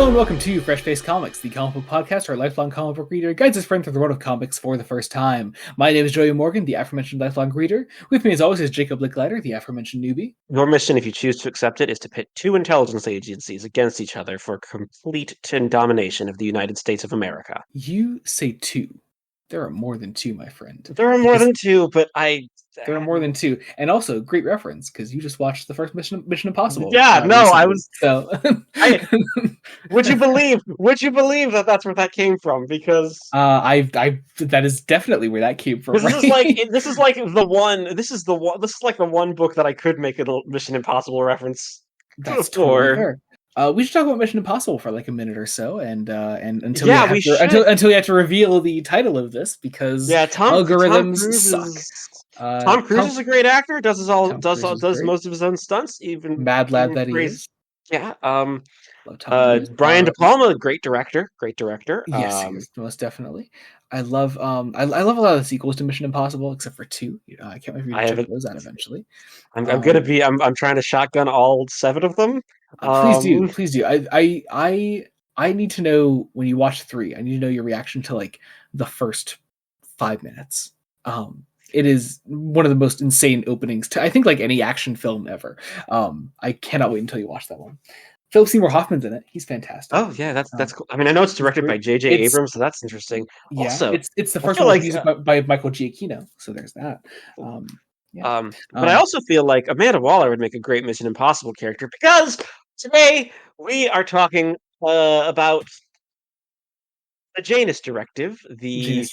Hello and welcome to Fresh Face Comics, the comic book podcast where a lifelong comic book reader guides his friend through the world of comics for the first time. My name is Joey Morgan, the aforementioned lifelong reader. With me as always is Jacob Licklider, the aforementioned newbie. Your mission, if you choose to accept it, is to pit two intelligence agencies against each other for complete domination of the United States of America. You say two. There are more than two, my friend. There are more than two, but There are more than two. And also, great reference, because you just watched the first Mission Impossible. Yeah, no, recently, I was... So... Would you believe that that's where that came from? Because... that is definitely where that came from, right? This is like the one book that I could make a Mission Impossible reference. That's totally fair. We should talk about Mission Impossible for like a minute or so, and until we have to reveal the title of this, because algorithms suck. Tom Cruise is a great actor. Does most of his own stunts. Even mad lad that he is. Yeah. Brian De Palma, great director. Yes, most definitely. I love a lot of the sequels to Mission Impossible, except for 2. I can't wait for you to check those out eventually. I'm trying to shotgun all 7 of them. Please do. I need to know when you watch 3. I need to know your reaction to like the first 5 minutes. It is one of the most insane openings to, I think, like any action film ever. I cannot wait until you watch that one. Philip Seymour Hoffman's in it. He's fantastic. Oh yeah, that's cool. I mean, I know it's directed by J.J. Abrams, so that's interesting. Yeah, also, it's the first one with music by Michael Giacchino, so there's that. But I also feel like Amanda Waller would make a great Mission Impossible character, because today we are talking about the Janus Directive. The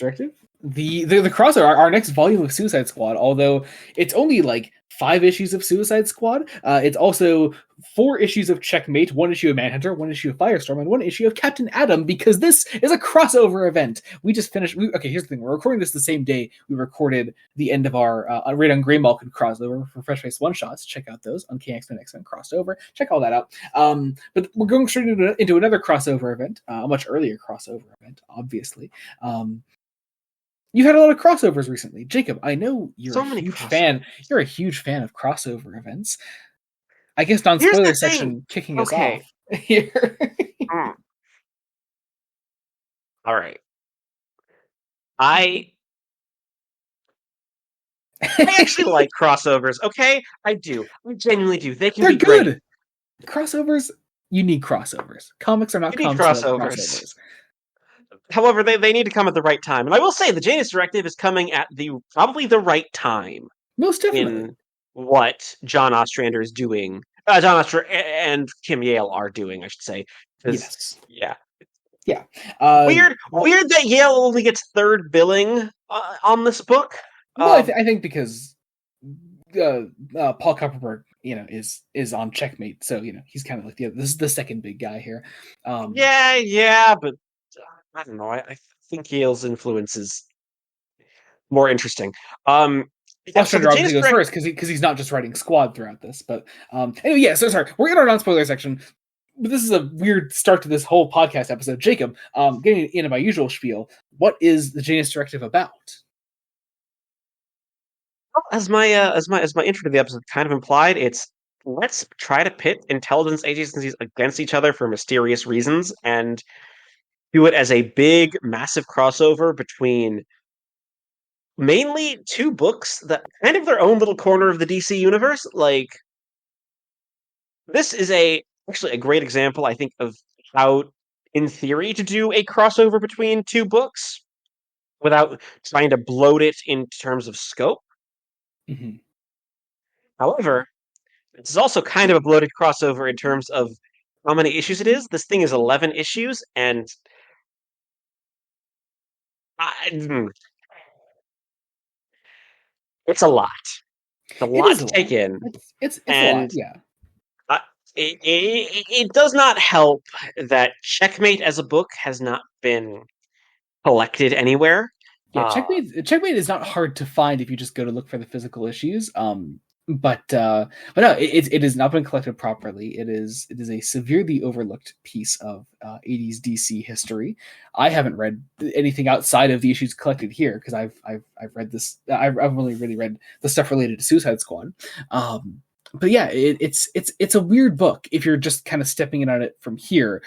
crossover, our next volume of Suicide Squad, although it's only like 5 issues of Suicide Squad. It's also 4 issues of Checkmate, 1 issue of Manhunter, 1 issue of Firestorm, and 1 issue of Captain Atom, because this is a crossover event. We just finished... here's the thing. We're recording this the same day we recorded the end of our Raid on Grey Malkin crossover for Fresh Face One-Shots. Check out those on X-Men crossover. Check all that out. But we're going straight into another crossover event, a much earlier crossover event, obviously. You've had a lot of crossovers recently. Jacob, I know you're a huge fan. You're a huge fan of crossover events. I guess non-spoiler section kicking us off here. All right. I actually like crossovers, okay? I do. I genuinely do. They're be good. Great. Crossovers, you need crossovers. Comics are not comics crossovers. However, they need to come at the right time. And I will say the Janus Directive is coming at probably the right time. Most definitely. In what John Ostrander is doing. John Ostrander and Kim Yale are doing, I should say. Yes. Yeah. Yeah. Weird that Yale only gets 3rd billing on this book. Well, I think because Paul Kupperberg, is on Checkmate, so he's kind of like this is the second big guy here. Yeah, but I don't know. I think Yale's influence is more interesting. Ostrander obviously goes first because he's not just writing Squad throughout this. But anyway, yeah. So sorry, we're in our non-spoiler section. But this is a weird start to this whole podcast episode. Jacob, getting into my usual spiel, what is the Janus Directive about? Well, as my intro to the episode kind of implied, it's let's try to pit intelligence agencies against each other for mysterious reasons, and do it as a big, massive crossover between mainly 2 books that kind of their own little corner of the DC universe. Like, this is actually a great example, I think, of how, in theory, to do a crossover between 2 books without trying to bloat it in terms of scope. Mm-hmm. However, this is also kind of a bloated crossover in terms of how many issues it is. This thing is 11 issues, and it's a lot. It's a lot to take in. It's a lot, yeah. It does not help that Checkmate as a book has not been collected anywhere. Yeah, Checkmate is not hard to find if you just go to look for the physical issues. But no, it has not been collected properly. It is a severely overlooked piece of 80s DC history. I haven't read anything outside of the issues collected here because I've read this. I've only really read the stuff related to Suicide Squad. But yeah, it's a weird book if you're just kind of stepping in on it from here.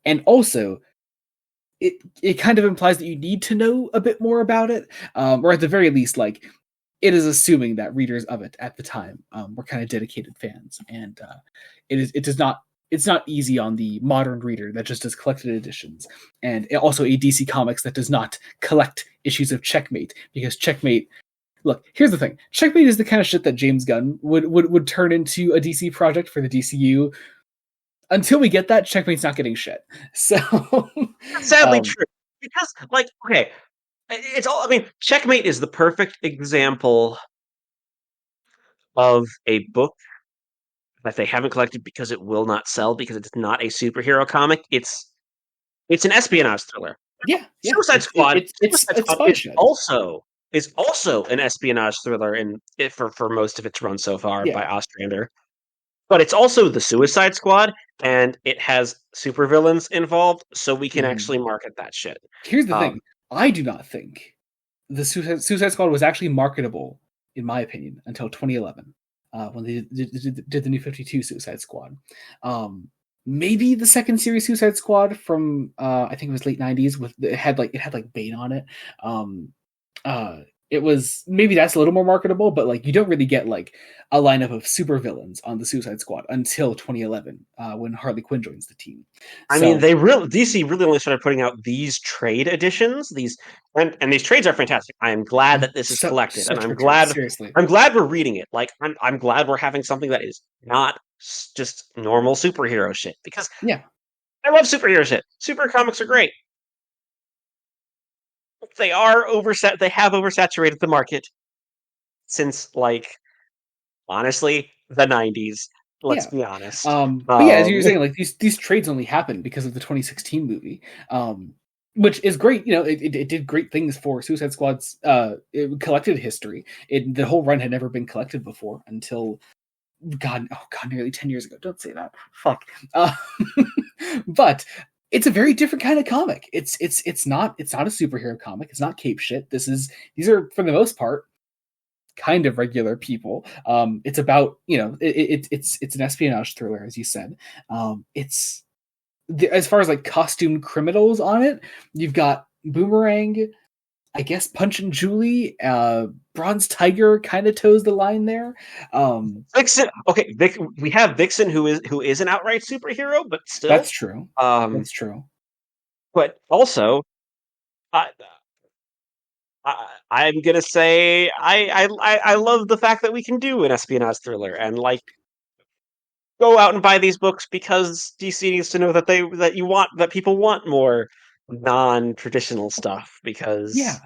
and also it kind of implies that you need to know a bit more about it, or at the very least, like it is assuming that readers of it at the time were kind of dedicated fans, and it does not. It's not easy on the modern reader that just does collected editions, and also a DC Comics that does not collect issues of Checkmate, because Checkmate. Look, here's the thing: Checkmate is the kind of shit that James Gunn would turn into a DC project for the DCU. Until we get that, Checkmate's not getting shit. So, That's sadly true. Because, like, okay, it's all. I mean, Checkmate is the perfect example of a book that they haven't collected because it will not sell because it's not a superhero comic. It's an espionage thriller. yeah, Suicide Squad. Suicide it's Squad spy shit. is also an espionage thriller, for most of its run so far Yeah. by Ostrander. But it's also the Suicide Squad, and it has supervillains involved, so we can actually market that shit. Here's the thing: I do not think the Suicide Squad was actually marketable, in my opinion, until 2011, when they did the New 52 Suicide Squad. Maybe the second series Suicide Squad from I think it was late 90s with it had like Bane on it. It was maybe that's a little more marketable, but like you don't really get like a lineup of supervillains on the Suicide Squad until 2011 when Harley Quinn joins the team. I mean, DC really only started putting out these trade editions. And these trades are fantastic. I am glad that this is collected, and seriously. I'm glad we're reading it. Like I'm glad we're having something that is not just normal superhero shit, because yeah, I love superhero shit. Super comics are great. They are they have oversaturated the market since, like, honestly, the 90s. Let's yeah. be honest. But yeah, as you were saying, like these trades only happened because of the 2016 movie, which is great. You know, it did great things for Suicide Squad's collected history. The whole run had never been collected before until God, nearly 10 years ago. Don't say that. Fuck. But it's a very different kind of comic. It's not a superhero comic. It's not cape shit. These are for the most part kind of regular people. It's about, you know, it's an espionage thriller, as you said. It's as far as like costumed criminals on it, you've got Boomerang, I guess Punch and Julie, Bronze Tiger kind of toes the line there. Vixen, okay, we have Vixen, who is an outright superhero, but still, that's true. That's true. But also, I'm gonna say I love the fact that we can do an espionage thriller and, like, go out and buy these books because DC needs to know that people want more non-traditional stuff, because Yeah.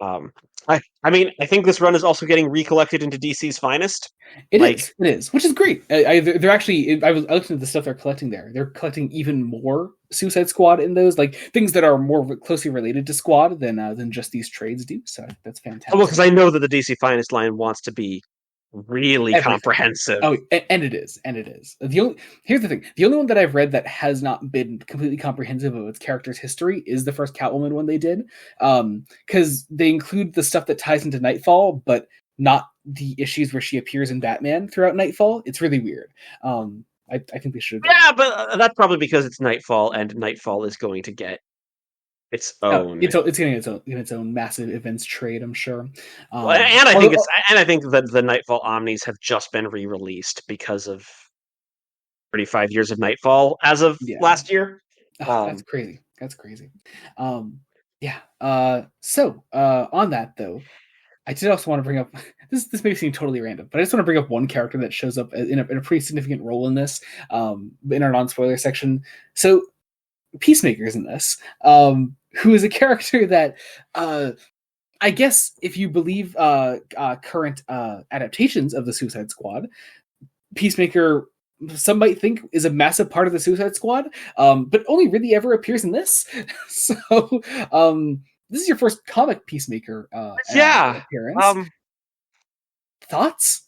I mean, I think this run is also getting recollected into DC's finest. It is, which is great. They're actually. I looked at the stuff they're collecting there. They're collecting even more Suicide Squad in those, like things that are more closely related to Squad than just these trades do. So that's fantastic. Well, because I know that the DC finest line wants to be really comprehensive. Oh, and it is. Here's the thing: the only one that I've read that has not been completely comprehensive of its character's history is the first Catwoman one they did, because they include the stuff that ties into Nightfall, but not the issues where she appears in Batman throughout Nightfall. It's really weird. I think they should. Yeah, but that's probably because it's Nightfall, and Nightfall is going to get its own. It's getting its own massive events trade, I'm sure. And I think that the Nightfall Omnis have just been re-released because of 35 years of Nightfall as of last year. That's crazy. Yeah. So on that though, I did also want to bring up this may seem totally random, but I just want to bring up one character that shows up in a pretty significant role in this, in our non-spoiler section. So Peacemaker's in this, who is a character that I guess if you believe current adaptations of the Suicide Squad, Peacemaker, some might think, is a massive part of the Suicide Squad, but only really ever appears in this. So this is your first comic Peacemaker appearance. Thoughts?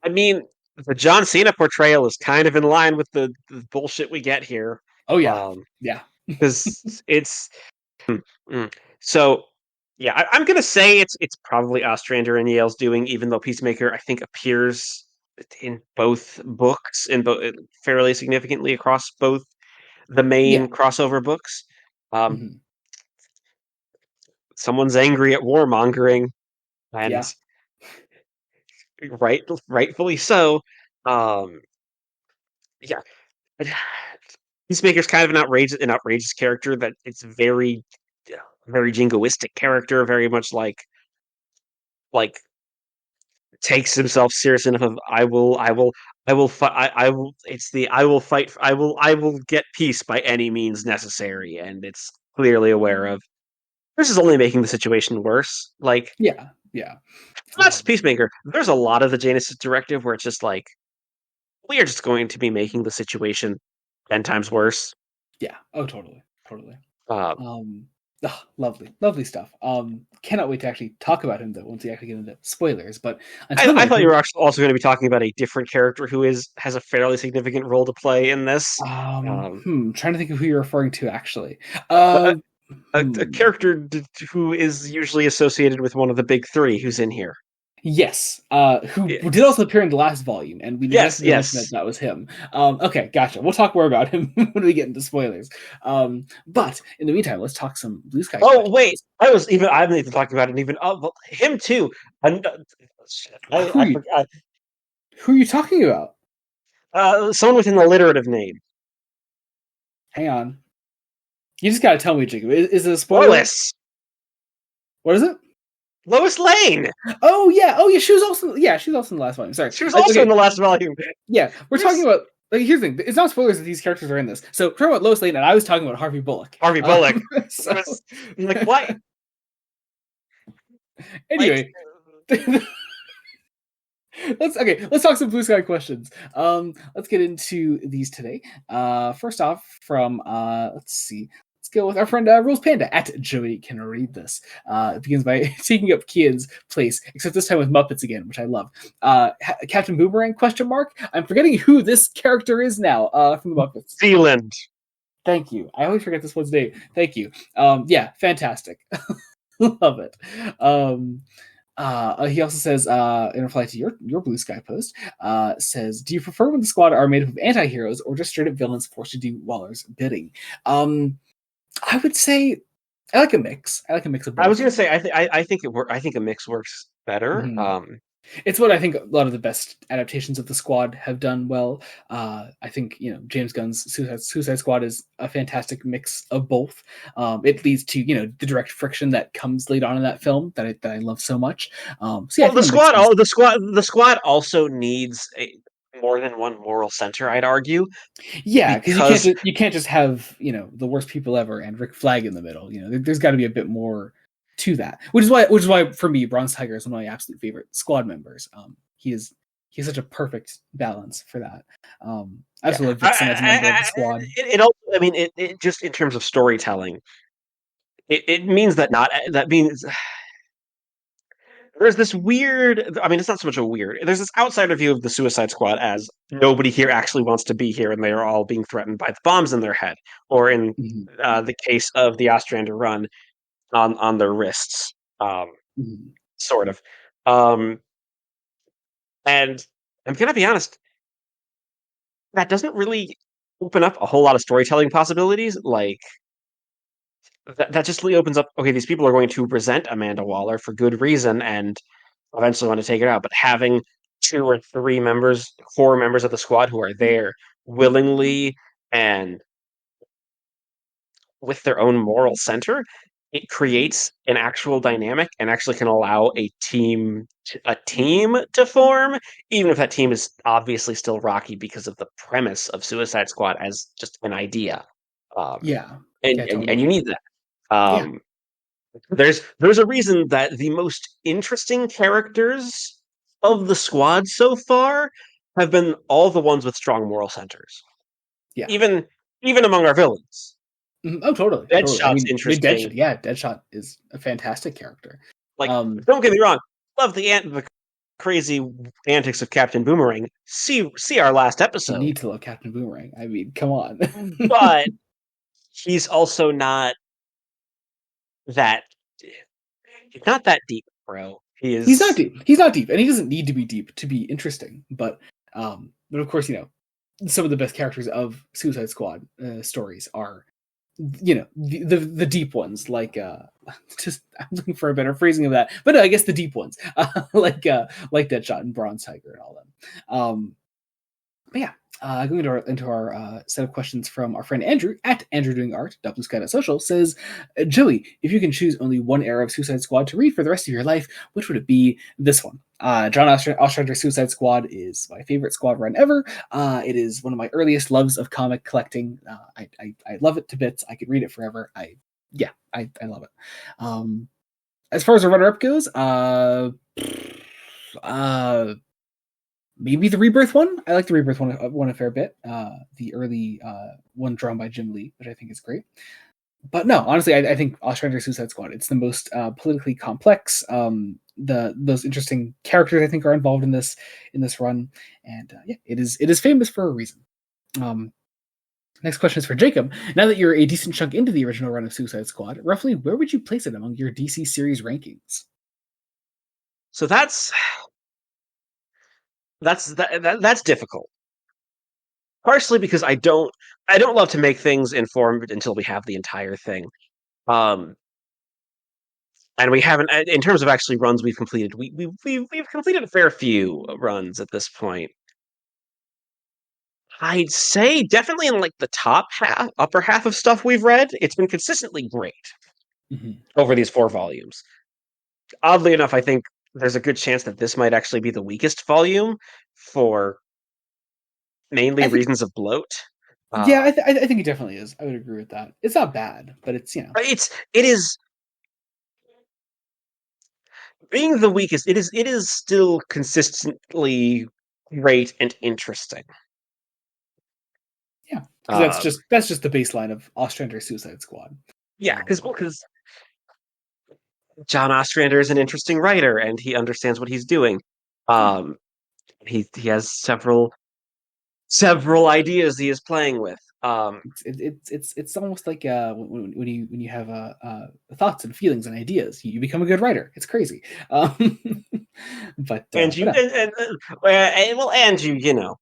I mean, the John Cena portrayal is kind of in line with the bullshit we get here. Oh yeah, yeah. Because it's so. Yeah, I'm gonna say it's probably Ostrander and Yale's doing, even though Peacemaker, I think, appears in both books, fairly significantly across both the Yeah. main crossover books. Um, Hmm. Someone's angry at warmongering, and Yeah. rightfully so. Um, yeah, Peacemaker's kind of an outrageous character that it's very jingoistic character, very much like takes himself serious enough of I will fight I will it's the I will fight I will get peace by any means necessary, and it's clearly aware of this is only making the situation worse. Like, Yeah. Yeah. not just Peacemaker, there's a lot of the Janus Directive where it's just like we are just going to be making the situation 10 times worse. Yeah. Oh, totally. Totally. Uh, Um, lovely, lovely stuff. Cannot wait to actually talk about him though once we actually get into spoilers. But until I then, thought you were also going to be talking about a different character who has a fairly significant role to play in this. trying to think of who you're referring to actually. A, Uh, a hmm. character who is usually associated with one of the big three who's in here. Yes, who did also Yes, appear in the last volume, and we yes, neglected to mention that yes. that was him. Okay, gotcha. We'll talk more about him when we get into spoilers. But in the meantime, let's talk some Blue Sky Oh wait, questions. I'm even talking about it even well, him too. And Who are I you? forgot. Who are you talking about? Someone with an alliterative name. Hang on. You just gotta tell me, Jacob. Is it a spoiler? Lois. What is it? Lois Lane. Oh yeah. Oh yeah. She was also in the last volume. Sorry. She was also in Okay. the last volume. Yeah, we're talking There's about. Like, here's the thing: it's not spoilers that these characters are in this. So we're talking about Lois Lane, and I was talking about Harvey Bullock. Harvey Bullock. So Like what? Like anyway, let's talk some Blue Sky questions. Let's get into these today. First off, from let's see. Let's go with our friend Rose Panda at Joey Can Read This. It begins by taking up Kian's place, except this time with Muppets again, which I love. Captain Boomerang? Question mark. I'm forgetting who this character is now. From the Muppets. Zealand. Thank you. I always forget this one's name. Thank you. Yeah, fantastic. Love it. He also says, in reply to your Blue Sky post, says, "Do you prefer when the squad are made up of anti-heroes or just straight up villains forced to do Waller's bidding?" I would say I like a mix. I like a mix of I was both. gonna say I think a mix works better. Mhm. It's what I think a lot of the best adaptations of the Squad have done well. I think James Gunn's Suicide Squad is a fantastic mix of both. It leads to the direct friction that comes later on in that film that I love so much. So yeah, I Well, think a mix is the squad also needs more than one moral center. I'd argue yeah, because because you can't just have the worst people ever and Rick Flag in the middle. There's got to be a bit more to that. Which is why for me, Bronze Tiger is one of my absolute favorite Squad members. He has such a perfect balance for that. I yeah, also love Vixen as a member of the Squad. it also I mean it just in terms of storytelling, it means that not that means there's this weird I mean it's not so much a weird there's this outsider view of the Suicide Squad as nobody here actually wants to be here and they are all being threatened by the bombs in their head, or in Mhm, the case of the Ostrander run, on their wrists, um, mhm. sort of. Um, and I'm gonna be honest, that doesn't really open up a whole lot of storytelling possibilities. Like that just really opens up. Okay, these people are going to resent Amanda Waller for good reason, and eventually want to take her out. But having two or three members, core members of the squad who are there willingly and with their own moral center, it creates an actual dynamic and actually can allow a team to form, even if that team is obviously still rocky because of the premise of Suicide Squad as just an idea. Um, Yeah, yeah, and you totally. need that. Yeah. Um, there's a reason that the most interesting characters of the squad so far have been all the ones with strong moral centers, Yeah. even among our villains. Mhm. Oh, totally, totally. I Deadshot's mean, interesting. Deadshot is a fantastic character. Like, Um, don't get me wrong, love the crazy antics of Captain Boomerang. See our last you episode, need to love Captain Boomerang. I mean, come on. but he's also that he's not that deep, bro. He He's not is deep. He's not deep, and he doesn't need to be deep to be interesting. But of course, some of the best characters of Suicide Squad stories are, you know, the deep ones, like just I'm looking for a better phrasing of that, but no, I guess the deep ones, like Deadshot and Bronze Tiger and all them. But yeah, going into our set of questions from our friend Andrew at Andrew Doing Art, Social says, Joey, if you can choose only one era of Suicide Squad to read for the rest of your life, which would it be? This one. John Ostrander's Suicide Squad is my favorite squad run ever. It is one of my earliest loves of comic collecting. I love it to bits. I could read it forever. I love it. As far as the runner-up goes, maybe the Rebirth one. I like the Rebirth one a fair bit. The early one drawn by Jim Lee, which I think is great. But no, honestly, I think Ostrander's Suicide Squad. It's the most politically complex. Those interesting characters I think are involved in this run, and it is famous for a reason. Next question is for Jacob. Now that you're a decent chunk into the original run of Suicide Squad, roughly where would you place it among your DC series rankings? So that's difficult. Partially because I don't love to make things informed until we have the entire thing. And we haven't, in terms of actually runs we've completed, we've completed a fair few runs at this point. I'd say definitely in like the upper half of stuff we've read, it's been consistently great over these 4 volumes. Oddly enough, I think there's a good chance that this might actually be the weakest volume for mainly reasons of bloat. Yeah, I think it definitely is. I would agree with that. It's not bad, but it's, you know, it is being the weakest. It is still consistently great and interesting. Yeah, because that's just the baseline of Ostrander Suicide Squad. Yeah, because John Ostrander is an interesting writer and he understands what he's doing. He has several ideas he is playing with. It's almost like when you have thoughts and feelings and ideas, you become a good writer. It's crazy. But and you you know,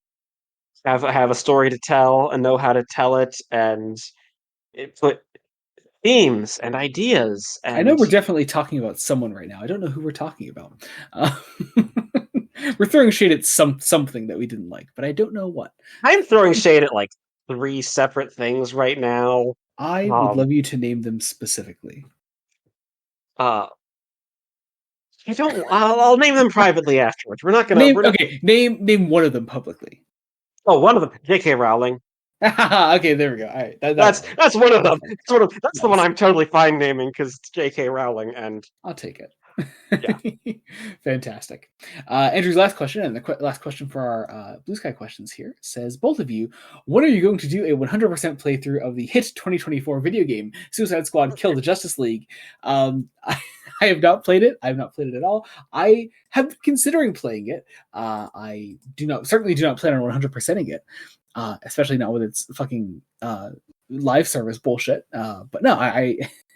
have a story to tell and know how to tell it, and put themes and ideas. And I know we're definitely talking about someone right now. I don't know who we're talking about. We're throwing shade at something that we didn't like, but I don't know what. I'm throwing shade at like 3 separate things right now. I would love you to name them specifically. I don't. I'll name them privately afterwards. We're not gonna. Name one of them publicly. Oh, one of them, J.K. Rowling. Okay, there we go. All right, that's one of them. That's the one I'm totally fine naming because it's J.K. Rowling, and I'll take it. Yeah. Fantastic. Andrew's last question, and the last question for our Blue Sky questions here, says, both of you, when are you going to do a 100% playthrough of the hit 2024 video game, Suicide Squad Kill the Justice League? I have not played it. I have not played it at all. I have been considering playing it. I certainly do not plan on 100%ing it, especially not with its fucking live service bullshit. But no,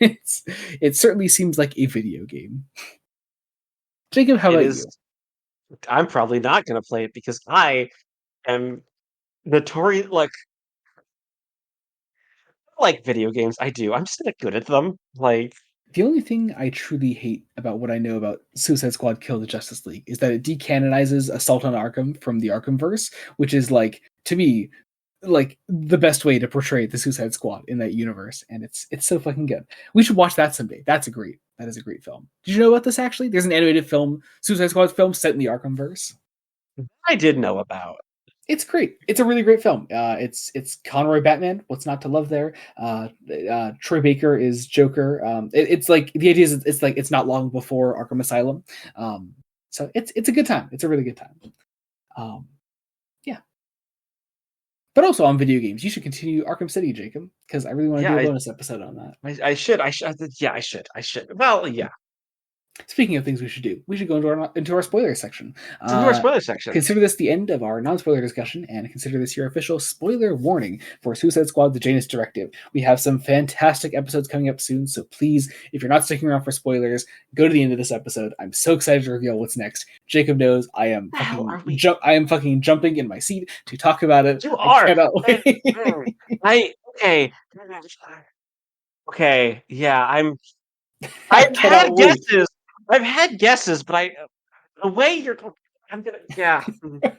it certainly seems like a video game. Jacob, how about you? I'm probably not going to play it because I am notorious. Like video games, I do. I'm just not good at them. Like, the only thing I truly hate about what I know about Suicide Squad Kill the Justice League is that it decanonizes Assault on Arkham from the Arkhamverse, which is, like, to me, like the best way to portray the Suicide Squad in that universe, and it's so fucking good. We should watch that someday. That is a great film. Did you know about this? Actually, there's an animated film, Suicide Squad film, set in the Arkhamverse. I did know about. It's great. It's a really great film. It's Conroy Batman. What's not to love there? Troy Baker is Joker. It's like the idea is it's like it's not long before Arkham Asylum. So it's a good time. It's a really good time. Yeah. But also on video games, you should continue Arkham City, Jacob, because I really want to do a bonus episode on that. I should. Yeah, I should. Well, yeah. Speaking of things we should do, we should go into our spoiler section. Into our spoiler section. Consider this the end of our non-spoiler discussion, and consider this your official spoiler warning for Suicide Squad: The Janus Directive. We have some fantastic episodes coming up soon, so please, if you're not sticking around for spoilers, go to the end of this episode. I'm so excited to reveal what's next. Jacob knows I am fucking jumping in my seat to talk about it. You are. I cannot wait. Okay. Yeah, I've had guesses. I've had guesses, but the way you're, I'm gonna, yeah.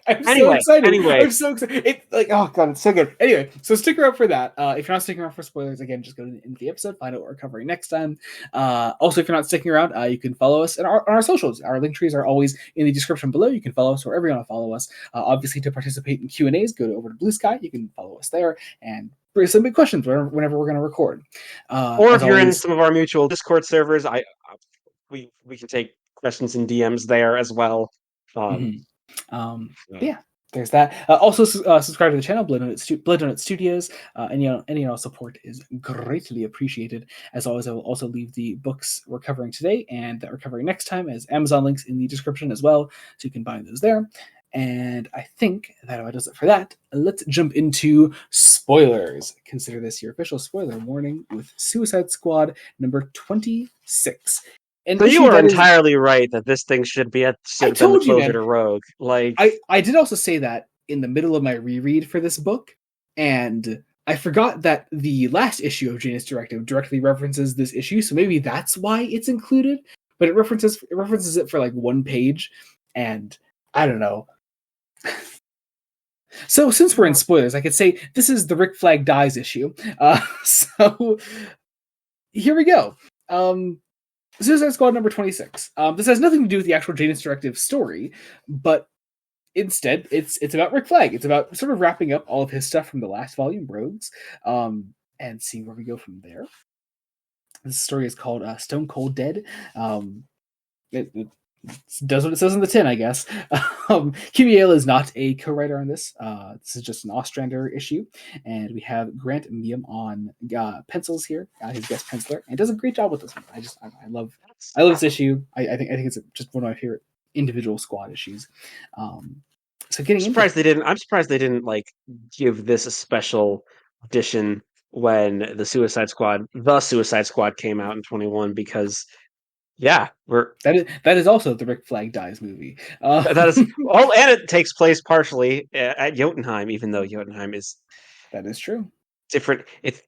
I'm so excited. I'm so excited. Oh god, it's so good. Anyway, so stick around for that. If you're not sticking around for spoilers, again, just go to the end of the episode, find out what we're covering next time. Also, if you're not sticking around, you can follow us on our socials. Our link trees are always in the description below. You can follow us wherever you want to follow us. Obviously, to participate in Q&As, go over to Blue Sky. You can follow us there and some big questions whenever we're going to record. Or if you're in some of our mutual Discord servers, we can take questions and DMs there as well. Yeah, there's that. Also, subscribe to the channel, Blood Donut Studios. Any support is greatly appreciated. As always, I will also leave the books we're covering today and that we're covering next time as Amazon links in the description as well, so you can buy those there. And I think that about does it for that. Let's jump into spoilers. Consider this your official spoiler warning with Suicide Squad number 26. So you were entirely right that this thing should be been the closer to Rogue. Like I did also say that in the middle of my reread for this book, and I forgot that the last issue of Janus Directive directly references this issue, so maybe that's why it's included. But it references it for like one page, and I don't know. So since we're in spoilers, I could say this is the Rick Flag dies issue. So here we go. Suicide Squad number 26. This has nothing to do with the actual Janus Directive story, but instead it's about Rick Flag. It's about sort of wrapping up all of his stuff from the last volume, Rogues, and seeing where we go from there. This story is called Stone Cold Dead. It does what it says on the tin, I guess. QBL is not a co-writer on this. This is just an Ostrander issue, and we have Grant Meeum on pencils here, his guest penciler, and does a great job with this one. I love this issue. I think it's just one of my favorite individual Squad issues. So getting I'm surprised they didn't like give this a special edition when the Suicide Squad came out in 21, because that is also the Rick Flag dies movie. That is and it takes place partially at Jotunheim, even though Jotunheim is true. Different. It's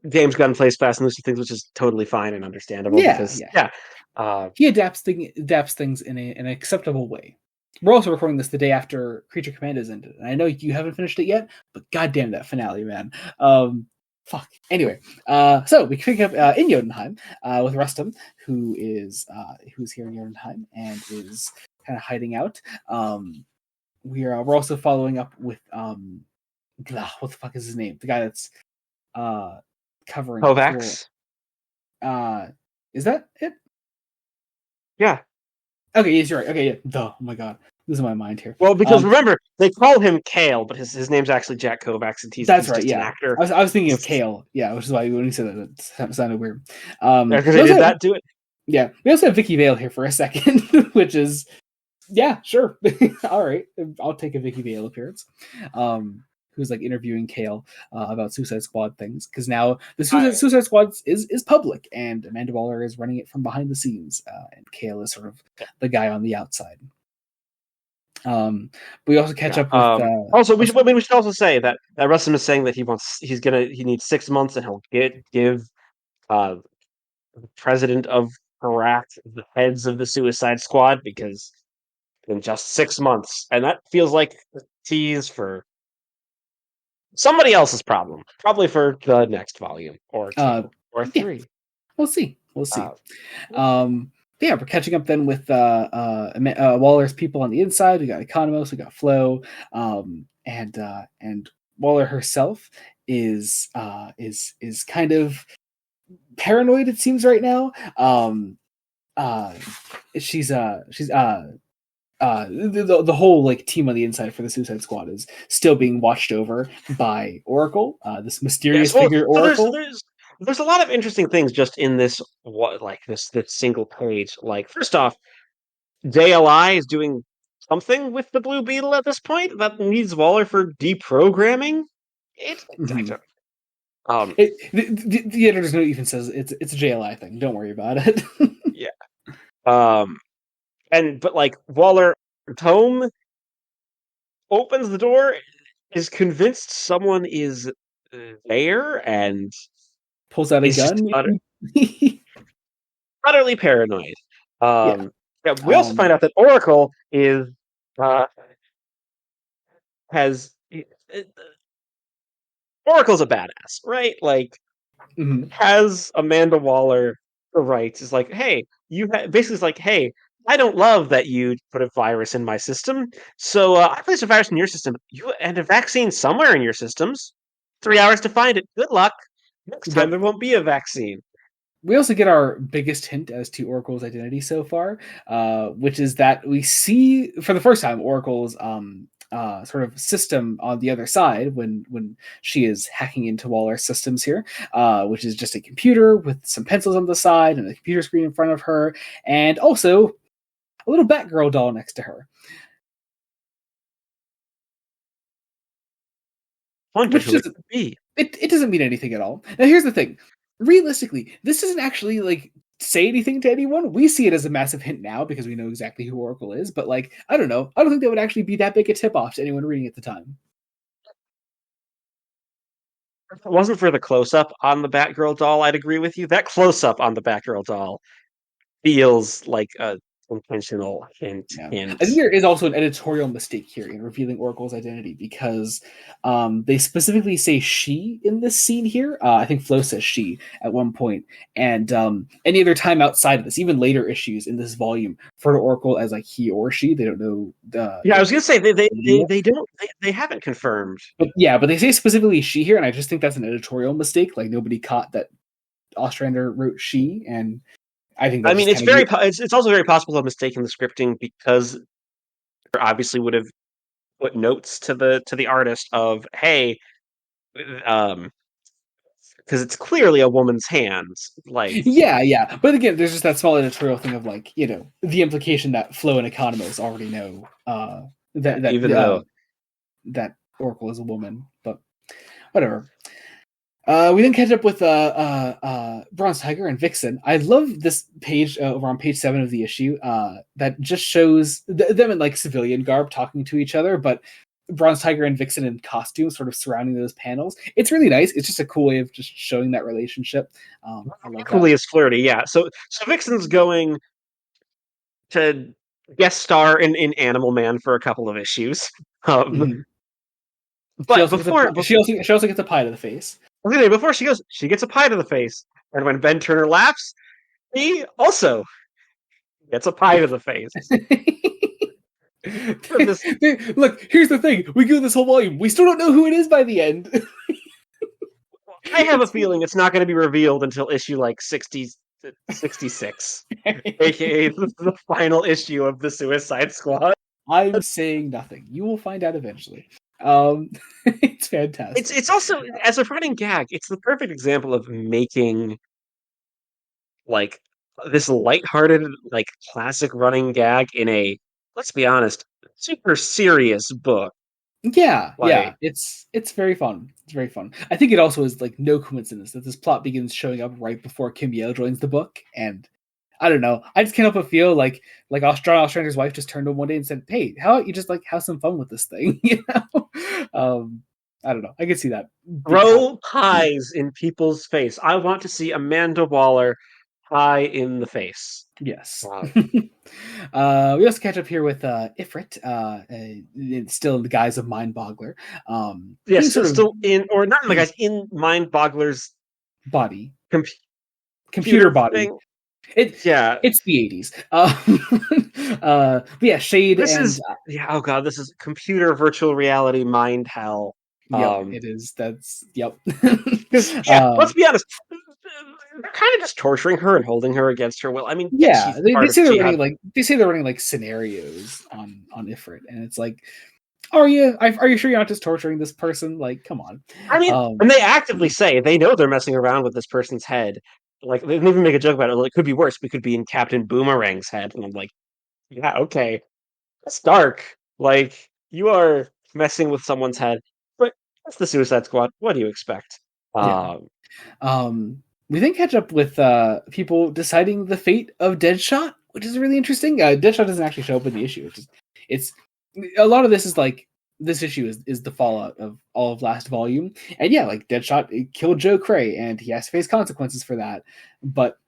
James Gunn plays fast and loose things, which is totally fine and understandable. He adapts things in an acceptable way. We're also recording this the day after Creature Command has ended, and I know you haven't finished it yet, but goddamn that finale, man. Fuck. Anyway, so we pick up in Jotunheim with Rustum, who's here in Jotunheim and is kind of hiding out. We're also following up with what the fuck is his name? The guy that's covering Kovacs. Is that it? Yeah. Okay, yes, you're right. Okay, yeah. Duh. Oh my god. Losing my mind here. Well, because remember, they call him Kale, but his name's actually Jack Kovacs, and he's just an actor. I was thinking of Kale, yeah, which is why when he said that, it sounded weird. Because they did that to it. Yeah, we also have Vicky Vale here for a second, which is, yeah, sure. All right, I'll take a Vicky Vale appearance. Who's like interviewing Kale about Suicide Squad things, because now the Suicide Squad is public, and Amanda Waller is running it from behind the scenes, and Kale is sort of the guy on the outside. We also catch up with. Also, we should also say that Rustin is saying that he needs 6 months, and he'll give the president of Iraq the heads of the Suicide Squad, because in just 6 months, and that feels like a tease for somebody else's problem, probably for the next volume or 2 or 3. Yeah. We'll see. Yeah, we're catching up then with Waller's people on the inside. We got Economos, we got Flo, and Waller herself is kind of paranoid, it seems, right now. She's the whole like team on the inside for the Suicide Squad is still being watched over by Oracle, this mysterious figure Oracle. there's a lot of interesting things just in this this single page. Like first off, JLI is doing something with the Blue Beetle at this point that needs Waller for deprogramming. I Mhm. don't. Um, The editor's note even says it's a JLI thing. Don't worry about it. yeah. Um, but like Waller Tome opens the door, is convinced someone is there, and Pulls out a is just gun. utterly paranoid. Yeah. Um, yeah, we also Um. find out that Oracle is uh, has Oracle's a badass, right? Like Mhm. has Amanda Waller the rights? Is like, hey, basically it's like, hey, I don't love that you put a virus in my system, so I placed a virus in your system. You and a vaccine somewhere in your systems. 3 hours to find it. Good luck. Next time Yep. there won't be a vaccine. We also get our biggest hint as to Oracle's identity so far, which is that we see for the first time Oracle's sort of system on the other side when she is hacking into Waller's systems here, which is just a computer with some pencils on the side and a computer screen in front of her, and also a little Batgirl doll next to her, Wonder which who it doesn't could be. it doesn't mean anything at all. Now here's the thing. Realistically, this doesn't actually like say anything to anyone. We see it as a massive hint now because we know exactly who Oracle is, but like I don't know. I don't think that would actually be that big a tip off to anyone reading at the time. If it wasn't for the close up on the Batgirl doll, I'd agree with you. That close up on the Batgirl doll feels like a intentional hint. Yeah. Hint. I think there is also an editorial mistake here in revealing Oracle's identity because they specifically say she in this scene here. I think Flo says she at one point, and any other time outside of this, even later issues in this volume, refer to Oracle as like he or she. They don't know Yeah, I was gonna say the they don't they haven't confirmed. but yeah, but they say specifically she here, and I just think that's an editorial mistake. Like nobody caught that Ostrander wrote she, and I think I that mean, just kind of it's also very possible to have mistaken the scripting because obviously would have put notes to the artist of hey, um, because it's clearly a woman's hands. Like yeah. But again, there's just that small editorial thing of like the implication that Flo and Economos already know that even though that Oracle is a woman, but whatever. We then catch up with Bronze Tiger and Vixen. I love this page over on page 7 of the issue that just shows them in like civilian garb talking to each other, but Bronze Tiger and Vixen in costumes sort of surrounding those panels. It's really nice. It's just a cool way of just showing that relationship. I love that. equally as flirty. Yeah. So Vixen's going to guest star in Animal Man for a couple of issues. Um, Mhm. She but also gets before, she also gets a pie to the face. okay, before she goes, she gets a pie to the face, and when Ben Turner laughs, he also gets a pie to the face. This, Look, here's the thing. We go this whole volume. We still don't know who it is by the end. I have a feeling it's not going to be revealed until issue like 66, aka the final issue of the Suicide Squad. I'm saying nothing. You will find out eventually. It's fantastic. It's also as a running gag, it's the perfect example of making like this lighthearted, like classic running gag in a let's be honest, super serious book. Yeah. Like It's very fun. It's very fun. I think it also is like no coincidence that this plot begins showing up right before Kim Yale joins the book, and I don't know. I just can't help but feel like Ostrander's wife just turned to him one day and said, "Hey, how about you just like have some fun with this thing?" I don't know. I can see that. throw pies in people's face. I want to see Amanda Waller pie in the face. Yes. Wow. We also catch up here with Ifrit, still in the guise of Mind Boggler. Being Yes, sort of still in or not in the guys in Mind Boggler's body, com- computer body. thing. It Yeah. it's the 80s. But yeah, Shade This and is yeah, oh god, this is computer virtual reality mind hell. yep, it is. That's yep. Because yeah, let's be honest, they're kind of just torturing her and holding her against her will. I mean, yes, Yeah, she's they part of say they're jihad. running like they say they're running like scenarios on Ifrit, and it's like Are you? Are you sure you're not just torturing this person? Like, come on. I mean, Um, and they actively say they know they're messing around with this person's head. Like they even make a joke about it. Like, it could be worse. We could be in Captain Boomerang's head, and I'm like, yeah, okay, that's dark. Like you are messing with someone's head, but that's the Suicide Squad. What do you expect? yeah. Um, We then catch up with people deciding the fate of Deadshot, which is really interesting. Deadshot doesn't actually show up in the issue. It's a lot of this is like this issue is the fallout of all of last volume, and yeah, like Deadshot killed Joe Cray, and he has to face consequences for that. But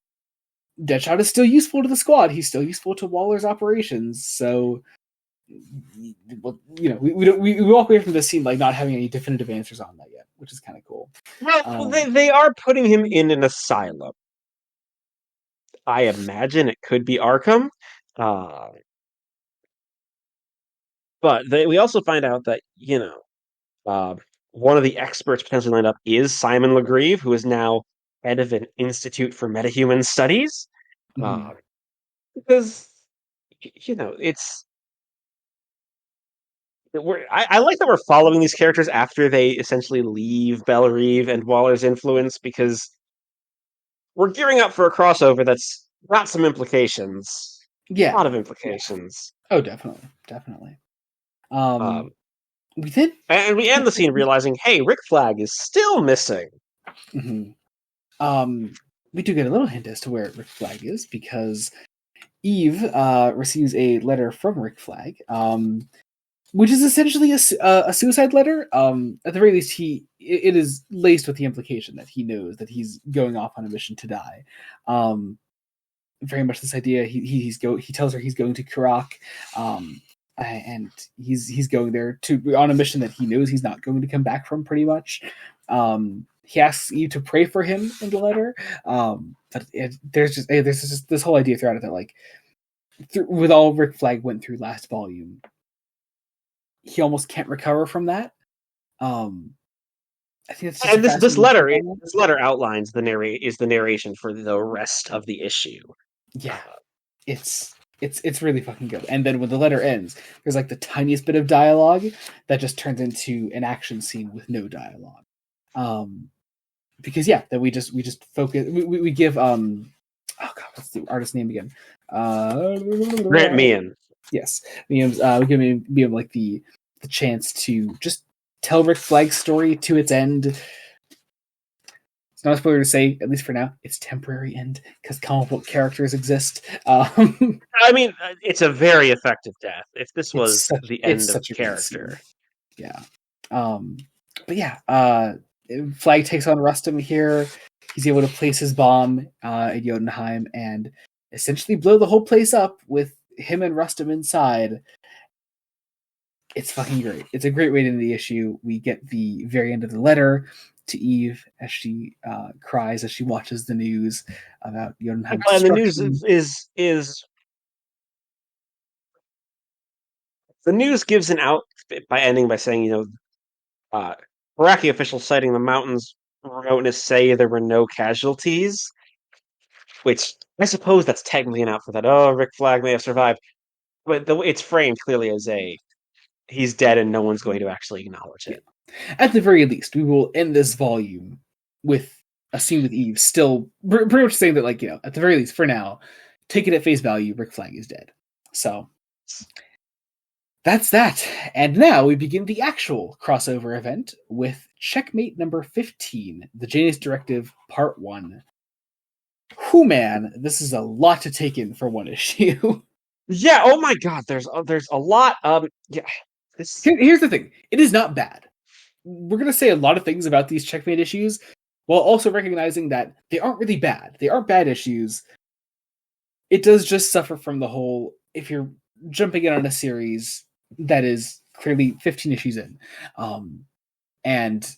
Deadshot is still useful to the squad. He's still useful to Waller's operations. So, we walk away from this scene like not having any definitive answers on that yet, which is kind of cool. well, they are putting him in an asylum. I imagine it could be Arkham. Uh, but we also find out that, uh, one of the experts potentially lined up is Simon Legrieve, who is now head of an Institute for Metahuman Studies. Mhm. Uh, because, it's. I like that we're following these characters after they essentially leave Bellerive and Waller's influence because we're gearing up for a crossover that's got some implications. A Yeah, lot of yeah. implications. Oh, definitely, definitely. Um, We did. and we end the scene realizing, hey, Rick Flag is still missing. Mhm. Um, we do get a little hint as to where Rick Flag is because Eve receives a letter from Rick Flag, which is essentially a suicide letter. At the very least, it is laced with the implication that he knows that he's going off on a mission to die. Um, Very much this idea. He tells her he's going to Karak, and he's going there to on a mission that he knows he's not going to come back from. Pretty much, he asks you to pray for him in the letter. But there's just this whole idea throughout it that like with all Rick Flag went through last volume, he almost can't recover from that. Um, I think it's just a And fascinating take on that. this letter outlines the narration for the rest of the issue. Yeah, it's really fucking good. And then when the letter ends, there's like the tiniest bit of dialogue that just turns into an action scene with no dialogue. Because yeah, that we just focus. We give oh god, what's the artist name again? Grant Meehan. Yes, we give him like the chance to just tell Rick Flag's story to its end. It's not a spoiler to say, at least for now, it's temporary end because comic book characters exist. I mean, it's a very effective death. If this was the It's end of such a good scene. character, Yeah. But yeah, Flag takes on Rustum here. He's able to place his bomb in Jotunheim and essentially blow the whole place up with him and Rustum inside. It's fucking great. It's a great way to end the issue. We get the very end of the letter to Eve as she cries as she watches the news about Jotunheim's and the news destruction. is the news gives an out by ending by saying, Iraqi officials citing the mountain's remoteness say there were no casualties, which I suppose that's technically an out for that. Oh, Rick Flag may have survived, but it's framed clearly as a he's dead and no one's going to actually acknowledge Yeah. it. At the very least, we will end this volume with a scene with Eve still pretty much saying that, like, at the very least, for now, take it at face value, Rick Flag is dead. So that's that. And now we begin the actual crossover event with Checkmate number 15, the Janus Directive Part 1. Whew, man, this is a lot to take in for one issue. Yeah. Oh my God. There's a lot. Yeah. Here's the thing: it is not bad. We're gonna say a lot of things about these Checkmate issues, while also recognizing that they aren't really bad. They aren't bad issues. It does just suffer from the whole if you're jumping in on a series that is clearly 15 issues in, and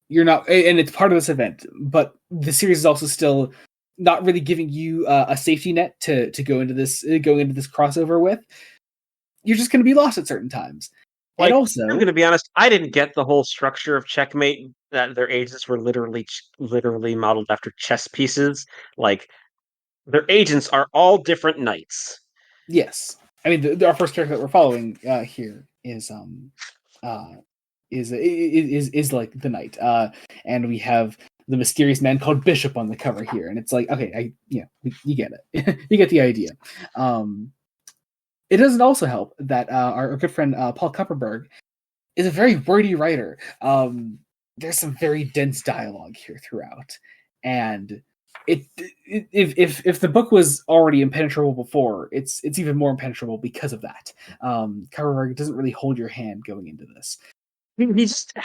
you're not, and it's part of this event, but the series is also still not really giving you a safety net to go into this crossover with. You're just going to be lost at certain times. And Like, also, I'm going to be honest, I didn't get the whole structure of Checkmate, that their agents were literally modeled after chess pieces. Like, their agents are all different knights. yes, I mean our first character that we're following here is uh, is like the knight, and we have the mysterious man called Bishop on the cover here, and it's like, okay, you get it, you get the idea. Um, it doesn't also help that our good friend Paul Kupperberg is a very wordy writer. There's some very dense dialogue here throughout, and if the book was already impenetrable before, it's even more impenetrable because of that. Kupperberg doesn't really hold your hand going into this. He just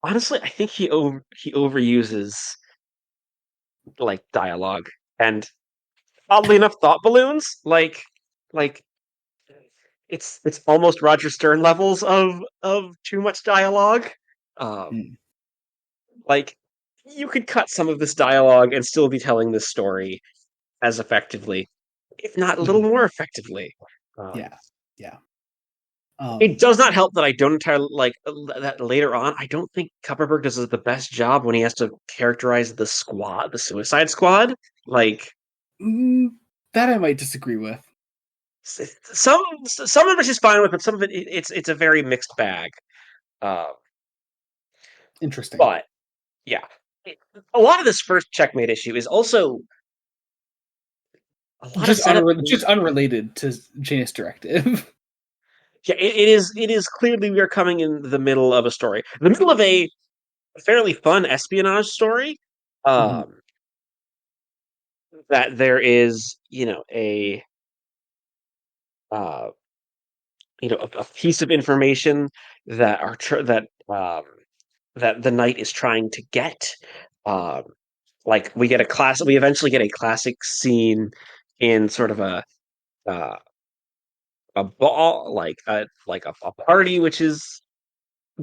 honestly, I think he overuses like dialogue and oddly enough, thought balloons. Like it's almost Roger Stern levels of too much dialogue. Um, Mm, like you could cut some of this dialogue and still be telling this story as effectively, if not a little mhm. more effectively. Um, Yeah, yeah. it Um, does not help that I don't entirely like that later on. I don't think Kupperberg does the best job when he has to characterize the squad, the Suicide Squad. Like mm, that I might disagree with. some of it is fine with, but some of it's a very mixed bag. Uh, Interesting. but yeah, a lot of this first checkmate issue is also a lot of setup. Just unrelated to Janus Directive. Yeah, it is clearly we are coming in the middle of a story, the middle of a fairly fun espionage story. Mhm, Um, that there is, uh, a piece of information that that the knight is trying to get. Um, like we eventually get a classic scene in sort of uh, a ball, like a party, which is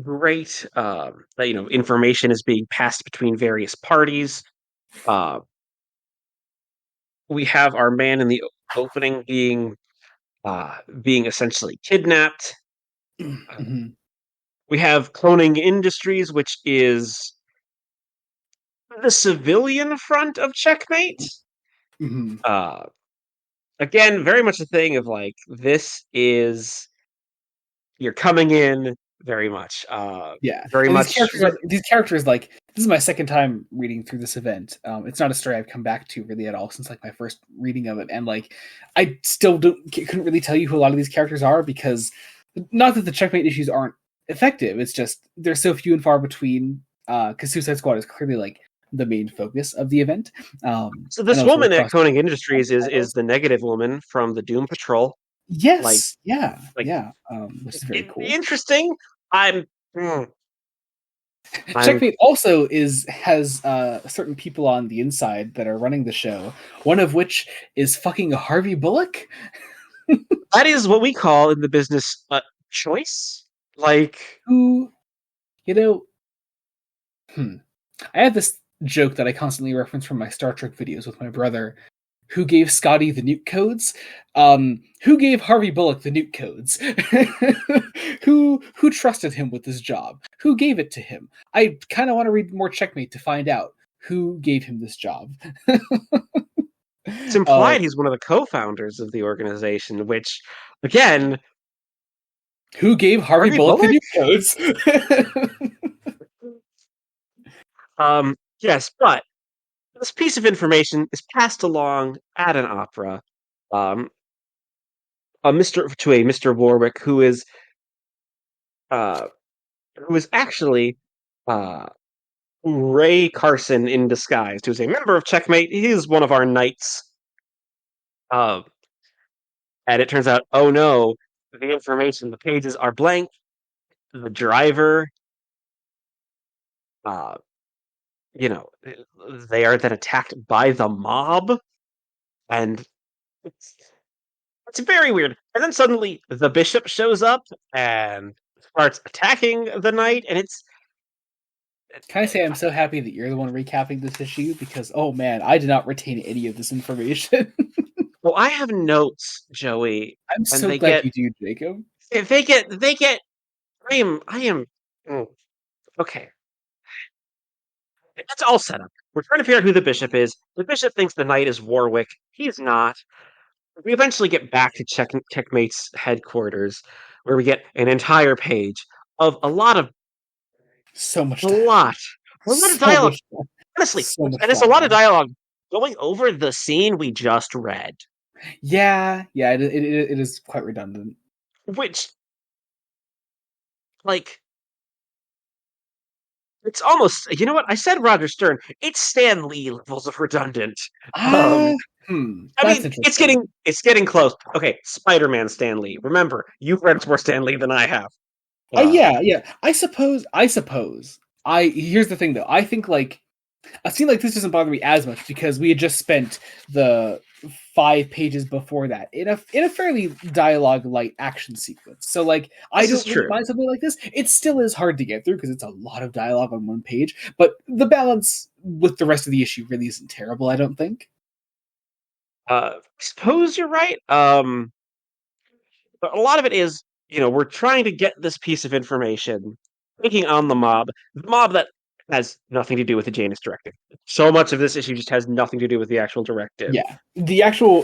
great. That information is being passed between various parties. Uh, we have our man in the opening being essentially kidnapped. mhm, We have Cloning Industries, which is the civilian front of Checkmate. mhm. Uh, Again, very much a thing of like this is you're coming in very much, Yeah, very and much. these characters like this is my second time reading through this event. It's not a story I've come back to really at all since like my first reading of it, and like I still couldn't really tell you who a lot of these characters are because not that the checkmate issues aren't effective. It's just they're so few and far between. Because Suicide Squad is clearly like the main focus of the event, So and this also woman at across Cloning Industries is titles. the negative woman from the Doom Patrol. Like Yes, yeah, like yeah, which is very cool. interesting. I'm hmm, I'm Checkmate also has certain people on the inside that are running the show. One of which is fucking Harvey Bullock, that is what we call in the business choice. Like who you know. Hmm, I have this joke that I constantly reference from my Star Trek videos with my brother. Who gave Scotty the nuke codes? Who gave Harvey Bullock the nuke codes? Who trusted him with this job? Who gave it to him? I kind of want to read more Checkmate to find out who gave him this job. it's uh, implied he's one of the co-founders of the organization, which again, who gave Harvey Harvey Bullock the Bullock. nuke codes? Yes, but this piece of information is passed along at an opera. Um, a Mr. Warwick uh, who is actually uh, Ray Carson in disguise, who's a member of Checkmate. He's one of our knights. Uh, and it turns out, oh no, the information, the pages are blank. The driver, uh, you know, they are then attacked by the mob, and it's it's very weird. And then suddenly the bishop shows up and starts attacking the knight, and Can I say I'm so happy that you're the one recapping this issue because oh man, I did not retain any of this information. well, I have notes, Joey, I'm and so glad you do, Jacob. they get I am mm, okay. It's all set up. We're trying to figure out who the bishop is. The bishop thinks the knight is Warwick. He's not. We eventually get back to Checkmate's headquarters, where we get an entire page of a lot of So much a dialogue. lot, a lot of So dialogue. much, Honestly, so much and it's a lot of dialogue. dialogue going over the scene we just read, Yeah, it is quite redundant. which like it's almost, you know what? I said Roger Stern. It's Stan Lee levels of redundant. Ah, Um, I that's mean, interesting. it's getting close. Okay, Spider-Man Stan Lee. Remember, you've read more Stan Lee than I have. Uh, Yeah. I suppose. I Here's the thing though. I think like a scene like this doesn't bother me as much because we had just spent the 5 pages before that in a fairly dialogue light action sequence. So like I this is don't really true. mind something like this. It still is hard to get through because it's a lot of dialogue on one page, but the balance with the rest of the issue really isn't terrible, I don't think. I suppose you're right. But a lot of it is, we're trying to get this piece of information, taking on the mob that has nothing to do with the Janus Directive. So much of this issue just has nothing to do with the actual directive. The actual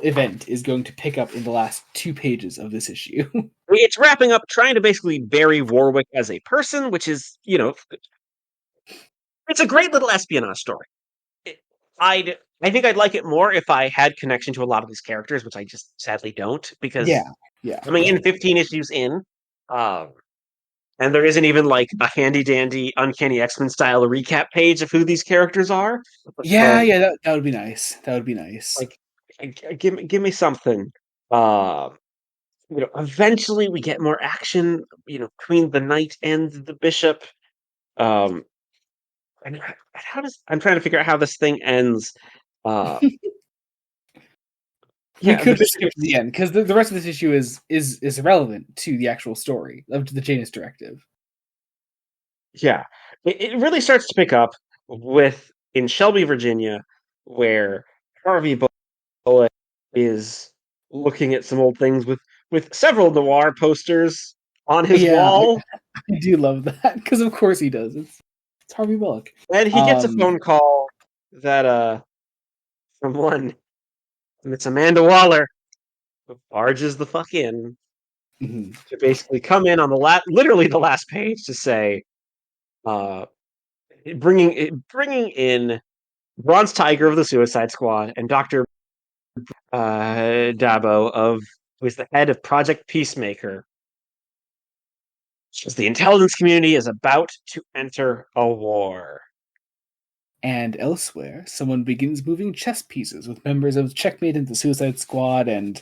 event is going to pick up in the last 2 pages of this issue. It's wrapping up trying to basically bury Warwick as a person, which is, it's a great little espionage story. It, I think I'd like it more if I had connection to a lot of these characters, which I just sadly don't, Yeah, because yeah. coming in 15 issues in, um, and there isn't even like a handy dandy Uncanny X-Men style recap page of who these characters are. That would be nice. That would be nice. Like, give me something. Uh, eventually we get more action. Between the knight and the bishop. Um, and how does I'm trying to figure out how this thing ends. Uh, We yeah, the could just bishop. skip to the end because the rest of this issue is irrelevant to the actual story of the Janus Directive. Yeah, it really starts to pick up with in Shelby, Virginia, where Harvey Bullock is looking at some old things with several noir posters on his Yeah, wall, I do love that because of course he does. It's Harvey Bullock. and he gets a Um, phone call that from one, and it's Amanda Waller who barges the fuck in mhm. to basically come in on literally the last page to say, uh, bringing in Bronze Tiger of the Suicide Squad and Doctor Dabo who is the head of Project Peacemaker. Says the intelligence community is about to enter a war. And elsewhere, someone begins moving chess pieces with members of Checkmate and the Suicide Squad, and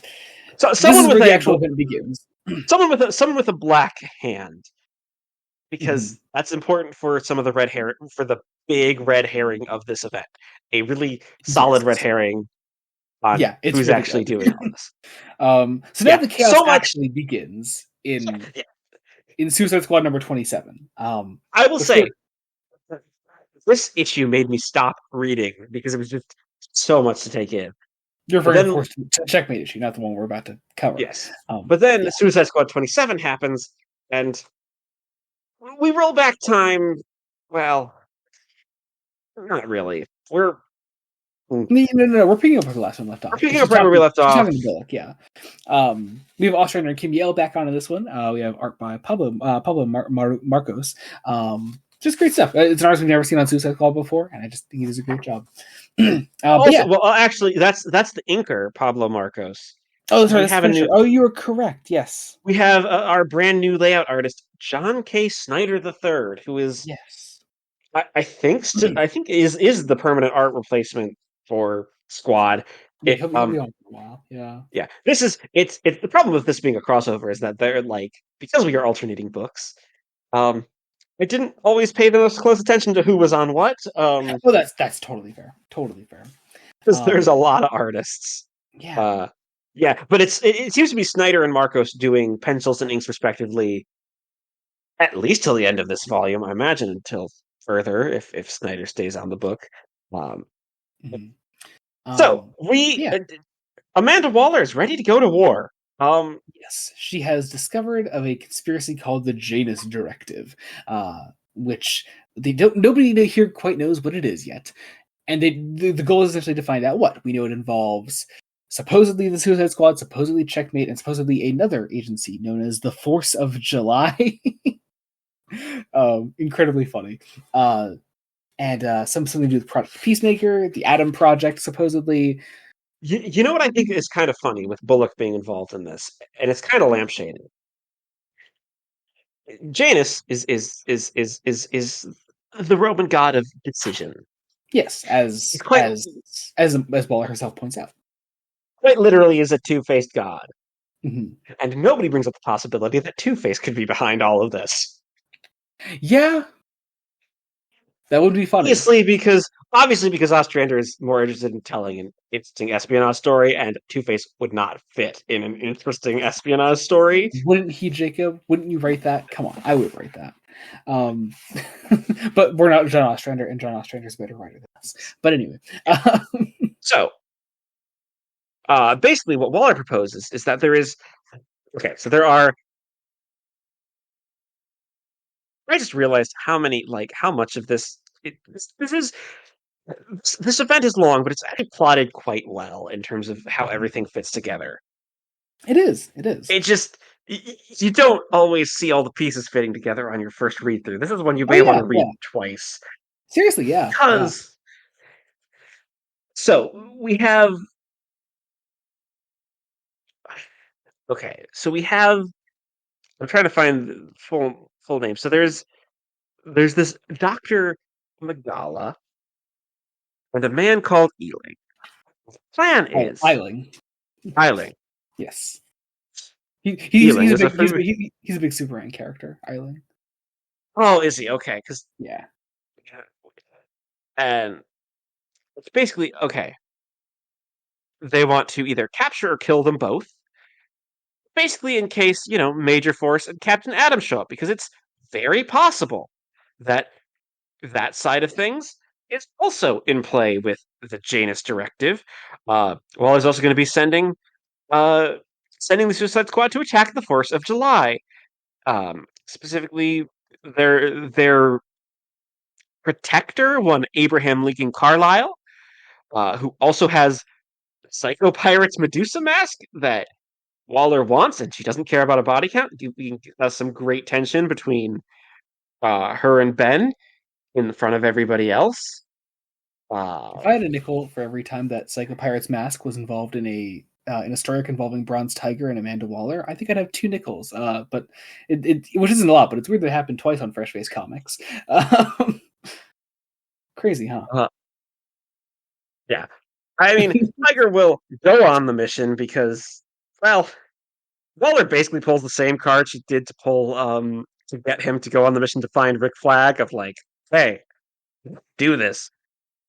So this is where the actual event begins. someone with a black hand, Mhm. because that's important for some of the red herring, for the big red herring of this event. A really solid red Yes, herring on yeah, it's who's really actually good. doing all this. So now Yeah, the chaos so much. actually begins Yeah, in Suicide Squad number 27. I will Before say this issue made me stop reading because it was just so much to take in. you're But referring, of then, course, to the Checkmate issue, not the one we're about to cover. yes, but Yeah, then Suicide Squad 27 happens, and we roll back time. Well, not really. We're no. We're picking up where the last one left off. picking up right where we left She's off. talking to Bullock. Yeah. We have Ostrander and Kim Yale back onto this one. We have art by Pablo Marcos. Just great stuff. It's an artist we've never seen on Suicide Squad before, and I just think he does a great job. But Also, yeah. well, actually, that's the inker Pablo Marcos. Oh, sorry, We that's the have a finisher. new. Oh, you were correct. Yes. We have our brand new layout artist, John K. Snyder III, who is Yes. I think is the permanent art replacement for Squad. Yeah, It he'll be on for a while. Yeah. yeah, this is it's the problem with this being a crossover is that they're like, because we are alternating books. Um, I didn't always pay the most close attention to who was on what. Oh, that's totally fair. Totally fair. Because there's a lot of artists. Yeah. Uh, yeah, but it seems to be Snyder and Marcos doing pencils and inks respectively, at least till the end of this volume. I imagine until further if Snyder stays on the book. Um, Mhm. so we Yeah. Amanda Waller is ready to go to war. Yes, she has discovered of a conspiracy called the Janus Directive, which nobody here quite knows what it is yet. And the goal is essentially to find out what. We know it involves supposedly the Suicide Squad, supposedly Checkmate, and supposedly another agency known as the Force of July. Incredibly funny. And something to do with Project Peacemaker, the Atom Project, supposedly. You know what I think is kind of funny with Bullock being involved in this, and it's kind of lampshaded. Janus is the Roman god of decision. Yes, He's as Waller herself points out. quite literally is a two-faced god, Mhm. and nobody brings up the possibility that Two-Face could be behind all of this. Yeah, that would be funny. Obviously because Ostrander is more interested in telling an interesting espionage story, and Two-Face would not fit in an interesting espionage story. Wouldn't he, Jacob? Wouldn't you write that? Come on, I would write that. Um, but we're not John Ostrander, and John Ostrander's a better writer than us. But anyway, So, basically, what Waller proposes is that there is okay. So there are. I just realized how much of this event is long, but it's actually plotted quite well in terms of how everything fits together. it is. It is. It just you don't always see all the pieces fitting together on your first read through. This is one you Oh may want yeah, to read yeah. twice Seriously, yeah, yeah. because so we have okay, so we have I'm trying to find the full name. So there's this Dr. Magala and a man called Ealing. Plan Oh, is Eiling. Eiling. Yes, Ealing he's a is a big familiar. he's a big Superman character. Eiling. Oh, is he? Okay, because Yeah. and it's basically okay. They want to either capture or kill them both. Basically, in case Major Force and Captain Atom show up, because it's very possible that that side of things is also in play with the Janus Directive. Waller's also going to be uh, sending the Suicide Squad to attack the Force of July. Specifically, their protector, one Abraham Lincoln Carlisle, who also has Psycho Pirate's Medusa mask that Waller wants, and she doesn't care about a body count. We have some great tension between her and Ben in front of everybody else. If I had a nickel for every time that Psycho Pirate's mask was involved in a story involving Bronze Tiger and Amanda Waller, I think I'd have two nickels. But which isn't a lot, but it's weird that it happened twice on Fresh Face Comics. Crazy, huh? Yeah, I mean, Tiger will go on the mission because, well, Waller basically pulls the same card she did to get him to go on the mission to find Rick Flag of like, hey, do this.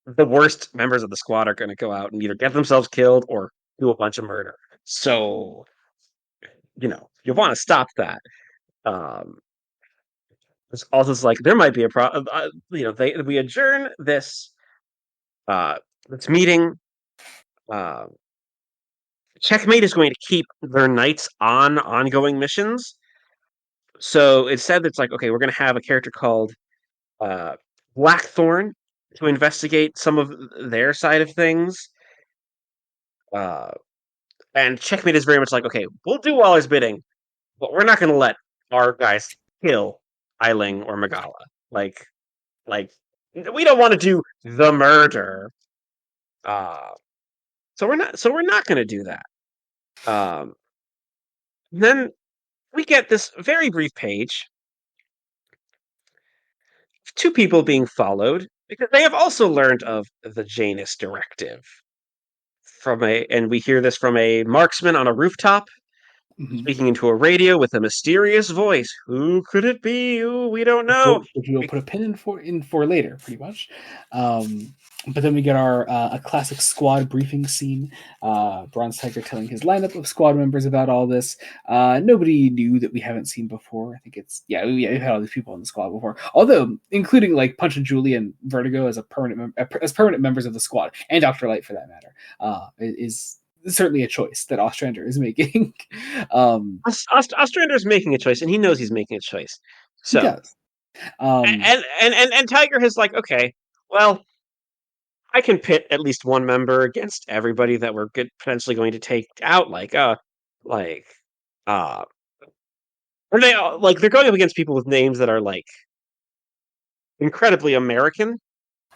The worst members of the squad are going to go out and either get themselves killed or do a bunch of murder. So, you want to stop that. Um, it's also like there might be a problem. We adjourn uh, this meeting. Uh, Checkmate is going to keep their knights on ongoing missions. So it's said it's like, okay, we're going to have a character called uh, Blackthorn to investigate some of their side of things. Uh, and Checkmate is very much like, okay, we'll do Waller's bidding, but we're not going to let our guys kill Eiling or Magala. Like we don't want to do the murder. Uh, so we're not going to do that. Um, then we get this very brief page of two people being followed because they have also learned of the Janus Directive and we hear this from a marksman on a rooftop Mm-hmm. speaking into a radio with a mysterious voice. Who could it be? Ooh, we don't know. Which we'll put a pin in for later, pretty much. But then we get our a classic squad briefing scene. Bronze Tiger telling his lineup of squad members about all this. Nobody new that we haven't seen before. I think we've had all these people in the squad before. Although including like Punch and Julie and Vertigo as permanent members of the squad, and Dr. Light for that matter, is certainly a choice that Ostrander is making. Ostrander is making a choice, and he knows he's making a choice. He So, does. Um, and Tiger has like, okay, well, I can pit at least one member against everybody that we're potentially going to take out. Like, uh, or they're going up against people with names that are like incredibly American.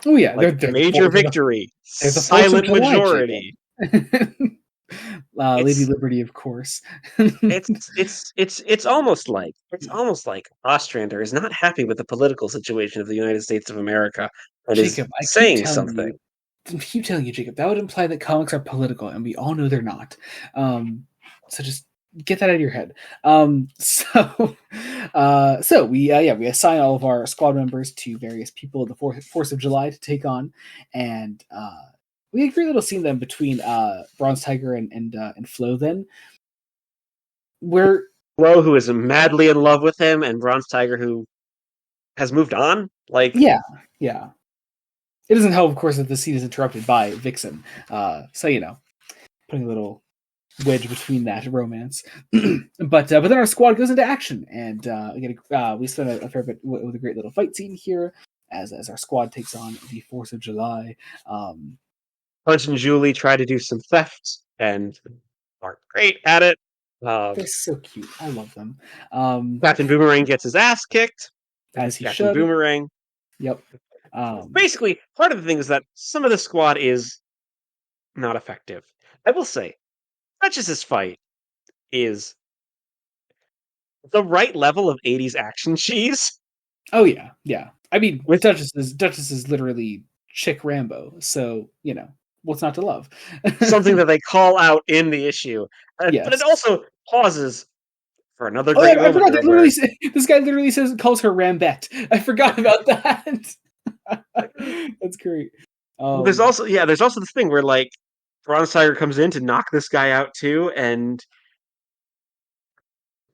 Oh yeah, Like they're major victory, there's the 4th of silent July, majority. Jacob. Lady It's Liberty, of course. it's almost like Ostrander is not happy with the political situation of the United States of America and is Jacob, saying something. I keep telling you, Jacob, that would imply that comics are political, and we all know they're not. So just get that out of your head. So we assign all of our squad members to various people of the 4th of July to take on, and we had a great little scene then between Bronze Tiger and Flo. Then where Flo, who is madly in love with him, and Bronze Tiger, who has moved on. Like, yeah. It doesn't help, of course, that the scene is interrupted by Vixen. So putting a little wedge between that romance. but then our squad goes into action, and we spend a fair bit with a great little fight scene here as our squad takes on the 4th of July. Punch and Julie try to do some theft and aren't great at it. They're so cute. I love them. Captain Boomerang gets his ass kicked. As he Captain should. Boomerang. Yep. Basically, part of the thing is that some of the squad is not effective. I will say, Duchess's fight is the right level of 80s action cheese. Oh yeah. I mean, With Duchess is literally Chick Rambo, so what's not to love? something that they call out in the issue. Yes. But it also pauses for another Oh, great yeah, I moment. forgot. This guy literally calls her Rambette. I forgot about that. That's great. There's also this thing where like Bronze Tiger comes in to knock this guy out too, and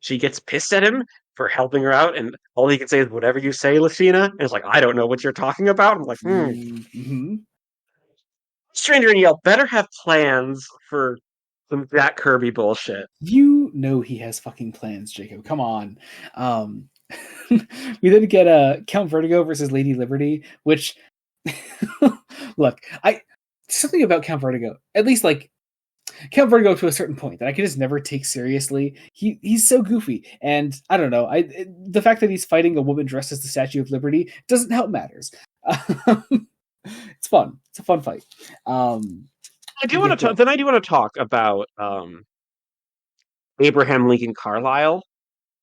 she gets pissed at him for helping her out, and all he can say is "Whatever you say, Lucina." And it's like, I don't know what you're talking about. I'm like, Mm-hmm. Stranger and Yell better have plans for some Jack Kirby bullshit. You know he has fucking plans, Jacob. Come on. We then get Count Vertigo versus Lady Liberty, which look, something about Count Vertigo, at least like Count Vertigo to a certain point that I can just never take seriously. He's so goofy, and I don't know. The fact that he's fighting a woman dressed as the Statue of Liberty doesn't help matters. It's fun. It's a fun fight. I do want to talk about Abraham Lincoln Carlyle.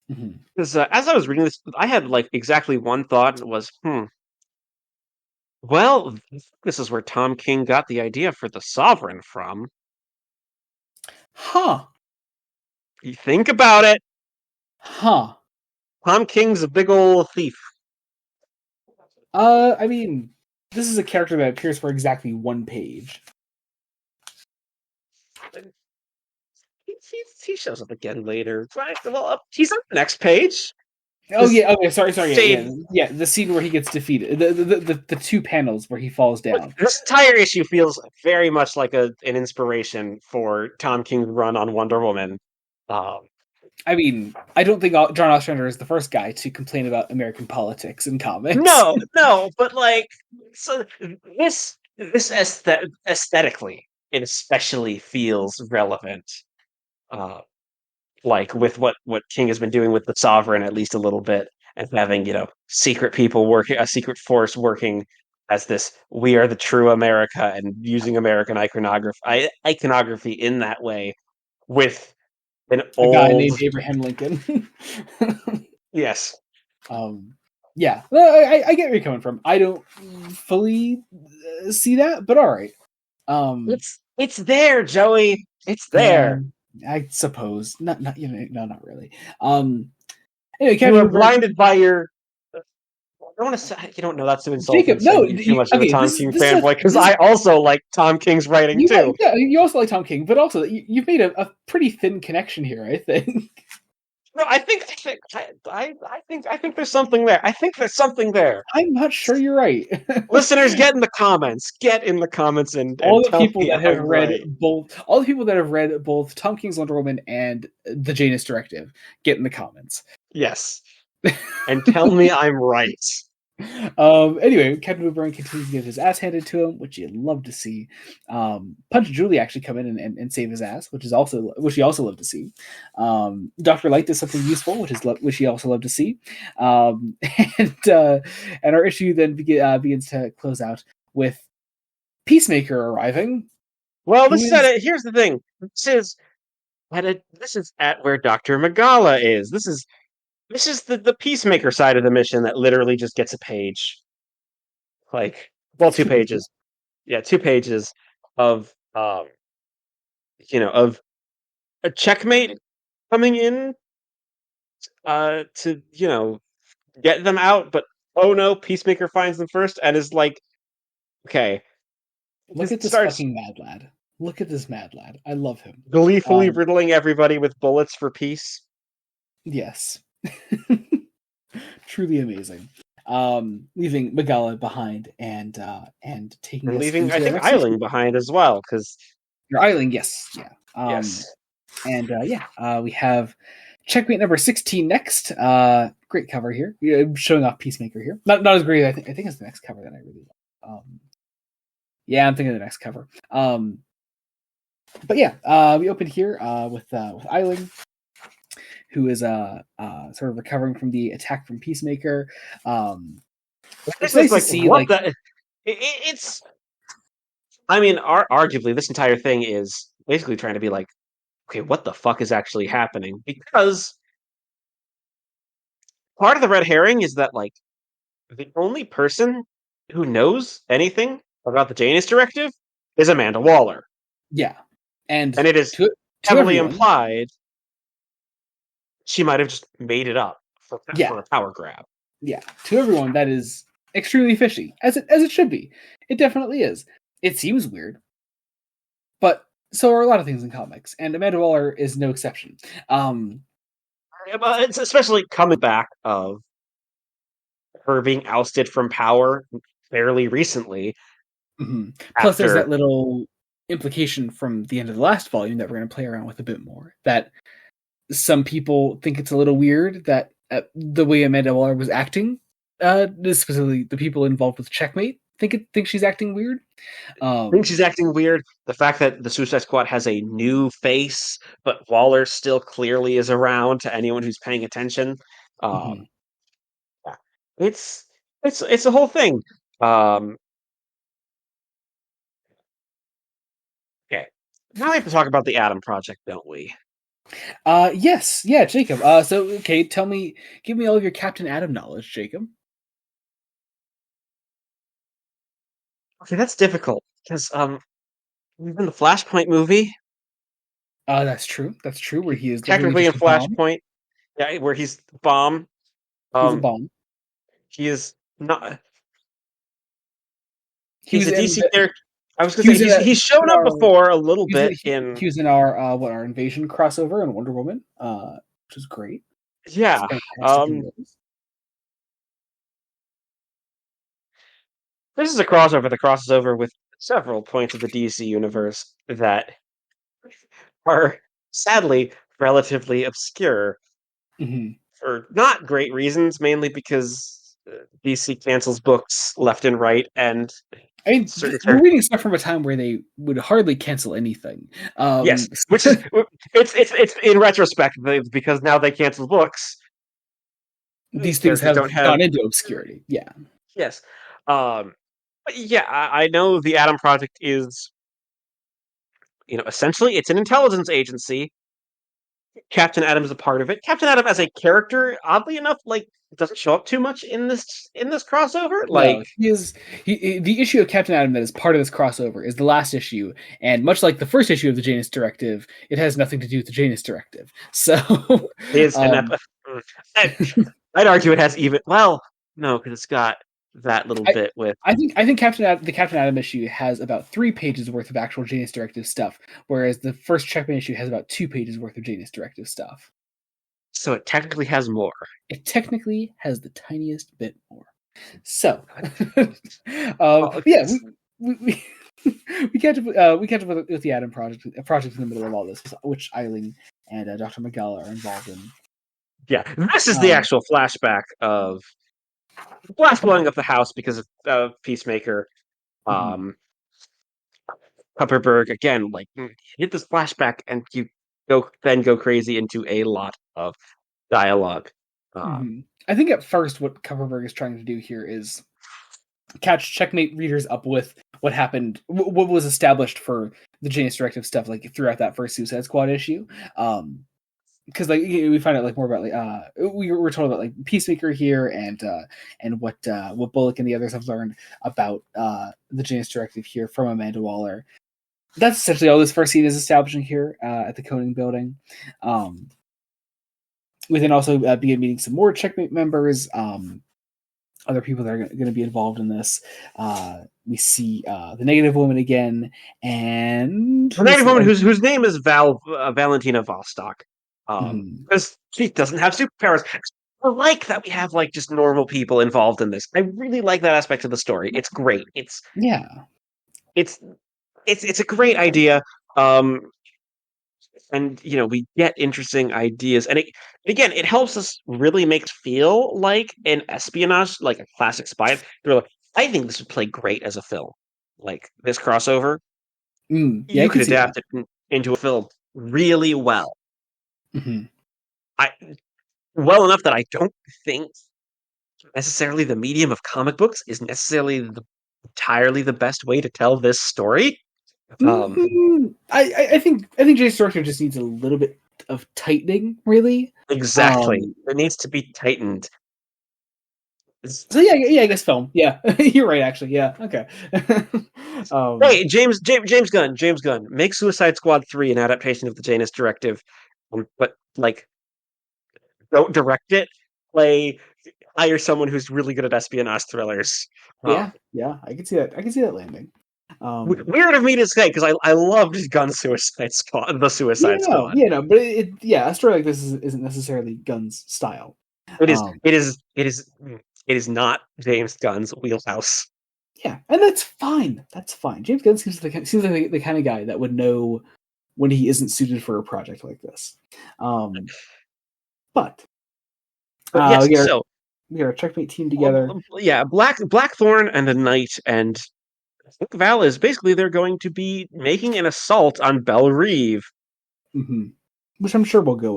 Because as I was reading this, I had like exactly one thought. It was, well, this is where Tom King got the idea for the Sovereign from. Huh. You think about it. Huh. Tom King's a big old thief. I mean, this is a character that appears for exactly one page. He shows up again later. Right? Well, he's on the next page. Oh yeah. Okay. Sorry. Yeah. The scene where he gets defeated. The 2 panels where he falls down. This entire issue feels very much like an inspiration for Tom King's run on Wonder Woman. I mean, I don't think John Ostrander is the first guy to complain about American politics in comics. No, but like, so this aesthetically, it especially feels relevant. Like with what King has been doing with the Sovereign, at least a little bit, and having secret people working, a secret force working as this "we are the true America" and using American iconography in that way with a guy named Abraham Lincoln. Yes. Yeah, I get where you're coming from. I don't fully see that, but all right. It's there, Joey. It's there. I suppose not. Not really. Anyway, you were blinded by your. I don't want to say you don't know that's too insulting. Jacob, no, too much of a Tom King fanboy because I also like Tom King's writing too. You also like Tom King, but also you've made a pretty thin connection here, I think. No, I think there's something there. I think there's something there. I'm not sure you're right. Listeners, get in the comments. Get in the comments and all the people that have read both. All the people that have read both Tom King's Wonder Woman and the Janus Directive, get in the comments. Yes, and tell me I'm right. Anyway, Captain Boomerang continues to get his ass handed to him, which you'd love to see. Punch and Julie actually come in and save his ass, which you also love to see. Dr. Light does something useful, which you also love to see. Um, and uh, and our issue then begins to close out with Peacemaker arriving. Well, here's the thing. This is at where Dr. Magala is. This is the Peacemaker side of the mission that literally just gets a page. Like, well, two pages. Yeah, 2 pages of of a checkmate coming in to, get them out, but oh no, Peacemaker finds them first and is like, okay, Look just at this starts fucking mad lad. Look at this mad lad. I love him. gleefully Um, riddling everybody with bullets for peace. yes. Truly amazing. Leaving Magala behind and taking And us leaving, I into our think, next issue. Eiling behind as well, because, Your Island, yes, yeah. yes. We have checkmate number 16 next. Great cover here. Yeah, showing off Peacemaker here. Not as great. I think it's the next cover that I really like. Yeah, I'm thinking of the next cover. But yeah, we opened here with Eiling, who is sort of recovering from the attack from Peacemaker. It's This is nice to like, see what the... it's... I mean, arguably, this entire thing is basically trying to be like, okay, what the fuck is actually happening? Because part of the red herring is that, like, the only person who knows anything about the Janus Directive is Amanda Waller. yeah, and And it is to heavily everyone, implied she might have just made it up yeah, for a power grab. yeah, to everyone that is extremely fishy, as it should be. It definitely is. It seems weird, but so are a lot of things in comics, and Amanda Waller is no exception. But it's especially coming back of her being ousted from power fairly recently Mhm. Plus, there's that after little implication from the end of the last volume that we're going to play around with a bit more. That some people think it's a little weird that the way Amanda Waller was acting, specifically the people involved with Checkmate, think she's acting weird. I think she's acting weird. The fact that the Suicide Squad has a new face, but Waller still clearly is around to anyone who's paying attention. Mhm. Yeah. It's it's a whole thing. Um, okay. Now we have to talk about the Atom Project, don't we? Yes, yeah, Jacob. So okay, give me all of your Captain Atom knowledge, Jacob. Okay, that's difficult because even the Flashpoint movie, That's true. That's true. Where he's he is literally technically in just a bomb. Flashpoint, yeah, where he's the bomb. He's a Um, bomb. he is not. He He's was a in DC the. character. I was gonna He say was in a. he's shown In up our. before a little He was, bit in, in he was in our our invasion crossover in Wonder Woman, which is great. It's yeah. fantastic in Um, those. this is a crossover that crosses over with several points of the DC universe that are sadly relatively obscure Hmm. for not great reasons, mainly because DC cancels books left and right, and I mean, certain we're characters. reading stuff from a time where they would hardly cancel anything. Yes, which is it's in retrospect because now they cancel books. These these things characters have don't have gone into obscurity. Yeah. yes. But yeah, I know the Atom Project is essentially it's an intelligence agency. Captain Atom is a part of it. Captain Atom as a character, oddly enough, like doesn't show up too much in this crossover. Like No, the issue of Captain Atom that is part of this crossover is the last issue, and much like the first issue of the Janus Directive, it has nothing to do with the Janus Directive. So, is an um, I- I'd argue it has even no, because it's got that little I bit with I think the Captain Atom issue has about 3 pages worth of actual Janus Directive stuff, whereas the first Checkmate issue has about 2 pages worth of Janus Directive stuff. so it technically has more. It technically has the tiniest bit more. So, Well, yeah, we we catch up with the Atom Project, a project in the middle of all this, which Eiling and Dr. Magala are involved in. yeah, this is the Um, actual flashback of blast blowing up the house because of Peacemaker. Mhm. Um, Kupperberg again, like hit this flashback, and you go crazy into a lot of dialogue. I think at first what Kupperberg is trying to do here is catch checkmate readers up with what happened, what was established for the Janus Directive stuff, like throughout that first Suicide Squad issue. Because like we find out like more about like we were told about like Peacemaker here and what Bullock and the others have learned about the Janus Directive here from Amanda Waller. That's essentially all this first scene is establishing here at the coding building. We then also begin meeting some more checkmate members, other people that are going to be involved in this. We see the Negative Woman again, and The native woman whose name is Valentina Vostok, Mhm. because she doesn't have superpowers. I like that we have like just normal people involved in this. I really like that aspect of the story. It's great. Yeah. It's it's a great idea. Um, and we get interesting ideas, and again it helps us really make it feel like an espionage, like a classic spy thriller. I think this would play great as a film, like this crossover. Yeah, I You can could see that. adapt it into a film really well. Mhm. I Well enough that I don't think necessarily the medium of comic books is necessarily entirely the best way to tell this story. Um, I think Jay Structure just needs a little bit of tightening, really. exactly. Um, It needs to be tightened. It's- so yeah, I guess film. Yeah, you're right. Actually, yeah, okay. um, Hey, James Gunn, make Suicide Squad 3 an adaptation of the Janus Directive, but like don't direct it. Play Hire someone who's really good at espionage thrillers. Uh, yeah, I can see that. I can see that landing. Weird of me to say because I loved Gunn's Suicide Squad, the Suicide Squad. But a story like this isn't necessarily Gunn's style. It is. Um, It is. It is. It is not James Gunn's wheelhouse. yeah, and that's fine. That's fine. James Gunn seems like the kind of guy that would know when he isn't suited for a project like this. Um, but But yes, we got so our checkmate team together. yeah, Blackthorn and the Knight and I think Val is basically they're going to be making an assault on Belle Reeve. hmm Which I'm sure will go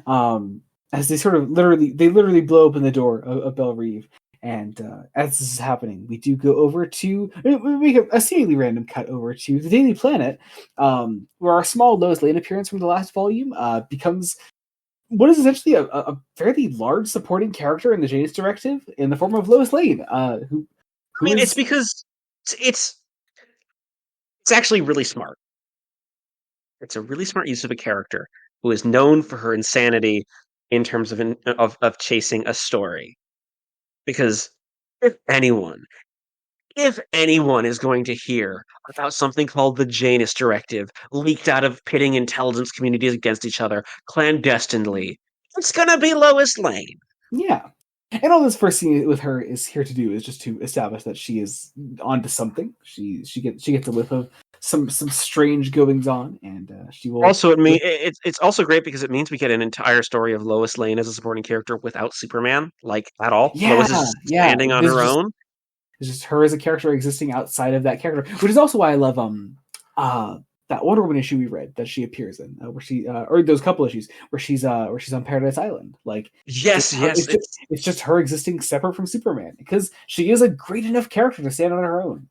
well. As they sort of literally blow open the door of Belle Reeve, and as this is happening, we do go over to we make a seemingly random cut over to the Daily Planet, where our small Lois Lane appearance from the last volume becomes what is essentially a fairly large supporting character in the Janus Directive in the form of Lois Lane, I who mean, it's is because it's it's actually really smart. It's a really smart use of a character who is known for her insanity in terms of chasing a story. Because if anyone if anyone is going to hear about something called the Janus Directive, leaked out of pitting intelligence communities against each other clandestinely, it's gonna be Lois Lane. yeah. And all this first scene with her is here to do is just to establish that she is onto something. She gets a whiff of some strange goings on, and she will. Also, it's also great because it means we get an entire story of Lois Lane as a supporting character without Superman, like at all. Lois is Yeah, just yeah. standing on her own. It's just her as a character existing outside of that character, which is also why I love that Wonder Woman issue we read that she appears in, where she or those couple issues where she's on Paradise Island. Like Yes, yes. it's just her existing separate from Superman because she is a great enough character to stand on her own.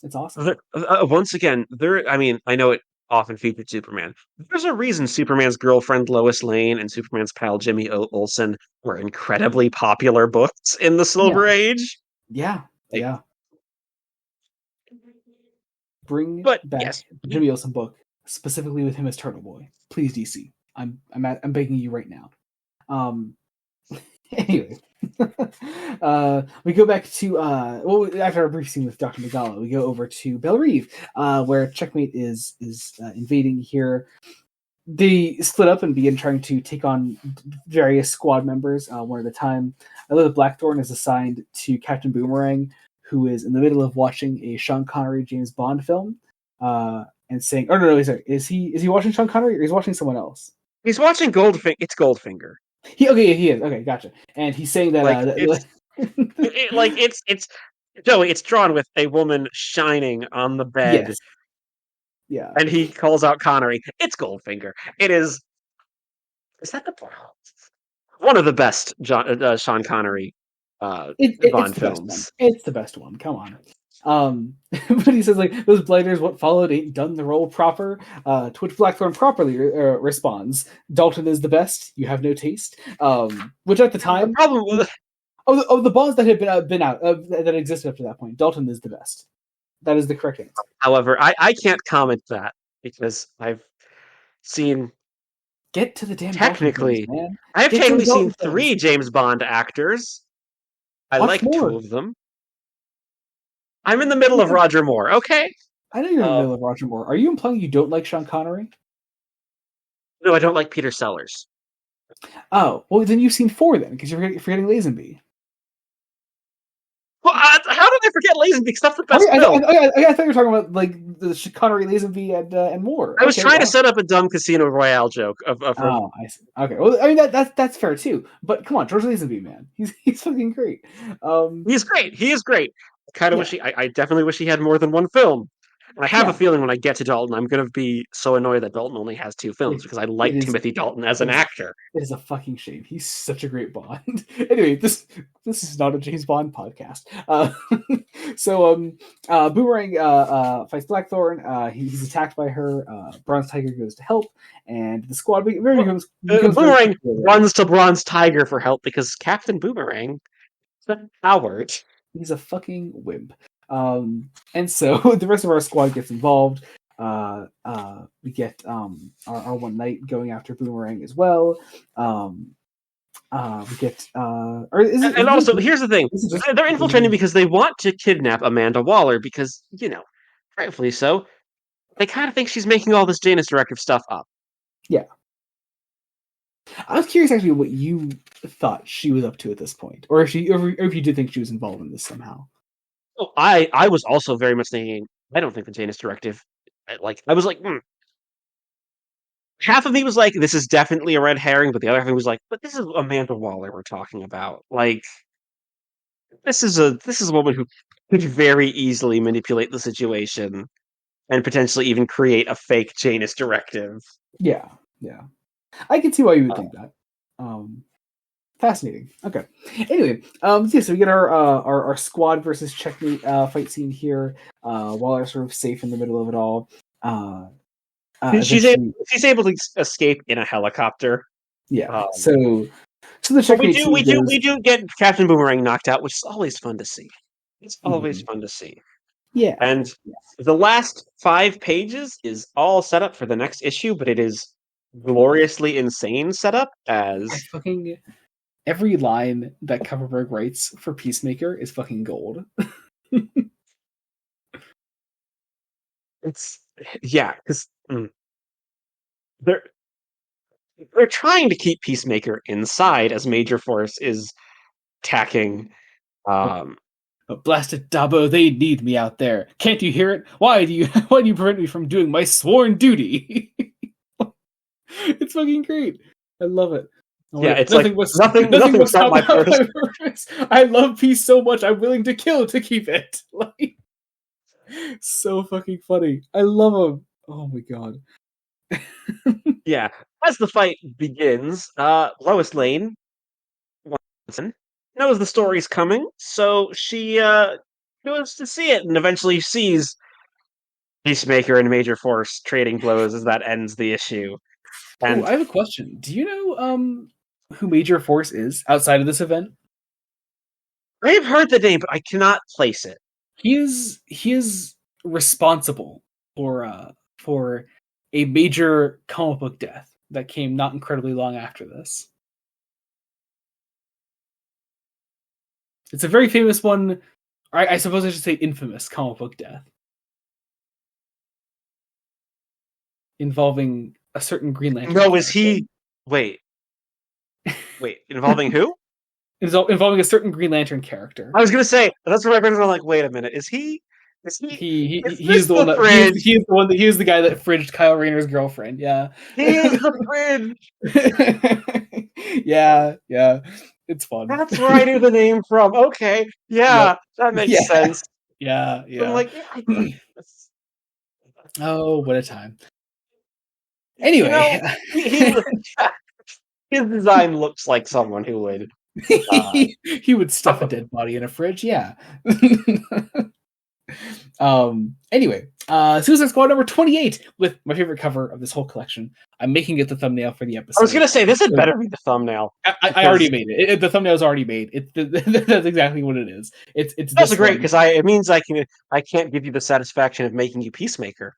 It's awesome. Once again, there. I mean, I know it often featured Superman. There's a reason Superman's girlfriend Lois Lane and Superman's pal Jimmy Olsen were incredibly popular books in the Yeah, Silver Age. yeah, Like, yeah. Bring but back yes, the Jimmy Olsen book specifically with him as Turtle Boy, please, DC. I'm begging you right now. Um, anyway, we go back to after our brief scene with Dr. Magala, we go over to Belle Reeve, where Checkmate is invading here. They split up and begin trying to take on various squad members one at a time. I know that Blackthorn is assigned to Captain Boomerang, who is in the middle of watching a Sean Connery James Bond film, and saying, "Oh no, sorry, is he watching Sean Connery or is he watching someone else?" he's watching Goldfinger. It's Goldfinger. He is okay, gotcha. And he's saying that Like it's It's Joey. It's drawn with a woman shining on the bed, Yes. Yeah. and he calls out Connery. It's Goldfinger. It is. Is that the one of the best Sean Connery It's Bond the best one. films? It's the best one. Come on. But he says like those blighters, what followed ain't done the role proper. To which Blackthorne properly responds, "Dalton is the best. You have no taste." Which at the time, The problem with of the Bonds that had been out that existed up to that point, Dalton is the best. That is the correct answer. However, I can't comment that because I've seen Get to the damn technically, Dalton films, man. I've Get to the technically seen Dalton films. 3 James Bond actors. I Watch like more. 2 of them. I'm in the middle of Roger Moore. Okay. I know you're in the middle of Roger Moore. Are you implying you don't like Sean Connery? No, I don't like Peter Sellers. Oh, well, then you've seen 4 then, because you're forgetting Lazenby. Well, how did I forget Lazenby? Because that's the best film. I thought you were talking about like the Connery, Lazenby, and more. I was trying to set up a dumb Casino Royale joke. Oh, I see. Okay, well, I mean that's fair too. But come on, George Lazenby, man, he's fucking great. He's great. He is great. I definitely wish he had more than one film. And I have a feeling when I get to Dalton, I'm going to be so annoyed that Dalton only has 2 films because I like Timothy Dalton as an actor. It is a fucking shame. He's such a great Bond. Anyway, this is not a James Bond podcast. Boomerang fights Blackthorn. He's attacked by her. Bronze Tiger goes to help, and the squad becomes Boomerang runs to Bronze Tiger for help because Captain Boomerang is a coward. He's a fucking wimp. And so the rest of our squad gets involved. We get our one knight going after Boomerang as well. We get here's the thing: they're infiltrating because they want to kidnap Amanda Waller because rightfully so. They kind of think she's making all this Janus Directive stuff up. Yeah. I was curious actually what you thought she was up to at this point, or if you did think she was involved in this somehow. Oh, I was also very much thinking, I don't think the Janus Directive, I was like, half of me was like, this is definitely a red herring, but the other half of me was like, but this is Amanda Waller we're talking about. Like, this is a woman who could very easily manipulate the situation and potentially even create a fake Janus Directive. Yeah. I can see why you would think that. Fascinating. Okay. Anyway, so we get our squad versus checkmate fight scene here. Waller sort of safe in the middle of it all. She's able to escape in a helicopter. Yeah. So the checkmate. We do get Captain Boomerang knocked out, which is always fun to see. It's always fun to see. Yeah. And the last 5 pages is all set up for the next issue, but it is gloriously insane setup as every line that Kupperberg writes for Peacemaker is fucking gold. It's because they're trying to keep Peacemaker inside as Major Force is attacking. Blasted Dabo, they need me out there. Can't you hear it? Why do you prevent me from doing my sworn duty? It's fucking great. I love it. It's nothing will stop my purpose. I love peace so much. I'm willing to kill to keep it. Like, so fucking funny. I love him. Oh my god. Yeah. As the fight begins, Lois Lane knows the story's coming, so she goes to see it and eventually sees Peacemaker and Major Force trading blows as that ends the issue. And I have a question. Do you know who Major Force is outside of this event? I have heard the name, but I cannot place it. He is responsible for a major comic book death that came not incredibly long after this. It's a very famous one. I suppose I should say infamous comic book death involving a certain Green Lantern. No, is he? Wait. Involving who? Involving a certain Green Lantern character. I was gonna say that's what my friends were like. Wait a minute, is he? He's the one that he is the guy that fridged Kyle Rayner's girlfriend. Yeah, he is the fridge. Yeah. It's fun. That's where I knew the name from. Okay, Yep. yeah, that makes Yeah. sense. Yeah. I'm Yeah. like, yeah, Oh, what a time. you Anyway, know, he his design looks like someone who would. Uh, he would stuff a dead body in a fridge. Yeah. Anyway, Suicide Squad number 28 with my favorite cover of this whole collection. I'm making it the thumbnail for the I was episode. gonna say this had better be the thumbnail I already because made it. The thumbnail's already made. That's exactly what it is. It's that's this great one. because it means I can't give you the satisfaction of making you Peacemaker.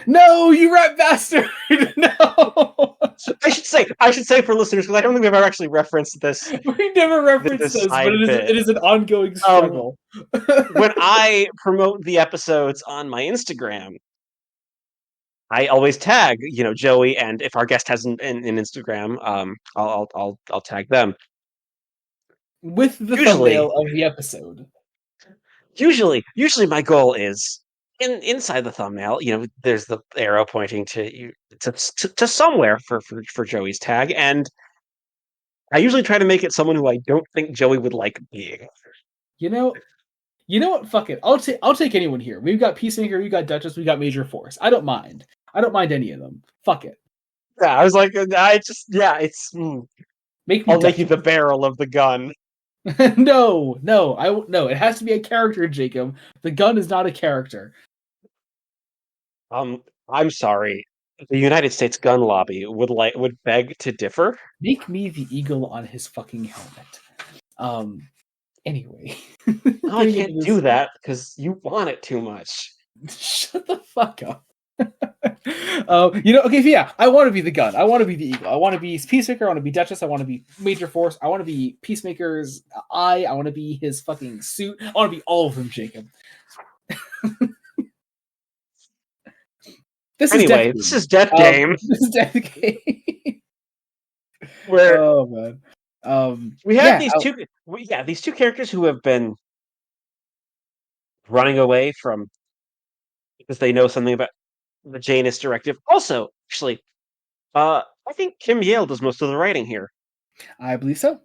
No, you rat bastard! No, I should say for listeners because I don't think we've ever actually referenced we never referenced this this, but side bit. it is an ongoing Um, struggle. when I promote the episodes on my Instagram, I always tag Joey, and if our guest has an Instagram, I'll tag them. With the Usually, thumbnail of the episode. usually my goal is inside the thumbnail. There's the arrow pointing to you to somewhere for Joey's tag, and I usually try to make it someone who I don't think Joey would like being. You know, you know what? Fuck it. I'll take anyone here. We've got Peacemaker, we've got Duchess, we've got Major Force. I don't mind. I don't mind any of them. Fuck it. Yeah, I was like, it's. Make me I'll make you Duchess. the barrel of the gun. No. It has to be a character, Jacob. The gun is not a character. I'm sorry. The United States gun lobby would beg to differ. Make me the eagle on his fucking helmet. Anyway. No, I can't do that because you want it too much. Shut the fuck up. Okay, so yeah, I want to be the gun. I want to be the eagle. I want to be Peacemaker. I want to be Duchess. I want to be Major Force. I want to be Peacemaker's eye. I want to be his fucking suit. I want to be all of them, Jacob. This is Death Game. This is Death Game. Where oh man, we have these two characters who have been running away from because they know something about the Janus Directive. Also, actually, I think Kim Yale does most of the writing here. I believe so.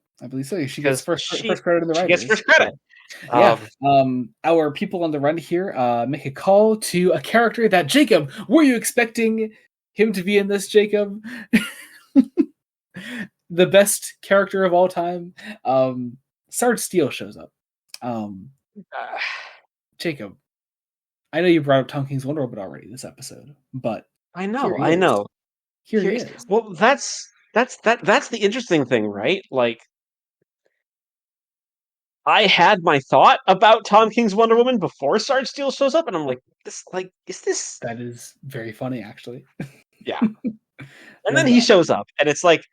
She gets first credit in the writers. She gets first credit. Yeah. Our people on the run here make a call to a character that Jacob. Were you expecting him to be in this, Jacob? The best character of all time. Sarge Steele shows up. Jacob, I know you brought up Tom King's Wonder Woman already this episode, but I know. Here he is. Well, that's the interesting thing, right? Like, I had my thought about Tom King's Wonder Woman before Sarge Steele shows up, and I'm like, is this? That is very funny, actually. Yeah. And then he shows up, and it's like,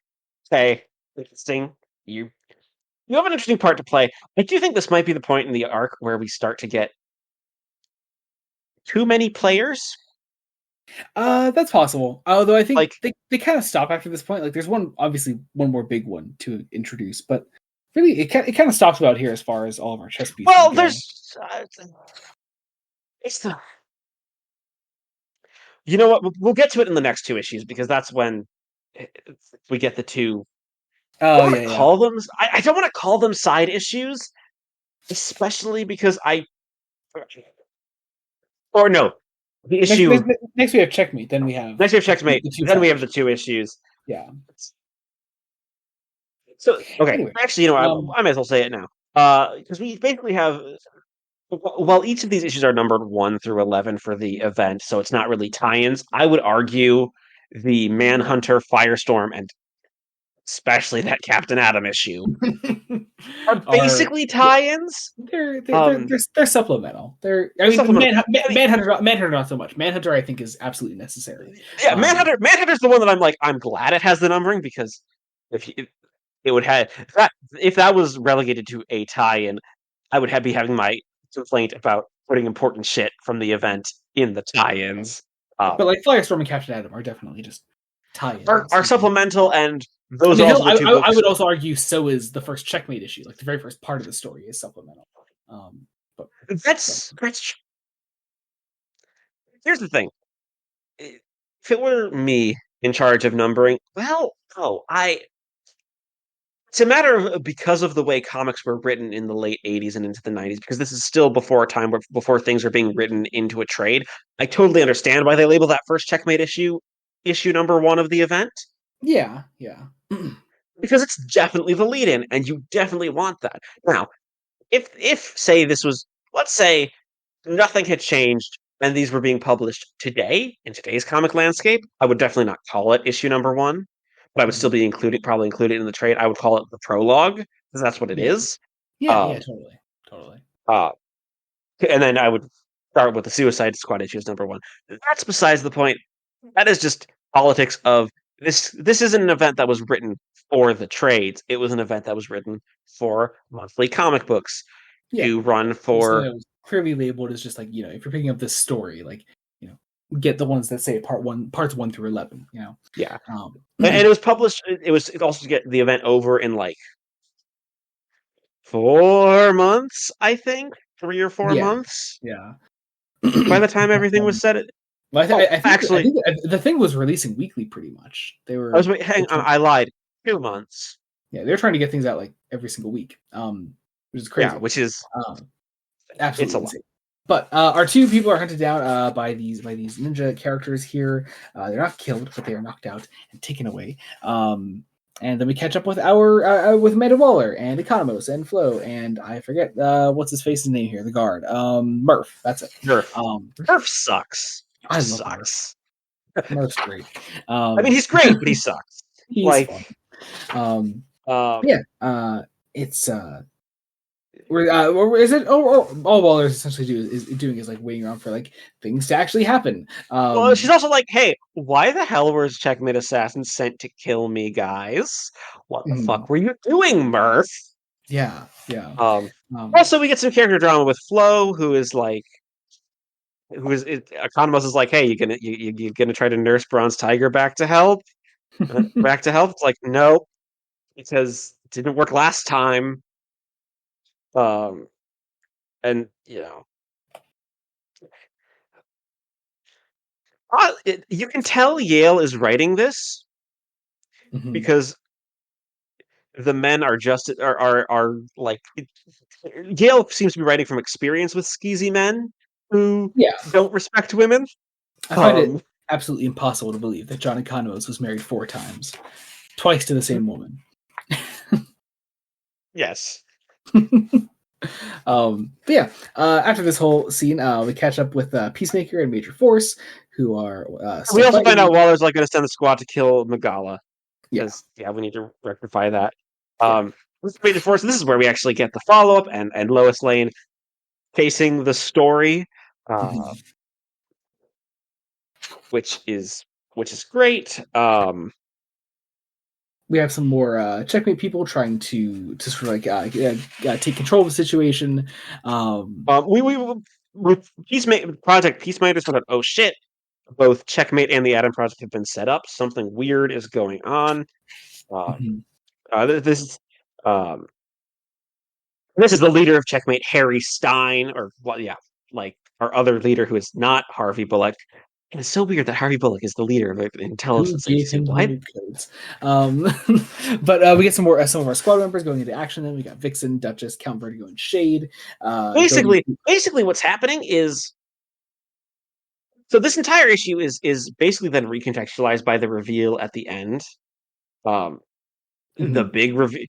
okay, interesting. You have an interesting part to play. I do think this might be the point in the arc where we start to get too many players. That's possible. Although I think Like, they kind of stop after this point. Like, there's one more big one to introduce, but really, it kind of stops about here as far as all of our chess pieces. well, go. there's it's the. You know what? We'll get to it in the next two issues because that's when we get the two. Call them. I don't want to call them side issues, especially because or no, the issue. Next we have Checkmate. Then we have Checkmate. Then we have the two issues. Yeah. So okay, Anyway, actually, I might as well say it now because we basically have. While each of these issues are numbered 1 through 11 for the event, so it's not really tie-ins, I would argue the Manhunter, Firestorm, and especially that Captain Atom issue are basically tie-ins. They're supplemental. Manhunter not so much. Manhunter I think is absolutely necessary. Yeah, Manhunter's the one that I'm like, I'm glad it has the numbering because it would have if that was relegated to a tie-in, I would be having my complaint about putting important shit from the event in the tie-ins. But like Firestorm and Captain Atom are definitely just tie-ins. Are supplemental, and those are also the two books. I would also argue so is the first Checkmate issue. Like the very first part of the story is supplemental. But that's here's the thing. If it were me in charge of numbering, it's a matter of because of the way comics were written in the late 80s and into the 90s, because this is still before a time where before things are being written into a trade. I totally understand why they label that first Checkmate issue number one of the event, Yeah, yeah. because it's definitely the lead in, and you definitely want that. Now, if say this was, let's say nothing had changed and these were being published today in today's comic landscape, I would definitely not call it issue number one, but I would still Mhm. be probably include it in the trade. I would call it the prologue because that's what it Yeah. is. Yeah, yeah, Um, totally. Totally. uh, and then I would start with the Suicide Squad issues number one. That's besides the point. That is just politics of this. This isn't an event that was written for the trades. It was an event that was written for monthly comic books Yeah. to run Just something for. that was clearly labeled as just like, if you're picking up this story, like, you know, get the ones that say parts 1 through 11, Yeah, Um and it was published. It also to get the event over in like 4 months, I think, 3 or 4 yeah. months. Yeah. By the time everything was set, Well, oh, I actually, think the thing was releasing weekly pretty much. hang on, I lied. 2 months. Yeah, they're trying to get things out like every single week, which is Yeah, crazy, which is um, it's a absolutely lot. insane. But our two people are hunted down by these ninja characters here. They're not killed, but they are knocked out and taken away. And then we catch up with our with Amanda Waller and Economos and Flo and I forget what's his face's name here, the guard, Murph. That's it. Nerf. Um, Nerf sucks. I Nerf love Murph. sucks. Murph's great. I mean, he's great, but he sucks. He's Like, fun. Um, um, yeah, it's or is it? All Waller's essentially is like waiting around for like things to actually happen. well, she's also like, hey, why the hell was Checkmate Assassin sent to kill me, guys? What the Mhm. fuck were you doing, Murph? Yeah, yeah. Um, Um, Also, we get some character drama with Flo, who is like, Economos is like, hey, you gonna try to nurse Bronze Tiger back to health? Back to health? It's like, no, because it didn't work last time. Um, and you can tell Yale is writing this mhm. because the men are just are like Yale seems to be writing from experience with skeezy men who Yeah, don't respect women. I find it Um, absolutely impossible to believe that John Economos was married 4 times, twice to the same woman. yes. But yeah, after this whole scene, we catch up with Peacemaker and Major Force, who are We still also find fighting. out Waller's like going to send the squad to kill Magala Yeah, because we need to rectify that. yeah. This is Major Force. This is where we actually get the follow up and Lois Lane facing the story, uh, Mhm. which is great. We have some more checkmate people trying to sort of like take control of the situation. We with Project Peacemaker sort of, oh shit, both Checkmate and the Atom Project have been set up. Something weird is going on. Uh, Mhm. this is um, this is the leader of Checkmate, Harry Stein, or well, yeah, like our other leader who is not Harvey Bullock. And it's so weird that Harvey Bullock is the leader of an Who intelligence gave agency. him the What? new codes? Um, but we get some of our squad members going into action. Then we got Vixen, Duchess, Count Vertigo, and Shade going. Basically, what's happening is so this entire issue is basically then recontextualized by the reveal at the end. Um, the Mhm. big reveal.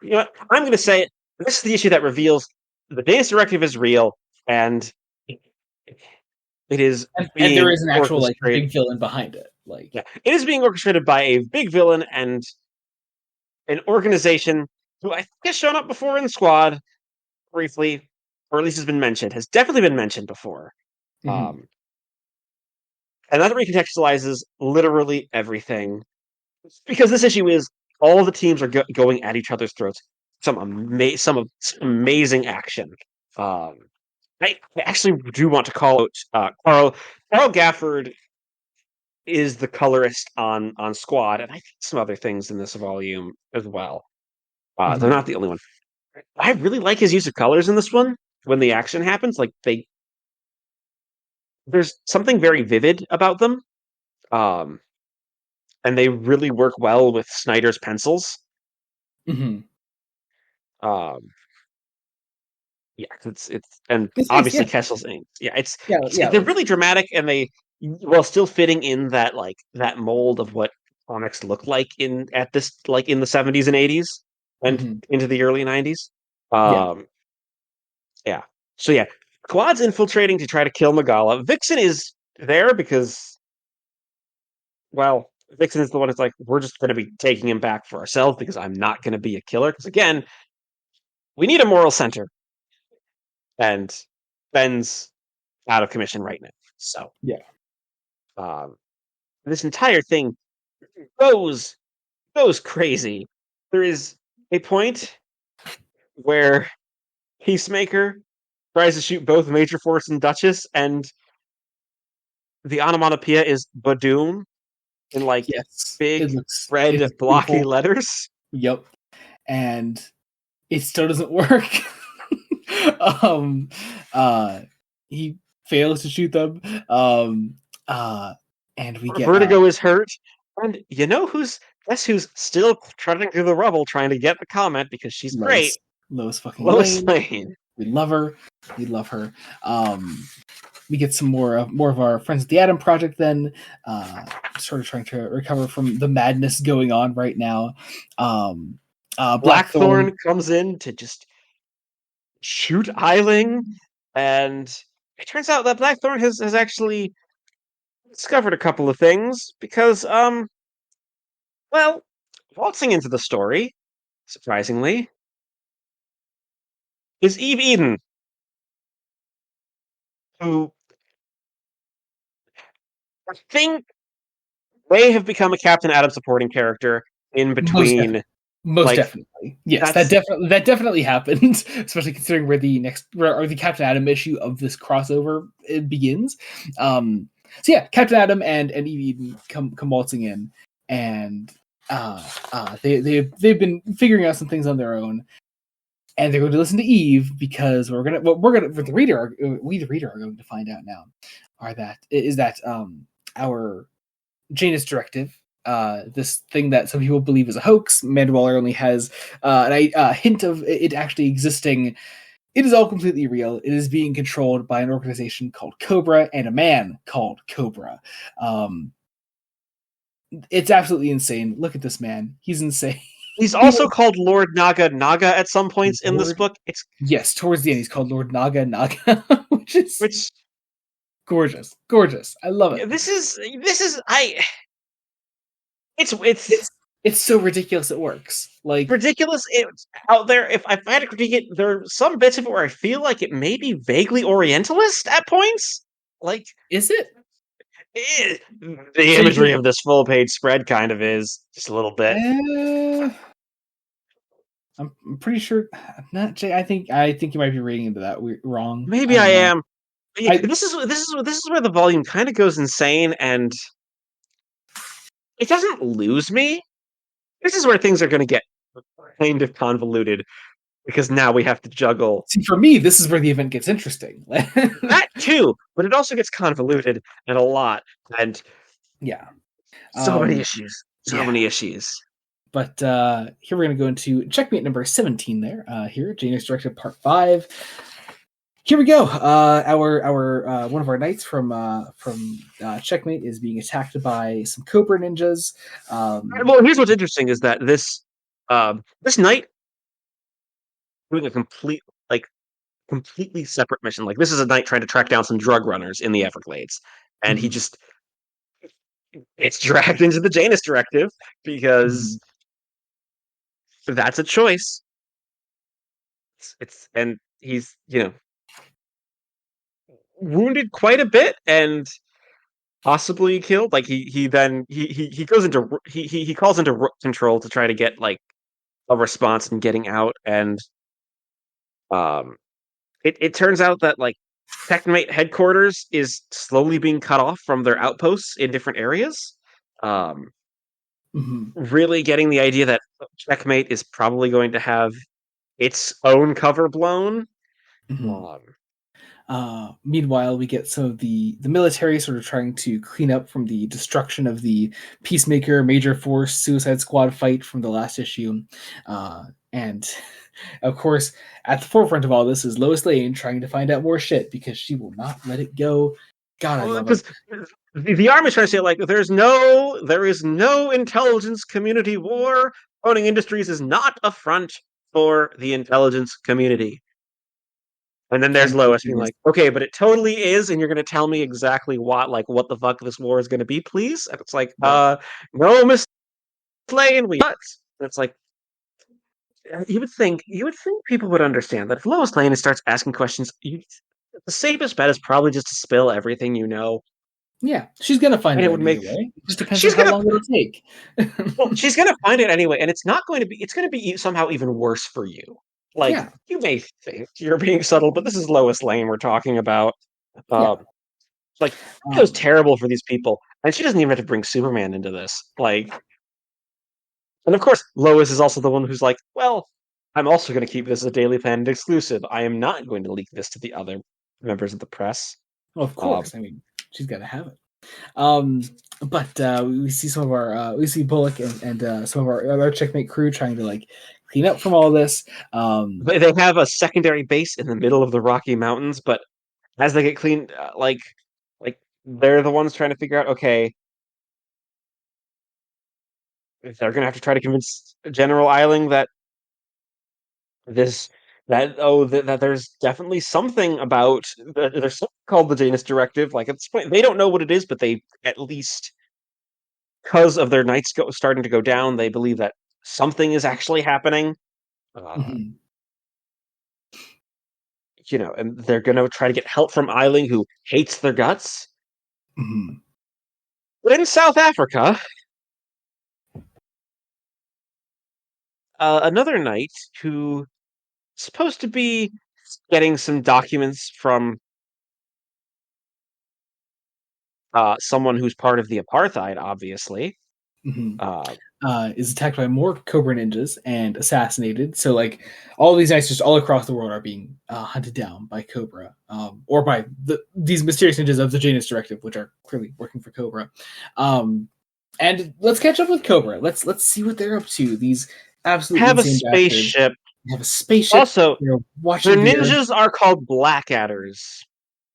You know what? I'm going to say it. This is the issue that reveals the Dance Directive is real and it is And there being is an actual like orchestrated. big villain behind it. Like, Yeah, it is being orchestrated by a big villain and an organization who I think has shown up before in the squad briefly, or at least has been mentioned. Has definitely been mentioned before. mhm. Um, and that recontextualizes literally everything because this issue is all the teams are going at each other's throats. Some amazing action. Um, I actually do want to call out Carl Gafford is the colorist on Squad, and I think some other things in this volume as well. They're Mhm. not the only one. I really like his use of colors in this one. When the action happens, like there's something very vivid about them, um, and they really work well with Snyder's pencils. Hmm. Um, yeah, it's and It's nice, obviously yeah, Kessel's name. Yeah, yeah, yeah. they're really dramatic, and they while still fitting in that that mold of what comics look like in the 70s and 80s and Hmm. into the early 90s. Yeah, Um, yeah. So yeah, Quad's infiltrating to try to kill Magala. Vixen is there because, well, Vixen is the one that's like, we're just going to be taking him back for ourselves because I'm not going to be a killer. Because again, we need a moral center, and Ben's out of commission right now. So yeah, um, this entire thing goes goes crazy. There is a point where Peacemaker tries to shoot both Major Force and Duchess, and the onomatopoeia is Badoon in like yes. big It red looks blocky beautiful. letters. Yep, and it still doesn't work. um, uh, he fails to shoot them. Um, uh, and we get Vertigo is hurt, and you know who's still trudging through the rubble trying to get the comment because she's great. Lois, Lois fucking Lois Lane. Lane. We love her. We love her. We get some more of our friends at the Atom Project. Then, sort of trying to recover from the madness going on right now. Blackthorn. Blackthorn comes in to just shoot Eiling, and it turns out that Blackthorn has actually discovered a couple of things because, well, waltzing into the story, surprisingly, is Eve Eden, who I think may have become a Captain Atom supporting character in Most definitely. between. Most Like, definitely, yes. that's That definitely happened. Especially considering where the Captain Atom issue of this crossover it begins. So yeah, Captain Atom and Eve Eden come waltzing in, and they've been figuring out some things on their own, and they're going to listen to Eve because we're gonna we the reader are going to find out now are that is that our Janus Directive, this thing that some people believe is a hoax. Amanda Waller only has a hint of it actually existing. It is all completely real. It is being controlled by an organization called Cobra and a man called Cobra. Um, it's absolutely insane. Look at this man. He's insane. he's He also was called Lord Naga at some points in this Lord. book. It's Yes, towards the end, he's called Lord Naga, which is which gorgeous. Gorgeous. I love it. this is I it's It's it's so ridiculous it works. Like, ridiculous. It's out there. If I had to critique it, there are some bits of it where I feel like it may be vaguely Orientalist at points. Like is it? the So you imagery can of this full page spread kind of is just a little bit. uh, I'm pretty sure. Not Jay. I think you might be reading into that wrong. I Maybe I don't know. am. Yeah, I this is where the volume kind of goes insane, and it doesn't lose me. This is where things are going to get kind of convoluted because now we have to juggle see for me. This is where the event gets interesting. that too, but it also gets convoluted and a lot, and Yeah. so many Um. issues, so Yeah. many issues. But here we're going to go into checkmate number 17. There. Here, Janus Directive Part 5. Here we go. Our one of our knights from checkmate is being attacked by some Cobra ninjas. Well, here's what's interesting is that this knight doing a like completely separate mission. Like this is a knight trying to track down some drug runners in the Everglades, and he Mhm, just it's dragged into the Janus Directive because mhm. that's a choice. It's and he's wounded quite a bit and possibly killed. Like he then he goes into he calls into rook control to try to get like a response and getting out, and um it turns out that like Checkmate headquarters is slowly being cut off from their outposts in different areas. Um, Mhm. really getting the idea that Checkmate is probably going to have its own cover blown. Mhm. Um, Meanwhile, we get some of the military sort of trying to clean up from the destruction of the Peacemaker Major Force Suicide Squad fight from the last issue, and of course, at the forefront of all this is Lois Lane trying to find out more shit because she will not let it go. God, I love it. Because the army's trying to say, like, there is no intelligence community war. Owning Industries is not a front for the intelligence community. And then there's And Lois being like, okay, but it totally is, and you're going to tell me exactly what the fuck this war is going to be, please? And it's like, no, Miss Lane, we not. And it's like, you would think people would understand that if Lois Lane starts asking questions, the safest bet is probably just to spill everything you know. yeah, she's gonna find And it it would out make either way. It just depends on she's how gonna long it'll take. well, she's gonna find it anyway, and it's not going to be. It's going to be somehow even worse for you. Like Yeah. you may think you're being subtle, but this is Lois Lane we're talking about. Yeah. Um, like it was terrible for these people, and she doesn't even have to bring Superman into this. Like, and of course, Lois is also the one who's like, "Well, I'm also going to keep this a Daily Planet exclusive. I am not going to leak this to the other members of the press." Well, of Um, course. I mean, she's got to have it. Um, but we see some of our we see Bullock and some of our other checkmate crew trying to like clean up from all this. they have a secondary base in the middle of the Rocky Mountains, but as they get cleaned, like they're the ones trying to figure out, okay, if they're gonna have to try to convince General Eiling that this that there's definitely something about there's something called the Janus Directive. Like at this point, they don't know what it is, but they at least because of their nights starting to go down, they believe that something is actually happening. Uh, mhm, and they're gonna try to get help from Eiling, who hates their guts. mhm, But in South Africa, another knight who supposed to be getting some documents from someone who's part of the apartheid, obviously. mhm. Uh, Is attacked by more Cobra ninjas and assassinated. So like all these knights just all across the world are being hunted down by Cobra, or by these mysterious ninjas of the Janus Directive, which are clearly working for Cobra. And let's catch up with Cobra. Let's see what they're up to. These absolutely have a insane bastards spaceship. have a spaceship. Also, They're their watching the Earth. ninjas are called Blackadders.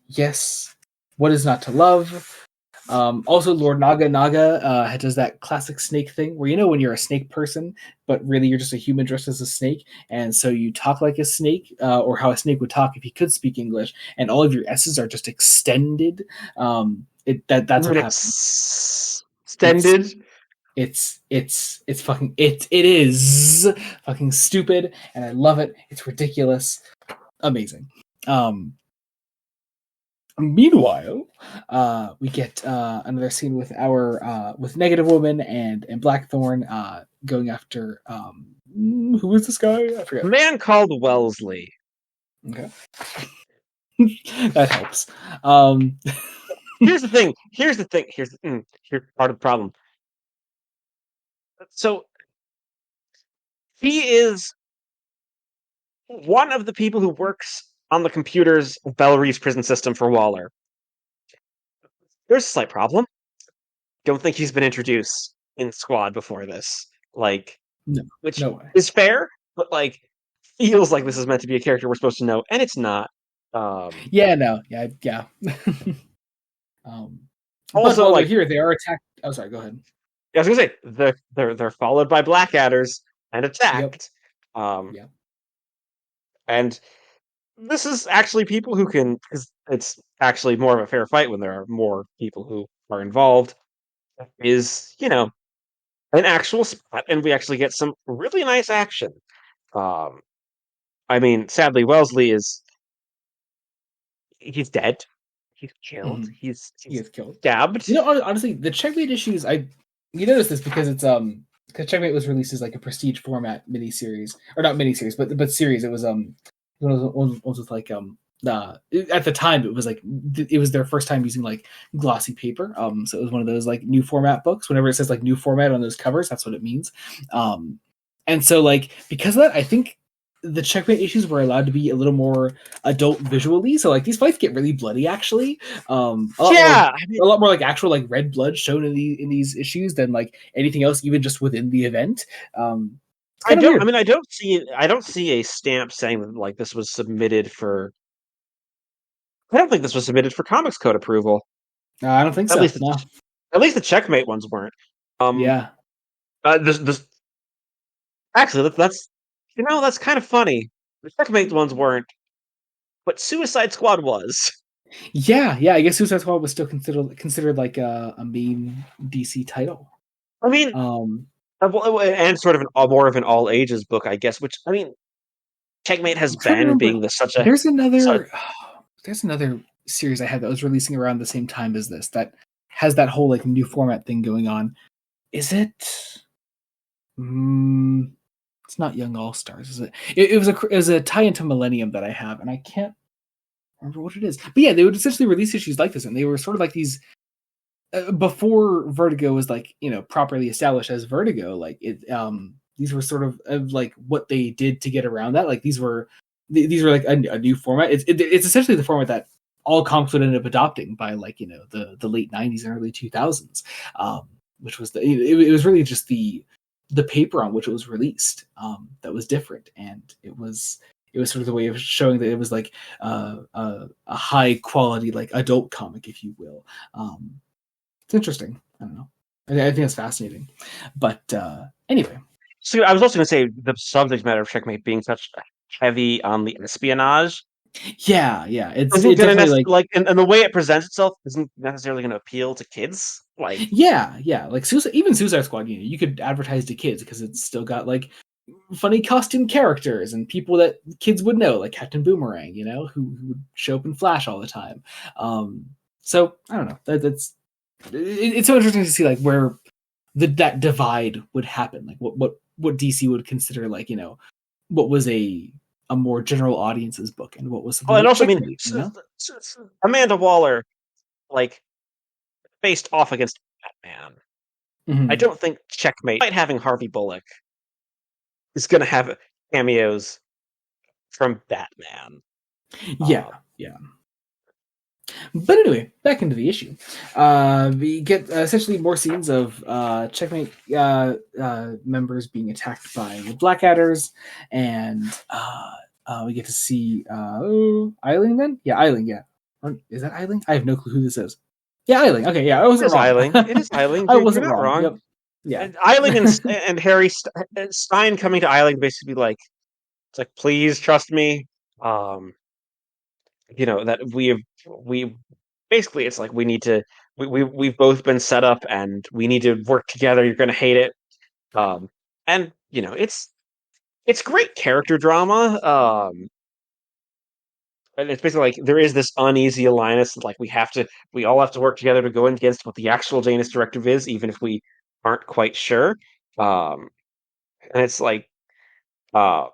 Yes. What is not to love? Also, Lord Naga does that classic snake thing where when you're a snake person, but really you're just a human dressed as a snake, and so you talk like a snake, or how a snake would talk if he could speak English, and all of your S's are just extended. That's what happens. Extended. It's fucking it is fucking stupid, and I love it. It's ridiculous, amazing. Meanwhile, we get another scene with with Negative Woman and Blackthorn going after who is this guy? I forget. A man called Wellesley. Okay, that helps. Here's the thing. Here's part of the problem. So he is one of the people who works on the computers of Belle Reeve's prison system for Waller. There's a slight problem. Don't think he's been introduced in Squad before this. Like, No, which no way. is fair, but like feels like this is meant to be a character we're supposed to know, and it's not. Yeah, no, yeah. But Also, while they're like, here, they are attacked. Oh, sorry. Go ahead. I was gonna say they're followed by Blackadders and Yep. attacked. Um, Yeah. and this is actually people who can, because it's actually more of a fair fight when there are more people who are involved. Is an actual spot, and we actually get some really nice action. Um, I mean, sadly, Wellesley he's dead. He's killed. Mhm. He He's gets killed. stabbed. Honestly, the Checkmate issues, you notice this because it's because Checkmate was released as like a prestige format miniseries, or not miniseries, but series. It was one of those ones with like at the time it was like it was their first time using like glossy paper. So it was one of those like new format books. Whenever it says like new format on those covers, that's what it means. And so like because of that, I think the checkmate issues were allowed to be a little more adult visually. So like these fights get really bloody actually. Yeah, I mean, A lot more like actual like red blood shown in these issues than like anything else, even just within the event. It's I kind of don't. I weird. mean, I don't see a stamp saying that like this was submitted for. I don't think this was submitted for Comics Code approval. I don't think At so. least, No. at least the checkmate ones weren't. Um, Yeah. this actually that's that's kind of funny. The checkmate ones weren't, but Suicide Squad was. Yeah. I guess Suicide Squad was still considered like a main DC title. I mean, Um, and sort of a more of an all ages book, I guess. Which I mean, Checkmate has I'm trying to been remember. being such a There's such, another. There's another series I had that was releasing around the same time as this that has that whole like new format thing going on. Is it? It's not Young All Stars, is it? It was a tie into Millennium that I have, and I can't remember what it is. But yeah, they would essentially release issues like this, and they were sort of like these before Vertigo was like properly established as Vertigo. Like it, these were sort of like what they did to get around that. Like these were like a new format. It's essentially the format that all comics would end up adopting by like the late '90s and early 2000s, which was it was really just the paper on which it was released that was different, and it was sort of the way of showing that it was like a high quality like adult comic, if you will. It's interesting. I don't know. I think that's fascinating. But anyway, so I was also going to say the subject matter of Checkmate being such heavy on the espionage yeah, isn't it going definitely to like and the way it presents itself isn't necessarily going to appeal to kids. Like, yeah, like even Suicide Squad, you could advertise to kids because it's still got like funny costume characters and people that kids would know, like Captain Boomerang, who would show up in Flash all the time. So I don't know. It's so interesting to see like where that divide would happen, like what DC would consider like what was a more general audience's book and what was something and like also, I mean, Checkmate. Amanda Waller, like, faced off against Batman. I Mm-hmm. don't think Checkmate, despite having Harvey Bullock, is going to have cameos from Batman. Yeah, Uh, yeah. But anyway, back into the issue. We get essentially more scenes of Checkmate members being attacked by the Blackadders, and we get to see Eiling then? Yeah, Eiling, yeah. Is that Eiling? I have no clue who this is. Yeah, Eiling. Okay, yeah, I it wasn't is wrong. Eiling. It is Eiling. I You're wasn't not wrong. wrong. Yep. Yeah. And Eiling and Harry Stein coming to Eiling basically like, it's like, please trust me. Um, that we basically it's like we need to we've both been set up and we need to work together. You're gonna hate it. And it's great character drama. And it's basically like there is this uneasy alliance. Like we all have to work together to go against what the actual Janus Directive is, even if we aren't quite sure. And it's like, uh,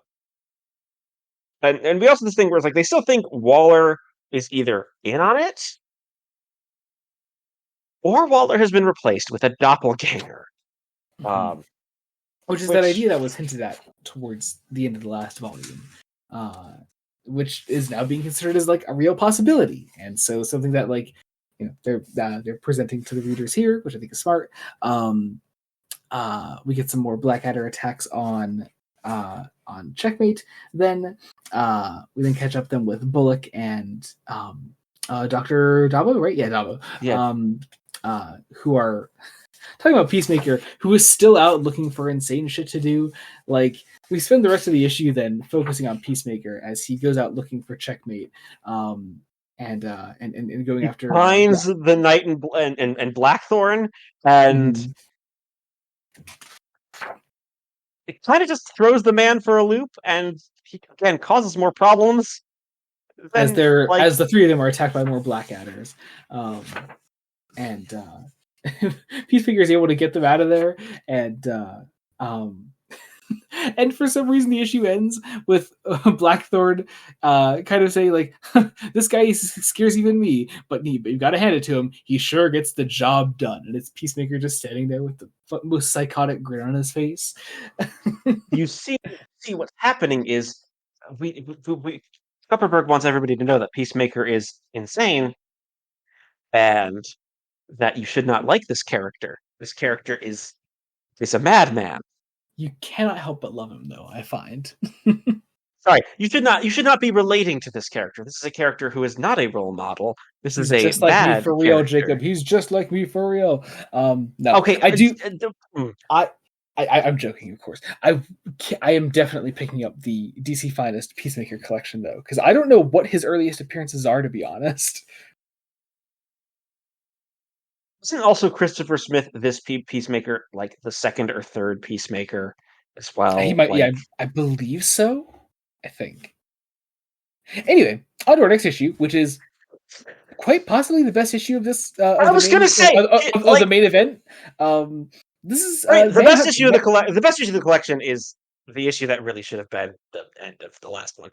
and we also this thing where it's like they still think Waller is either in on it or Waller has been replaced with a doppelganger. Mm-hmm. Um, Which is that which idea that was hinted at towards the end of the last volume, uh, which is now being considered as like a real possibility, and so something that like they're presenting to the readers here, which I think is smart. We get some more Blackadder attacks on Checkmate. Then we then catch up them with Bullock and Dr. Dabo, right? Yeah, Dabo. yeah, Who are talking about Peacemaker, who is still out looking for insane shit to do. Like we spend the rest of the issue then focusing on Peacemaker as he goes out looking for Checkmate, and going after finds the Knight and Blackthorn, and mm-hmm. it kind of just throws the man for a loop, and he again causes more problems. As Than like as the three of them are attacked by more Blackadders, and Peacemaker is able to get them out of there, and and for some reason the issue ends with Blackthorn kind of saying like, "This guy scares even me, but you got to hand it to him. He sure gets the job done." And it's Peacemaker just standing there with the most psychotic grin on his face. you see what's happening is we Kupperberg wants everybody to know that Peacemaker is insane and that you should not like this character. This character is a madman. You cannot help but love him, though, I find. Sorry, you should not be relating to this character. This is a character who is not a role model. This He's is a just like me bad for real, character. Jacob. He's just like me for real. No, Okay, I do. mm, I'm joking, of course. I am definitely picking up the DC Finest Peacemaker collection, though, because I don't know what his earliest appearances are, to be honest. isn't also Christopher Smith this Peacemaker like the second or third Peacemaker as He well? might, yeah, Like, I believe so. I think. Anyway, on to our next issue, which is quite possibly the best issue of this I was gonna say, of the main event. This is right, the best issue of Man, the best issue of the collection is the issue that really should have been the end of the last one.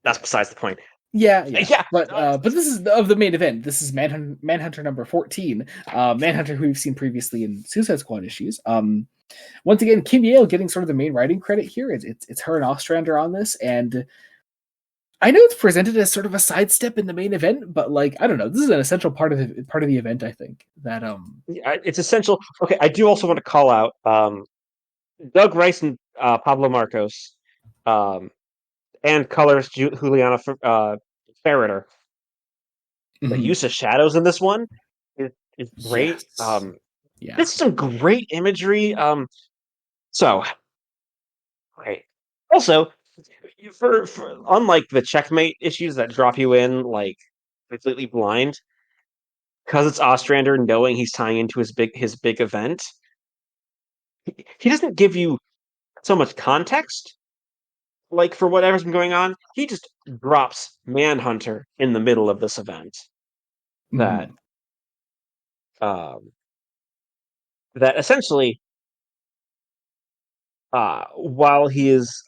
That's besides the point. yeah. Yeah, But this is of the main event. This is Manhunter number 14. Manhunter, who we've seen previously in Suicide Squad issues. Once again, Kim Yale getting sort of the main writing credit here. It's her and Ostrander on this, and I know it's presented as sort of a sidestep in the main event, but like I don't know, this is an essential part of the event. I think that it's essential. Okay, I do also want to call out Doug Rice and Pablo Marcos, um, and colors Juliana Ferreter. The mhm. use of shadows in this one is great. Yes, yeah, This is some great imagery. So great. Also, for unlike the checkmate issues that drop you in like completely blind, because it's Ostrander knowing he's tying into his big event, he doesn't give you so much context. Like for whatever's been going on, he just drops Manhunter in the middle of this event. That mhm. um, that essentially, while he has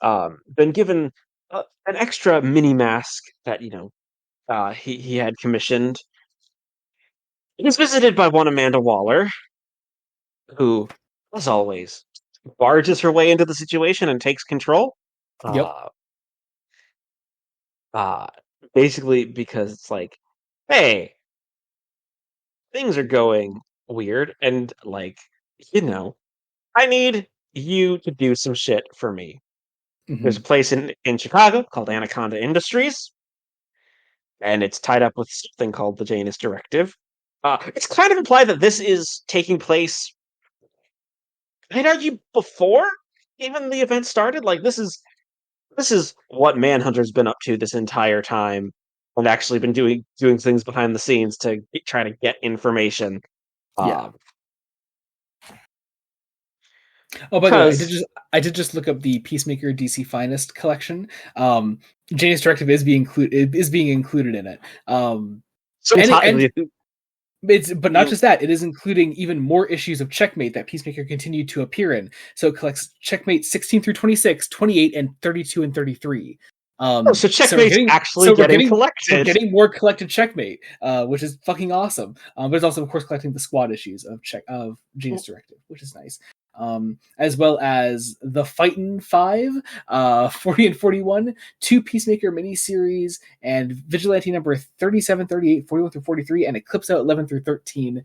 been given an extra mini mask that he had commissioned, he's visited by one Amanda Waller, who, as always, barges her way into the situation and takes control. Yep. Uh, uh, Basically because it's like, hey, things are going weird, and like, you know, I need you to do some shit for me. There's a Mhm. place in Chicago called Anaconda Industries, and it's tied up with something called the Janus Directive. It's kind of implied that this is taking place, I'd argue, before even the event started. Like this is what Manhunter's been up to this entire time, and actually been doing things behind the scenes to try to get information. Yeah. Uh, Oh, by the way, because I did just look up the Peacemaker DC Finest collection. Janus Directive is being included in it. so And it's it's but not just that, it is including even more issues of Checkmate that Peacemaker continued to appear in. So it collects Checkmate 16 through 26, 28, and 32 and 33. so So we're Checkmate's getting actually getting we're collected. getting more collected Checkmate, which is fucking awesome. But it's also of course collecting the squad issues of Genius Directive, which is nice. As well as the Fightin' 5, 40 and 41, two Peacemaker miniseries, and Vigilante number 37, 38, 41 through 43, and Eclipse Out 11 through 13.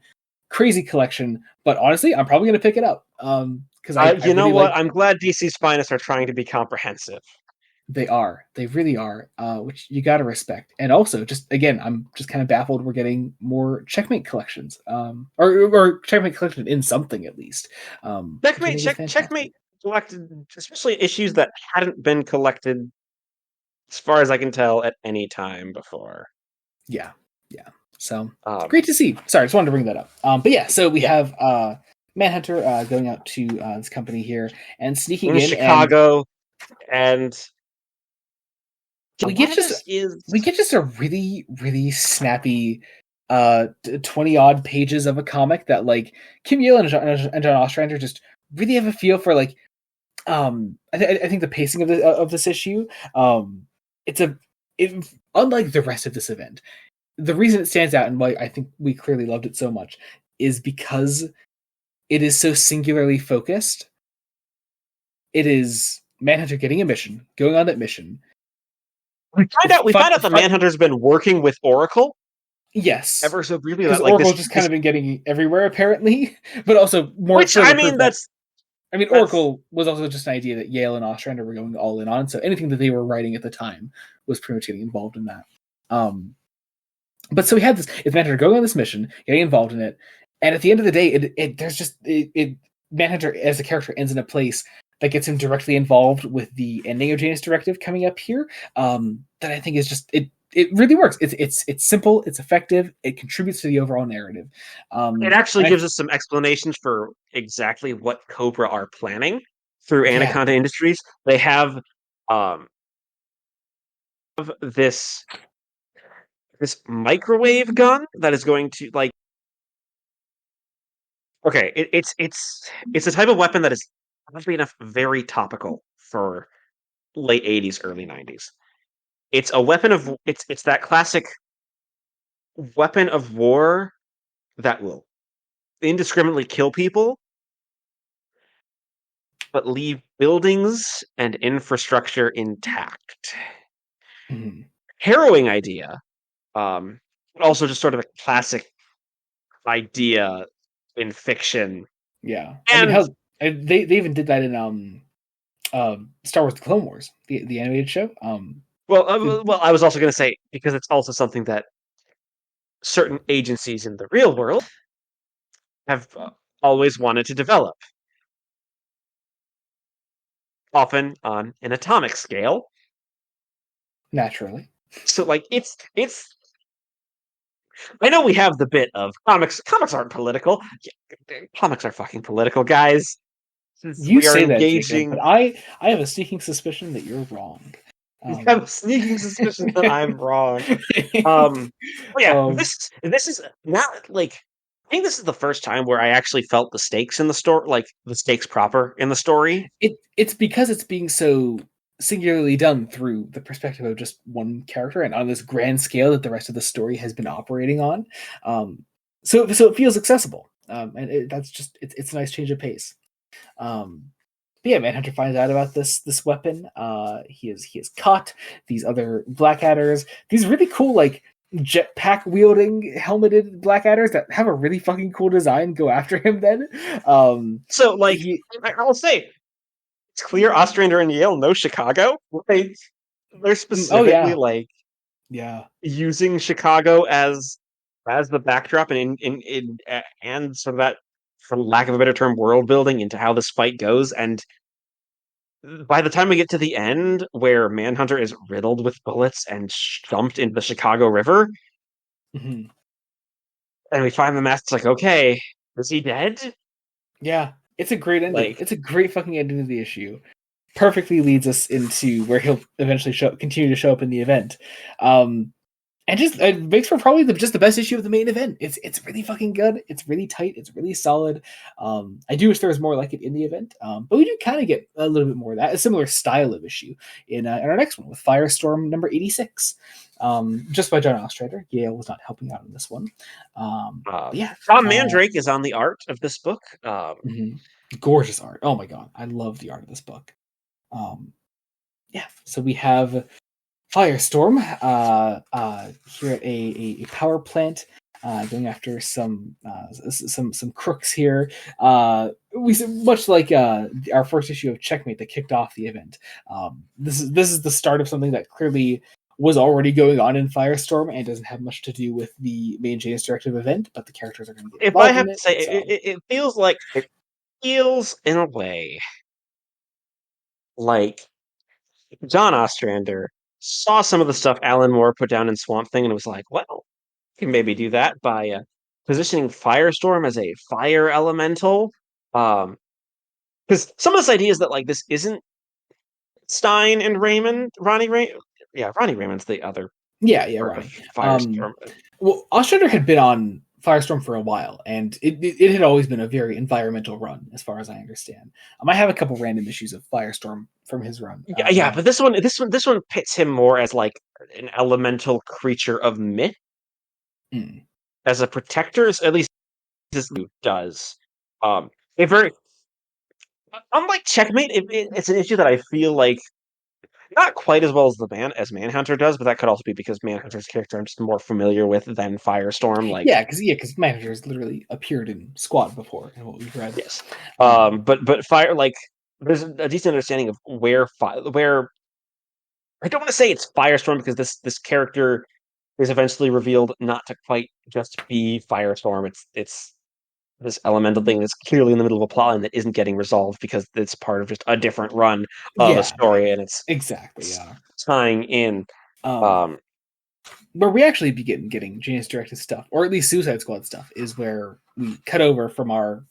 Crazy collection, but honestly, I'm probably going to pick it up because I You know really what? like I'm glad DC's finest are trying to be comprehensive. they really are, which you got to respect. And also, just again, I'm just kind of baffled we're getting more Checkmate collections, or Checkmate collection in something at least, which I think is fantastic. Checkmate collected, especially issues that hadn't been collected, as far as I can tell, at any time before. Yeah, yeah. So Um, great to see. Sorry, I just wanted to bring that up. But yeah, so we yeah, have Manhunter going out to this company here and sneaking in in, and Chicago, and a we lot get of just this is we get just a really really snappy 20 odd pages of a comic that like Kim Yale and John Ostrander just really have a feel for. Like I think the pacing of this issue, it's unlike the rest of this event. The reason it stands out and why I think we clearly loved it so much is because it is so singularly focused. It is Manhunter getting a mission, going on that mission, We find out the Manhunter's been working with Oracle Yes, ever so briefly. because That like Oracle's just kind of been getting everywhere apparently, but also more which further I mean proof. that's Oracle was also just an idea that Yale and Ostrander were going all in on, so anything that they were writing at the time was pretty much getting involved in that. But so we had this Manhunter going on this mission, getting involved in it, and at the end of the day, Manhunter as a character ends in a place that gets him directly involved with the ending of Janus Directive coming up here. That I think is just it. It really works. It's simple. It's effective. It contributes to the overall narrative. it actually gives us some explanations for exactly what Cobra are planning through Anaconda Industries. They have this microwave gun that is going to like. Okay, it's a type of weapon that is oddly enough very topical for late 80s, early 90s. It's a weapon of it's that classic weapon of war that will indiscriminately kill people but leave buildings and infrastructure intact. Mhm. Harrowing idea, but also just sort of a classic idea in fiction. Yeah, I mean, And hell, they even did that in Star Wars: The Clone Wars, the animated show. well, I was also going to say because it's also something that certain agencies in the real world have always wanted to develop, often on an atomic scale. Naturally, So, like, it's. I know we have the bit of comics. Comics aren't political. Comics are fucking political, guys. you We are say that, Jacob, but engaging. I have a sneaking suspicion that you're wrong. I have a sneaking suspicion that I'm wrong. But yeah, um, this is not like I think this is the first time where I actually felt the stakes in the story, like the stakes proper in the story. it's because it's being so singularly done through the perspective of just one character and on this grand scale that the rest of the story has been operating on. So it feels accessible, and that's just it's a nice change of pace. But yeah, Manhunter finds out about this weapon. He has caught these other Blackadders. These really cool like jetpack wielding helmeted Blackadders that have a really fucking cool design. Go after him then. So, like, He I'll say it's clear Ostrander and Yale know Chicago. Like, they're oh specifically yeah, like yeah. using Chicago as the backdrop and sort of that, for lack of a better term, world building into how this fight goes. And by the time we get to the end, where Manhunter is riddled with bullets and dumped into the Chicago River, Mhm. and we find the mask, it's like, okay, is he dead? Yeah, it's a great ending. Like, It's a great fucking ending to the issue. Perfectly leads us into where he'll eventually continue to show up in the event. And just it makes for probably just the best issue of the main event. It's really fucking good. It's really tight. It's really solid. I do wish there was more like it in the event, but we do kind of get a little bit more of that, a similar style of issue in our next one with Firestorm number 86, just by John Ostrander. Yale was not helping out in this one. Yeah, Tom Mandrake is on the art of this book. mhm. Gorgeous art. Oh my god, I love the art of this book. Um, yeah, so we have Firestorm here at a power plant, going after some crooks here. We much like our first issue of Checkmate that kicked off the event. This is the start of something that clearly was already going on in Firestorm and doesn't have much to do with the main Janus Directive event, but the characters are going to get If I involved have in to it. say, So it feels in a way like John Ostrander saw some of the stuff Alan Moore put down in Swamp Thing and was like, well, you can maybe do that by positioning Firestorm as a fire elemental. Um, because some of this idea is that like this isn't Stein and Raymond, Ronnie Raymond's the other yeah, part of Ronnie. Firestorm. Well, Ostrander had been on Firestorm for a while, and it had always been a very environmental run, as far as I understand. I have a couple random issues of Firestorm from his run. Yeah, but this one pits him more as like an elemental creature of myth Mm, as a protector. At least this does. A very unlike Checkmate, it's an issue that I feel like Not quite as well as Manhunter does, but that could also be because Manhunter's character I'm just more familiar with than Firestorm. Like, because managers literally appeared in Squad before in what we've read. yes, Um, but Fire like there's a decent understanding of where I don't want to say it's Firestorm because this character is eventually revealed not to quite just be Firestorm. It's this elemental thing that's clearly in the middle of a plotline that isn't getting resolved because it's part of just a different run of a yeah, story, and exactly. it's Yeah. tying in. Um, Um, where we actually begin getting Janus Directive stuff, or at least Suicide Squad stuff, is where we cut over from our,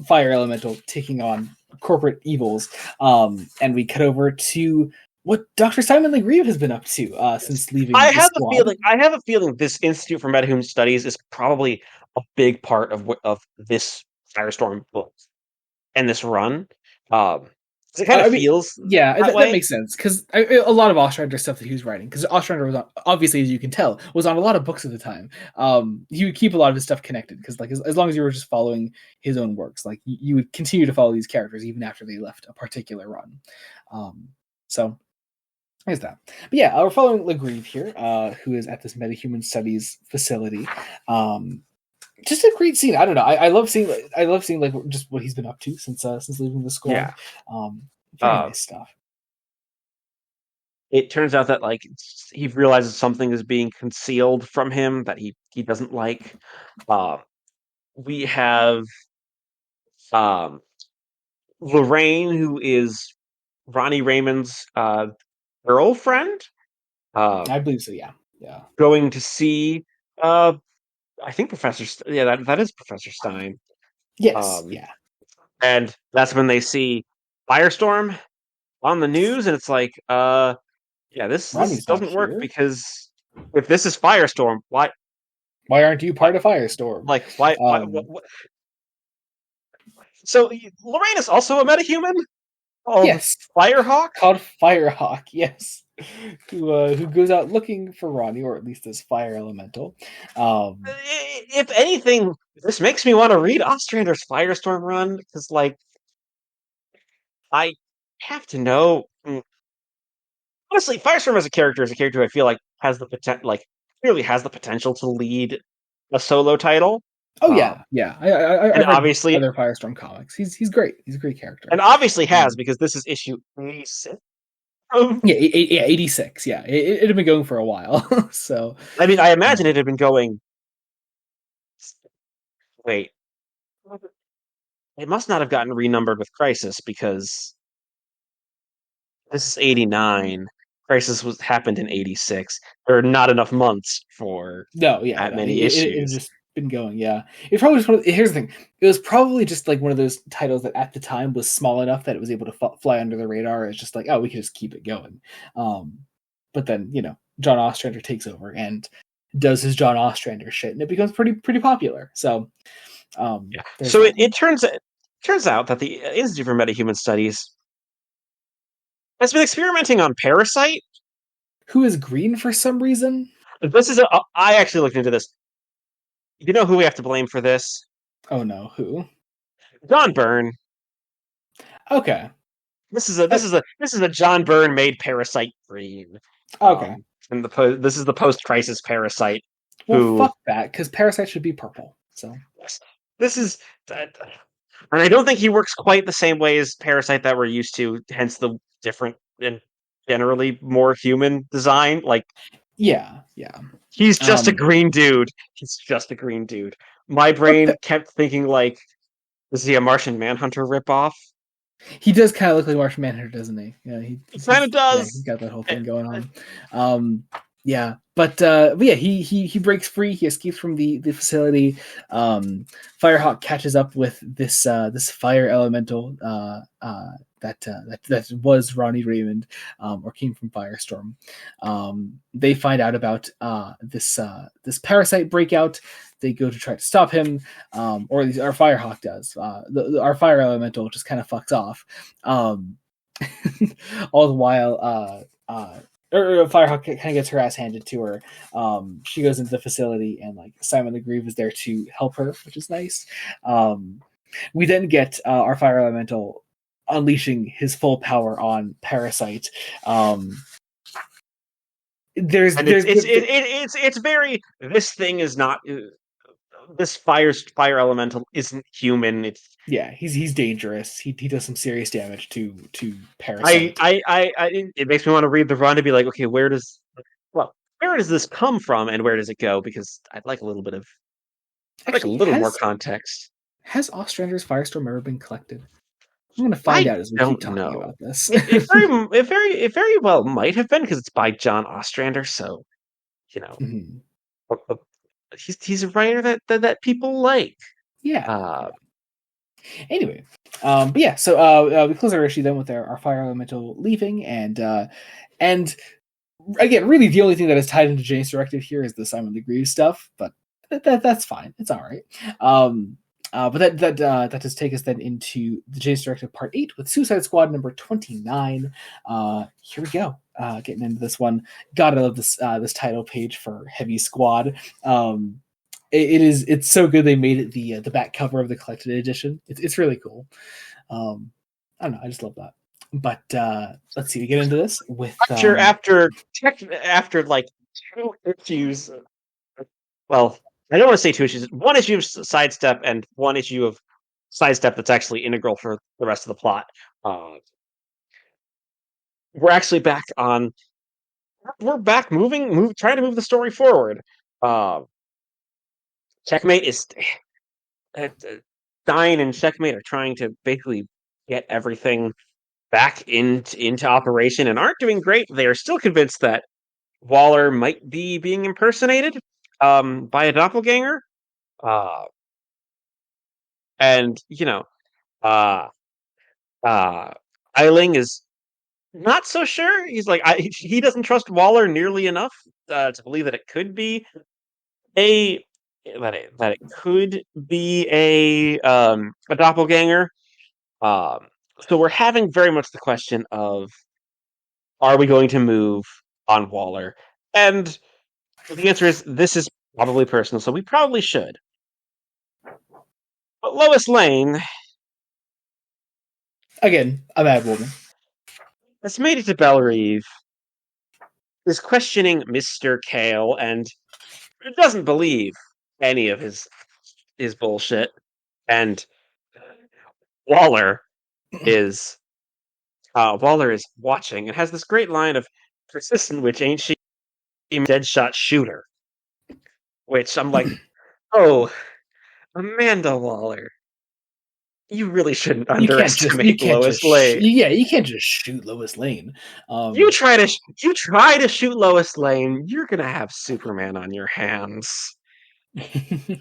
fire elemental taking on corporate evils, and we cut over to what Dr. Simon Legreve has been up to since leaving the Squad. I have a feeling this Institute for Metahuman Studies is probably a big part of this Firestorm book and this run. Um, it kind of I mean, feels yeah, that that way. makes sense because a lot of Ostrander stuff that he was writing, because Ostrander was on, obviously, as you can tell, was on a lot of books at the time. He would keep a lot of his stuff connected because, like, as long as you were just following his own works, like you would continue to follow these characters even after they left a particular run. So there's that. But yeah, we're following Legreve here, who is at this metahuman studies facility. Just a great scene. I don't know. I love seeing like just what he's been up to since leaving the Squad. Yeah. Very Uh, nice stuff. it turns out that like he realizes something is being concealed from him that he doesn't like. Uh, we have um, Lorraine, who is Ronnie Raymond's girlfriend, I believe so. Yeah, yeah. going to see uh, I think yeah, that is Professor Stein. Yes, Um, yeah. and that's when they see Firestorm on the news, and it's like, yeah, this Ronnie's not doesn't work here. because if this is Firestorm, Why aren't you why part of Firestorm? like Um, what? So Lorraine is also a metahuman called yes, Firehawk. called Firehawk. Yes, who goes out looking for Ronnie, or at least this fire elemental. If anything, this makes me want to read Ostrander's Firestorm run because, like, I have to know. Honestly, Firestorm as a character who I feel like has the potential, like, clearly has the potential to lead a solo title. Oh Um, yeah, yeah. I and read obviously, other Firestorm comics. He's great. He's a great character. has Um, because this is issue 86. yeah, 86. Yeah, it had been going for a while. So, I mean, I imagine um, it had been going. Wait, it must not have gotten renumbered with Crisis because this is 89. Crisis was happened in 86. There are not enough months for no, yeah, that no, many it had issues. just been going. Yeah, it's probably just here's the thing. It was probably just like one of those titles that at the time was small enough that it was able to fly under the radar. It's just like, oh, we can just keep it going. But then John Ostrander takes over and does his John Ostrander shit, and it becomes pretty popular. So, Yeah. there's So that. it turns out that the Institute for Metahuman Studies has been experimenting on Parasite. Who is green for some reason? This is I actually looked into this. You know who we have to blame for this? Oh no, who? John Byrne. Okay. Uh, This is a John Byrne made Parasite green. okay. And this is the post crisis Parasite Well, who fuck that, because Parasite should be purple. So this is and I don't think he works quite the same way as Parasite that we're used to, hence the different and generally more human design. Like yeah, yeah. he's just a Um, green dude. He's just a green dude. My but brain kept thinking like, is he a Martian Manhunter ripoff? he does kind of look like Martian Manhunter, doesn't he? Yeah, He kind of he's does. got that whole Eh, thing going eh, on. But yeah, he breaks free. He escapes from the facility. Firehawk catches up with this fire elemental that was Ronnie Raymond, or came from Firestorm. They find out about this parasite breakout. They go to try to stop him, or at least our Firehawk does. Our fire elemental just kind of fucks off. All the while, Firehawk kind of gets her ass handed to her. She goes into the facility, and like Simon Legreve is there to help her, which is nice. We then get our fire elemental unleashing his full power on Parasite. It's very, this thing is not, this fire elemental isn't human. It's he's dangerous. He does some serious damage to Parasite. it makes me want to read the run to be like, okay, where does this come from and where does it go? Because I'd like a little bit of a little more context. Has Ostrander's Firestorm ever been collected? I'm going to find out as we keep talking about this. It very well might have been, because it's by John Ostrander, so he's a writer that people like. Yeah. Anyway, but yeah, so we close our issue then with our fire elemental leaving, and again, really the only thing that is tied into Janus Directive here is the Simon Legree stuff, but that's fine. It's all right. But that does take us then into the Janus Directive Part 8 with Suicide Squad number 29. Here we go. Getting into this one. God, I love this title page for Heavy Squad. It's so good they made it the back cover of the collected edition. It's really cool. I don't know, I just love that. But let's see, we get into this with after like 2 issues. Well, I don't want to say 2 issues. 1 issue of Sidestep and 1 issue of Sidestep that's actually integral for the rest of the plot. We're actually back on. We're back trying to move the story forward. Checkmate is Stein and Checkmate are trying to basically get everything back into operation and aren't doing great. They are still convinced that Waller might be being impersonated by a doppelganger. And Eiling is not so sure. He's like, he doesn't trust Waller nearly enough to believe that it could be a doppelganger. So we're having very much the question of, are we going to move on Waller? And the answer is, this is probably personal, so we probably should. But Lois Lane, again, a bad woman, has made it to Bellerive, is questioning Mr. Kale, and doesn't believe any of his bullshit. And Waller is watching and has this great line of, "Persistent witch, ain't she a deadshot shooter?" Which I'm like, oh, Amanda Waller, you really shouldn't underestimate Lois Lane. You can't just shoot Lois Lane. You try to shoot Lois Lane, you're gonna have Superman on your hands. I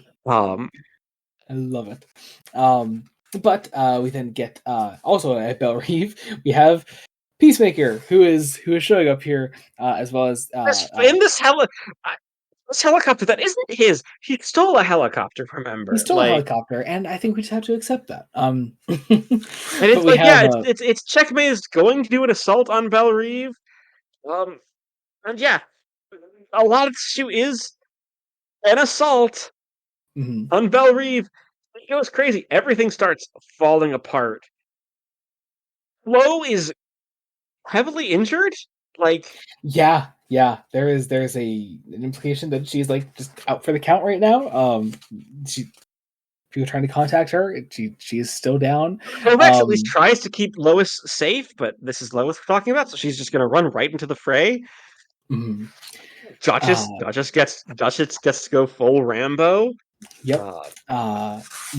love it. But we then get also at Bellerive, we have Peacemaker, who is showing up here, as well as in this helicopter that isn't his. He stole a helicopter, remember? He stole a helicopter, and I think we just have to accept that. And it's like, it's Checkmate is going to do an assault on Bellerive. And yeah, a lot of the issue is an assault on Bellerive. It goes crazy. Everything starts falling apart. Flo is heavily injured. Yeah. There's an implication that she's like just out for the count right now. People trying to contact her. She is still down. Lomax at least tries to keep Lois safe, but this is Lois we're talking about, so she's just going to run right into the fray. Mm-hmm. Duchess gets to go full Rambo. Yep.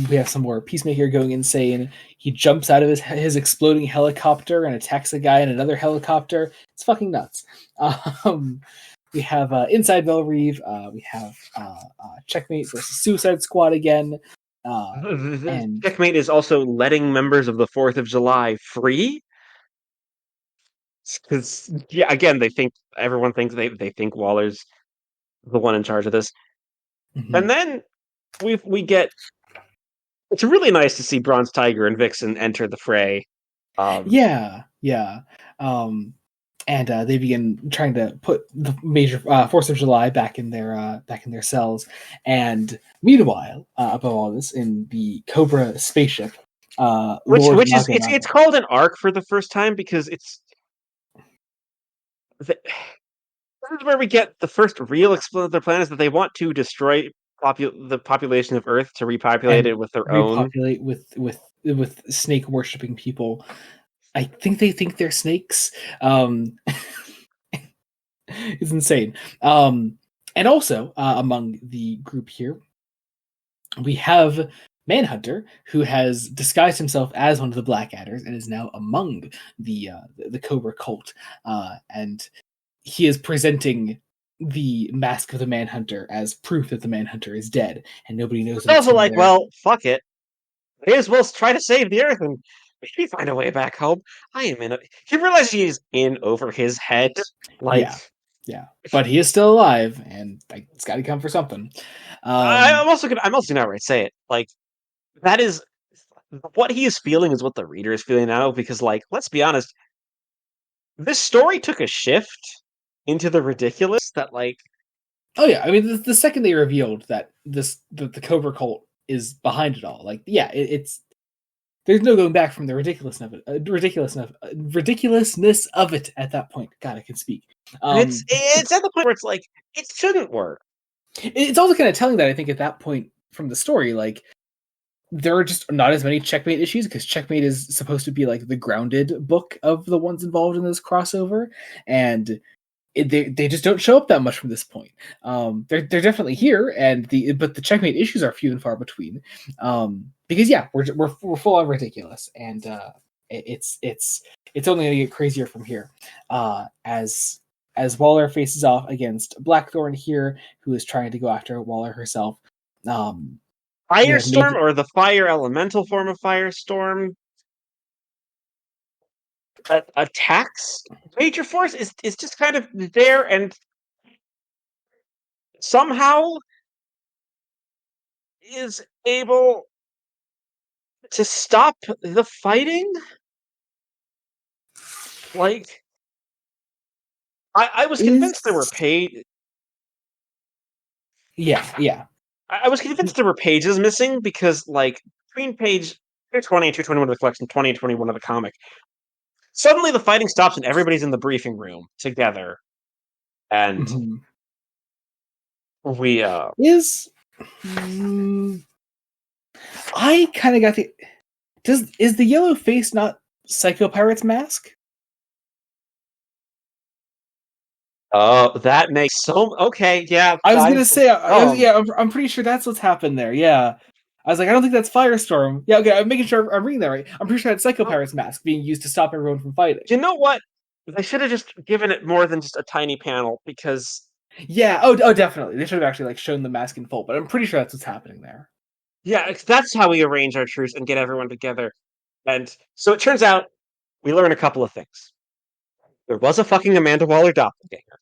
We have some more Peacemaker going insane. He jumps out of his exploding helicopter and attacks a guy in another helicopter. It's fucking nuts. We have inside Bellerive. We have Checkmate versus Suicide Squad again. And Checkmate is also letting members of the 4th of July free. Because again, everyone thinks they think Waller's the one in charge of this. Mm-hmm. And then we get. It's really nice to see Bronze Tiger and Vixen enter the fray. Yeah. And they begin trying to put the major 4th of July back in their cells. And meanwhile, above all this, in the Cobra spaceship, Lord It's Naga. called an arc for the first time because this is where we get the first real explanation of their plan is that they want to destroy the population of Earth to repopulate And it with their own. repopulate with snake worshipping people. I think they think they're snakes. It's insane. And also among the group here, we have Manhunter, who has disguised himself as one of the Blackadders and is now among the Cobra cult, and he is presenting the mask of the Manhunter as proof that the Manhunter is dead, and nobody knows. It's also like, well, fuck it. May as well try to save the Earth and maybe find a way back home. I am in. He realizes he's in over his head. Like, yeah, but he is still alive, and it's got to come for something. I'm also gonna outright say it. Like, that is what he is feeling is what the reader is feeling now. Because, like, let's be honest, this story took a shift into the ridiculous that, like, oh yeah, I mean, the second they revealed that the Cobra cult is behind it all, like, yeah, it's there's no going back from the ridiculousness of it at that point. God, I can speak. It's at the point where it's like it shouldn't work. It's also kind of telling that I think at that point from the story, like, there are just not as many Checkmate issues because Checkmate is supposed to be like the grounded book of the ones involved in this crossover, and they just don't show up that much from this point. They're definitely here, but the Checkmate issues are few and far between. Because yeah, we're full on ridiculous, and it's only going to get crazier from here. As Waller faces off against Blackthorn here, who is trying to go after Waller herself. Firestorm, or the fire elemental form of Firestorm, attacks Major Force is just kind of there and somehow is able to stop the fighting. Like, I was convinced there were paid. Yeah. I was convinced there were pages missing because, like, between page 220 and 221 of the collection, 20 and 21 of the comic, suddenly the fighting stops and everybody's in the briefing room together. And we is I kind of got the is the yellow face not Psycho Pirate's mask? Oh, that makes so okay. Yeah, I was gonna say, I'm pretty sure that's what's happened there. Yeah, I was like, I don't think that's Firestorm. Yeah, okay, I'm making sure I'm reading that right. I'm pretty sure that's Psycho Pirate's mask being used to stop everyone from fighting. You know what? They should have just given it more than just a tiny panel because. Yeah. Oh, definitely. They should have actually like shown the mask in full. But I'm pretty sure that's what's happening there. Yeah, that's how we arrange our truce and get everyone together. And so it turns out we learn a couple of things. There was a fucking Amanda Waller doppelganger.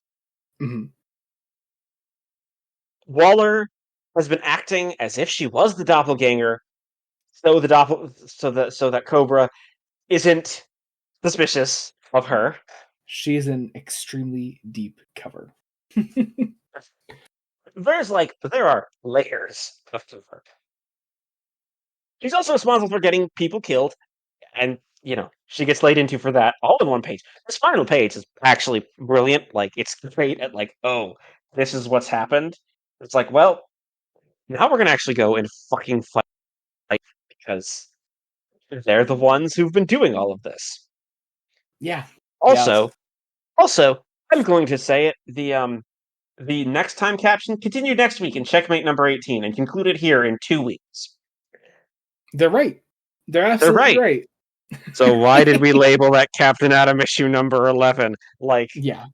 Mm-hmm. Waller has been acting as if she was the doppelganger, so that Cobra isn't suspicious of her. She's an extremely deep cover. There are layers of her. She's also responsible for getting people killed, and she gets laid into for that all in one page. This final page is actually brilliant. Like, it's great at like, oh, this is what's happened. It's like, well, now we're gonna actually go and fucking fight because they're the ones who've been doing all of this. Yeah. Also, I'm going to say it. The next time caption continued next week in Checkmate number 18 and concluded here in 2 weeks. They're right. They're absolutely right. So why did we label that Captain Atom issue number 11? Like, yeah.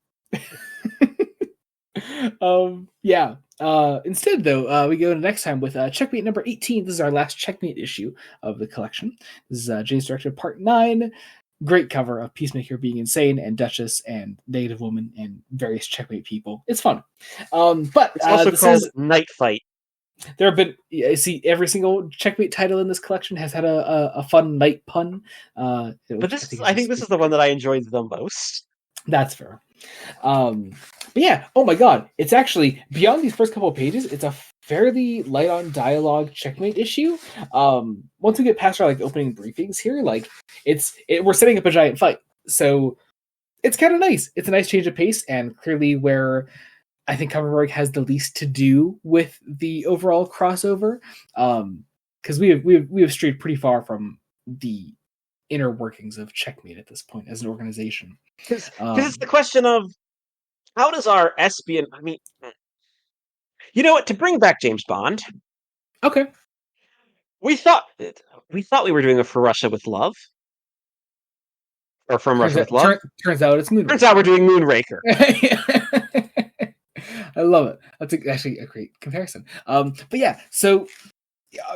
Yeah. Instead, though, we go to next time with Checkmate number 18. This is our last Checkmate issue of the collection. This is James Directive Part 9. Great cover of Peacemaker being insane, and Duchess, and Negative Woman, and various Checkmate people. It's fun. But it's also called Night Fight. There have been, see, every single Checkmate title in this collection has had a fun night pun. But I think this is the one that I enjoyed the most. That's fair. But yeah, oh my god, it's actually, beyond these first couple of pages, it's a fairly light on dialogue checkmate issue. Once we get past our like opening briefings here, like we're setting up a giant fight, so it's kind of nice. It's a nice change of pace, and clearly where I think Coverberg has the least to do with the overall crossover, because we have strayed pretty far from the inner workings of Checkmate at this point as an organization. Because it's the question of how does our espionage? I mean, you know what? To bring back James Bond, Okay. we thought we were doing a For Russia with Love, or From Russia with Love. Turns out it's Moonraker. Turns out we're doing Moonraker. I love it. That's actually a great comparison. But yeah, so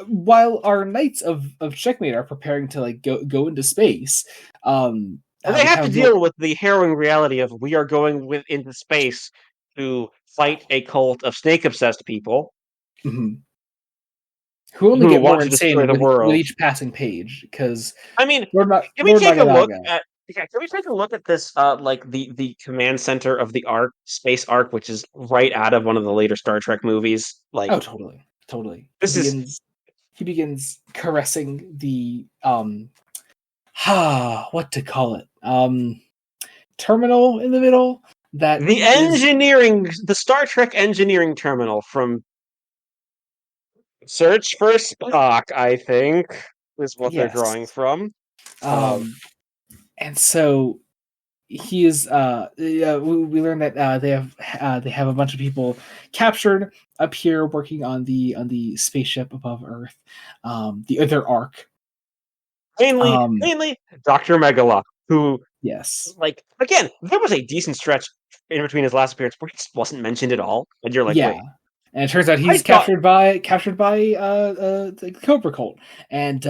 while our knights of Checkmate are preparing to like go into space, and they have to deal with the harrowing reality of we are going into space to fight a cult of snake-obsessed people. Mm-hmm. Who only get more insane with each passing page, because I mean, can we take a look at this like the command center of the Ark, Space Ark, which is right out of one of the later Star Trek movies? Like, oh, totally. He begins caressing the what to call it? Terminal in the middle. The Star Trek engineering terminal from Search for Spock, I think, is what they're drawing from. And so he is. We learned that they have a bunch of people captured up here working on the spaceship above Earth, the other Ark. Mainly Dr. Megala, who like again, there was a decent stretch in between his last appearance where he just wasn't mentioned at all, and you're like, wait. And it turns out he's captured by the Cobra Cult, and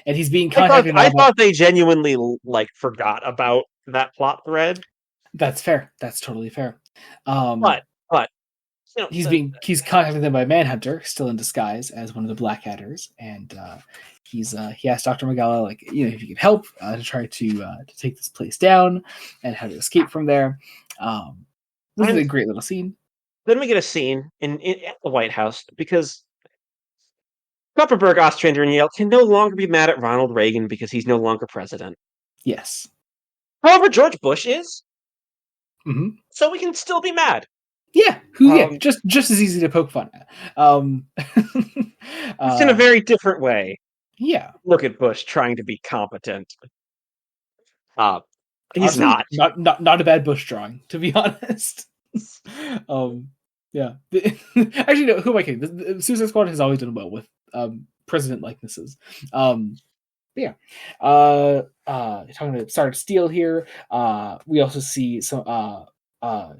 he's being contacted. I thought they genuinely like forgot about that plot thread. That's fair. That's totally fair. But you know, he's contacted them by Manhunter, still in disguise as one of the Blackhatters, and he asked Dr. Megala, like, you know, if he could help to try to take this place down and how to escape from there. This is a great little scene. Then we get a scene at the White House because Kupperberg, Ostrander, and Yale can no longer be mad at Ronald Reagan because he's no longer president. Yes. However, George Bush is. Mm-hmm. So we can still be mad. Yeah. Just as easy to poke fun at. It's in a very different way. Yeah. Look at Bush trying to be competent. He's honestly, not a bad Bush drawing, to be honest. Yeah. Actually, no, who am I kidding? The Suicide Squad has always done well with president likenesses. Yeah. Talking to Sergeant Steele here. We also see some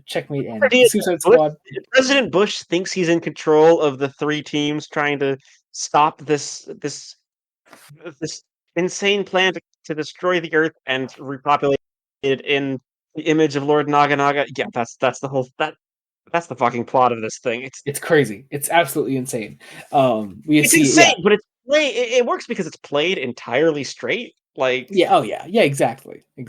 Checkmate and the Suicide Squad. President Bush thinks he's in control of the three teams trying to stop this insane plan to destroy the Earth and repopulate it in the image of Lord Naga. Yeah, that's the fucking plot of this thing. It's crazy. It's absolutely insane. It's insane, but it works because it's played entirely straight. Like, yeah, exactly. We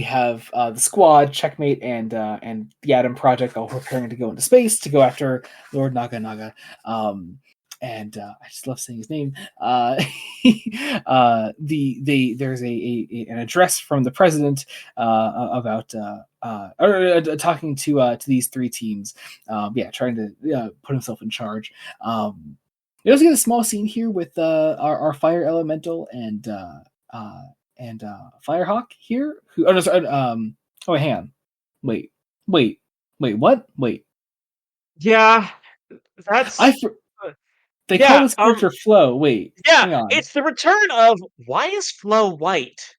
have the Squad, Checkmate, and the Atom Project all preparing to go into space to go after Lord Naga. And I just love saying his name. There's an address from the president about talking to these three teams. Trying to put himself in charge. We also get a small scene here with our fire elemental and Firehawk here. Hang on. Wait. What? Wait. Yeah, that's. They call this character Flo. Wait. Yeah, it's the return of why is Flo white?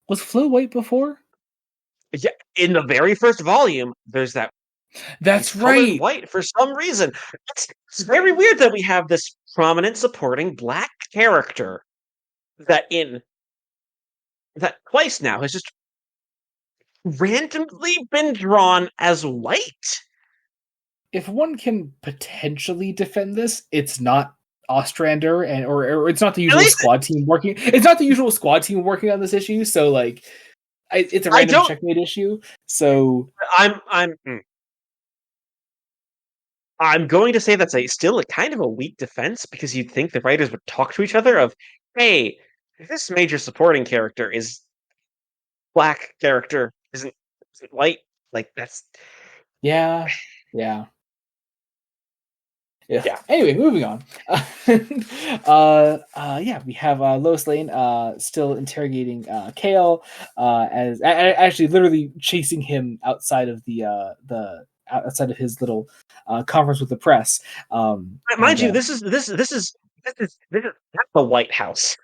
Was Flo white before? Yeah, in the very first volume, there's that. That's right. White for some reason. It's very weird that we have this prominent supporting black character that twice now has just randomly been drawn as white. If one can potentially defend this, it's not Ostrander or it's not the usual squad team working. It's not the usual squad team working on this issue. So like, it's a random checkmate issue. So I'm going to say that's still a kind of a weak defense because you'd think the writers would talk to each other of, hey, this major supporting character is black character isn't white. Like that's Yeah, yeah. Yeah. yeah. Anyway, moving on. Yeah, we have Lois Lane still interrogating Kale, as actually literally chasing him outside of the outside of his little conference with the press. Mind you, that's the White House.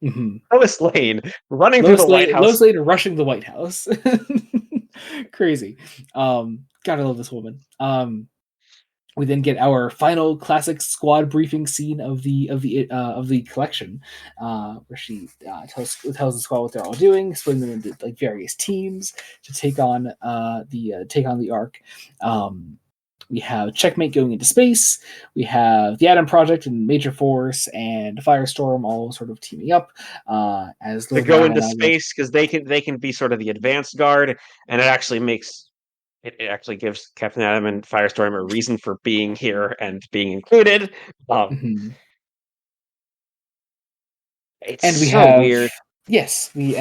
Mhm. Lois Lane running through the White House. Lois Lane rushing the White House. Crazy. Gotta love this woman. We then get our final classic squad briefing scene of the collection, where she tells the squad what they're all doing, splitting them into like various teams to take on the Ark. We have Checkmate going into space. We have the Atom Project and Major Force and Firestorm all sort of teaming up as To go into space because they can be sort of the advanced guard, and it actually gives Captain Atom and Firestorm a reason for being here and being included. Mhm. It's And we so have weird. yes, we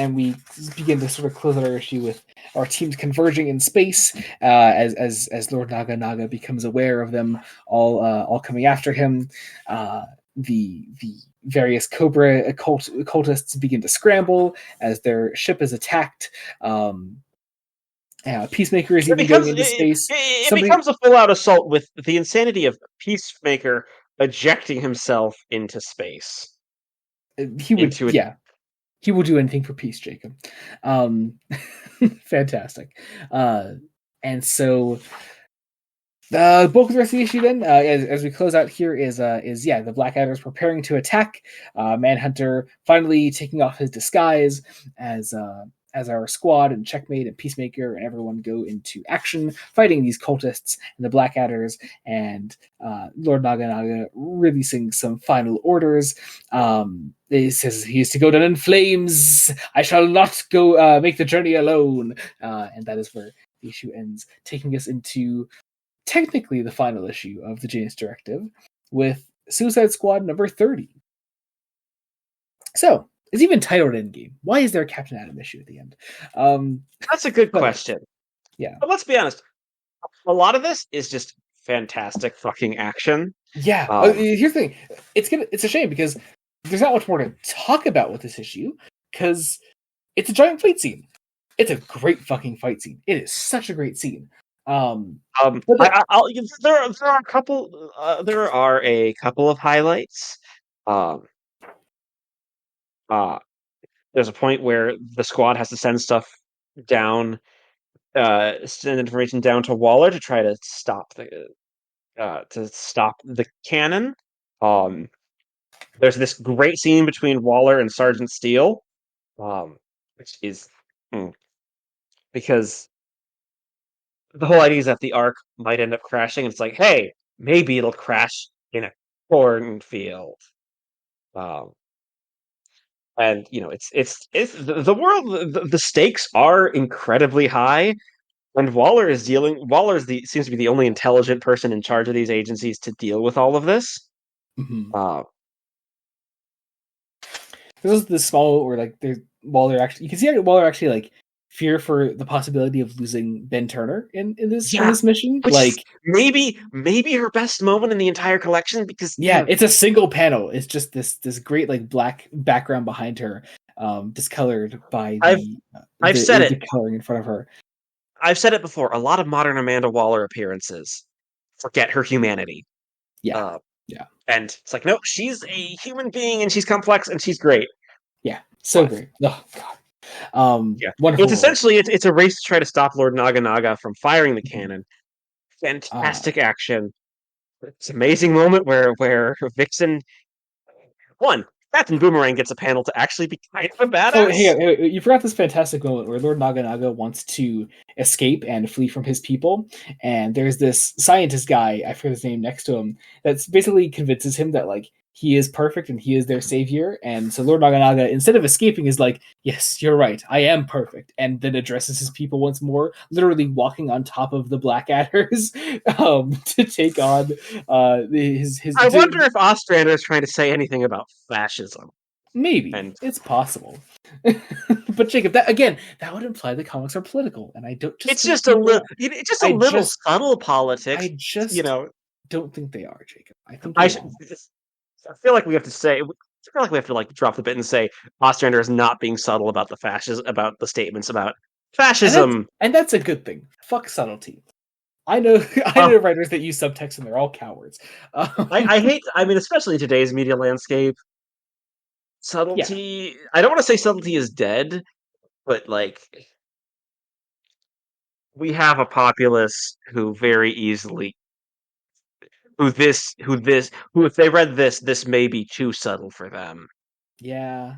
begin to sort of close out our issue with our teams converging in space as Lord Naga Naga becomes aware of them all coming after him. The various Cobra occultists begin to scramble as their ship is attacked. Peacemaker is even going into space. It Somebody becomes a full out assault with the insanity of Peacemaker ejecting himself into space. he would Into it. yeah he will do anything for peace, Jacob. Fantastic. And so the bulk of the rest of the issue then, as we close out here, is the Blackadder's preparing to attack. Manhunter finally taking off his disguise as our squad and Checkmate and Peacemaker and everyone go into action, fighting these cultists and the Blackadders, and Lord Naga Naga releasing some final orders. He says he is to go down in flames. I shall not go make the journey alone. And that is where the issue ends, taking us into technically the final issue of the Janus Directive with Suicide Squad number 30. So, it's even titled Endgame. Why is there a Captain Atom issue at the end? That's a good question. Yeah. But let's be honest. A lot of this is just fantastic fucking action. Yeah. Here's the thing. It's a shame because there's not much more to talk about with this issue because it's a giant fight scene. It's a great fucking fight scene. It is such a great scene. There are a couple. There are a couple of highlights. There's a point where the squad has to send stuff down, send information down to Waller to try to stop the cannon. There's this great scene between Waller and Sergeant Steele, which is because the whole idea is that the Ark might end up crashing, and it's like, hey, maybe it'll crash in a cornfield. And it's the world. The stakes are incredibly high, and seems to be the only intelligent person in charge of these agencies to deal with all of this. Mm-hmm. This is the small where like Waller actually, you can see Waller actually like fear for the possibility of losing Ben Turner in this mission. Which like maybe her best moment in the entire collection because it's a single panel. It's just this great like black background behind her, discolored by the coloring in front of her. I've said it before. A lot of modern Amanda Waller appearances forget her humanity. Yeah. And it's like, no, she's a human being and she's complex and she's great. Yeah, so great. Oh god. Wonderful. It's essentially it's a race to try to stop Lord Naga Naga from firing the cannon. Fantastic action. It's an amazing moment where Vixen Captain Boomerang gets a panel to actually be kind of a badass. Oh, hey, you forgot this fantastic moment where Lord Naga Naga wants to escape and flee from his people, and there's this scientist guy, I forget his name, next to him, that's basically convinces him that like he is perfect and he is their savior. And so Lord Naganaga, instead of escaping, is like, yes, you're right, I am perfect. And then addresses his people once more, literally walking on top of the Blackadders to take on his I wonder if Ostrander is trying to say anything about fascism. maybe. And it's possible. But Jacob, that would imply the comics are political, and I don't just it's just a little subtle politics. I just don't think they are, Jacob. I think I feel like we have to say. I feel like we have to like drop the bit and say Ostrander is not being subtle about the statements about fascism, and that's a good thing. Fuck subtlety. I know writers that use subtext and they're all cowards. I hate. I mean, especially in today's media landscape, subtlety. Yeah. I don't want to say subtlety is dead, but like we have a populace who very easily who if they read this may be too subtle for them. Yeah.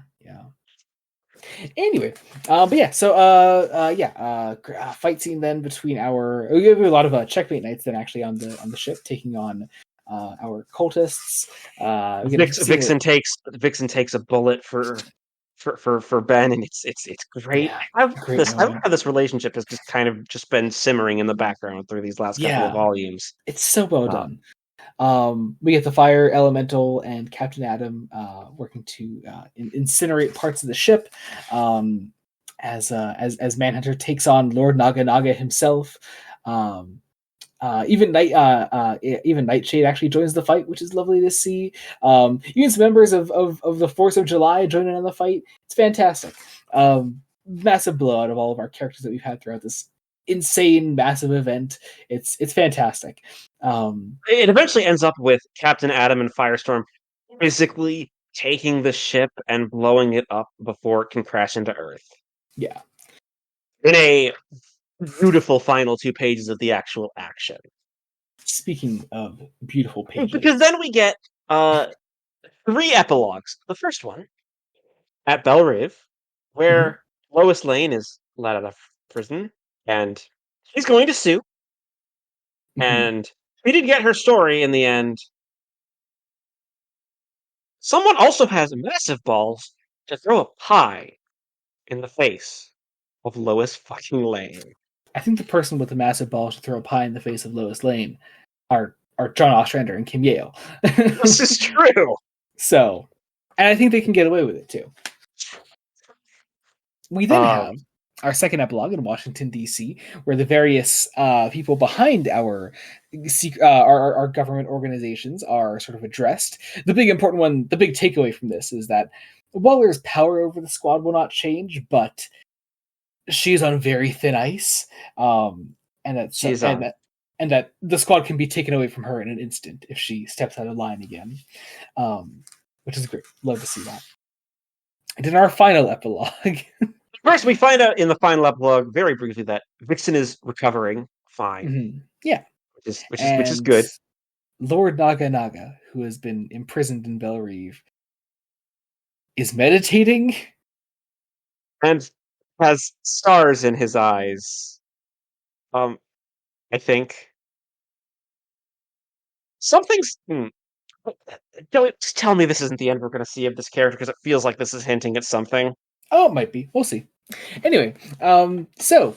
Anyway, but yeah, so fight scene then between we have a lot of checkmate knights then actually on the ship taking on our cultists. Vixen takes a bullet for Ben, and it's great. Yeah, I love how this relationship has just kind of just been simmering in the background through these last couple of volumes. It's so well done. We get the Fire Elemental and Captain Atom working to incinerate parts of the ship as Manhunter takes on Lord Naganaga himself. Even Nightshade actually joins the fight, which is lovely to see. Even some members of the Force of July join in on the fight. It's fantastic. Massive blowout of all of our characters that we've had throughout this insane massive event. It's fantastic. It eventually ends up with Captain Atom and Firestorm physically taking the ship and blowing it up before it can crash into Earth. Yeah. In a beautiful final 2 pages of the actual action. Speaking of beautiful pages. Because then we get 3 epilogues. The first one at Belle Rive, where Lois Lane is let out of prison and she's going to sue. And we did get her story in the end. Someone also has massive balls to throw a pie in the face of Lois fucking Lane. I think the person with the massive balls to throw a pie in the face of Lois Lane are John Ostrander and Kim Yale. This is true. So, and I think they can get away with it too. We then have our second epilogue in Washington, D.C., where the various people behind our government organizations are sort of addressed. The big important one, the big takeaway from this is that Waller's power over the squad will not change, but she's on very thin ice, and that the squad can be taken away from her in an instant if she steps out of line again, which is great. Love to see that. And in our final epilogue... First, we find out in the final epilogue very briefly that Vixen is recovering fine. Mm-hmm. Yeah, which is good. Lord Naganaga, who has been imprisoned in Belle Rive, is meditating and has stars in his eyes. I think something's. Don't tell me this isn't the end we're going to see of this character, because it feels like this is hinting at something. Oh, it might be. We'll see. Anyway, so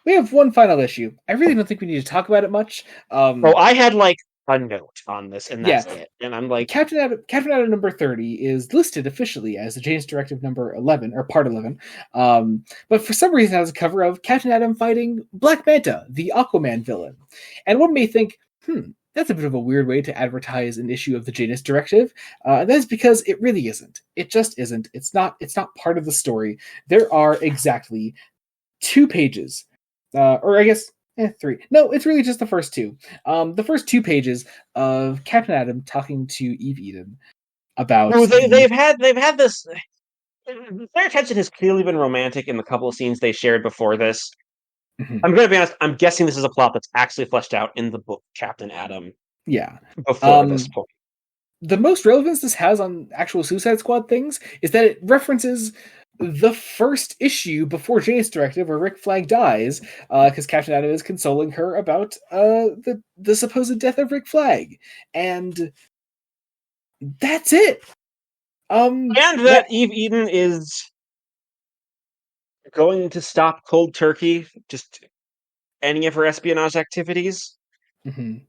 we have one final issue. I really don't think we need to talk about it much. I had like a note on this, and that's it. And I'm like, Captain Atom number 30 is listed officially as the Janus Directive number 11 or part 11. But for some reason, it has a cover of Captain Atom fighting Black Manta, the Aquaman villain. And one may think, that's a bit of a weird way to advertise an issue of the Janus Directive. That's because it really isn't. It just isn't. It's not part of the story. There are exactly 2 pages, or I guess 3. No, it's really just the first 2. The first 2 pages of Captain Atom talking to Eve Eden about. No, they've had this. Their attention has clearly been romantic in the couple of scenes they shared before this. I'm going to be honest, I'm guessing this is a plot that's actually fleshed out in the book Captain Atom. Yeah. Before this point. The most relevance this has on actual Suicide Squad things is that it references the first issue before Janus Directive where Rick Flag dies, because Captain Atom is consoling her about the supposed death of Rick Flag. And That's it. And Yeah. that Eve Eden is going to stop cold turkey just any of her espionage activities. Mhm.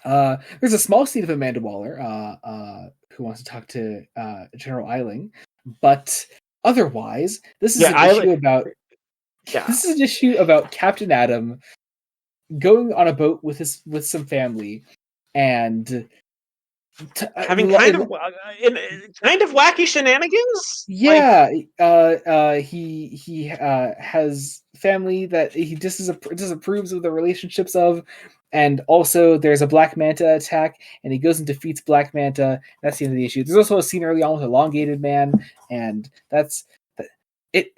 There's a small seed of Amanda Waller, who wants to talk to General Eiling, but otherwise, Yeah, yeah. this is an issue about Captain Adam going on a boat with some family and t- uh, Having kind of wacky shenanigans. Like, yeah, he has family that he disapproves of the relationships of, and also there's a Black Manta attack, and he goes and defeats Black Manta. That's the end of the issue. There's also a scene early on with Elongated Man, and that's it.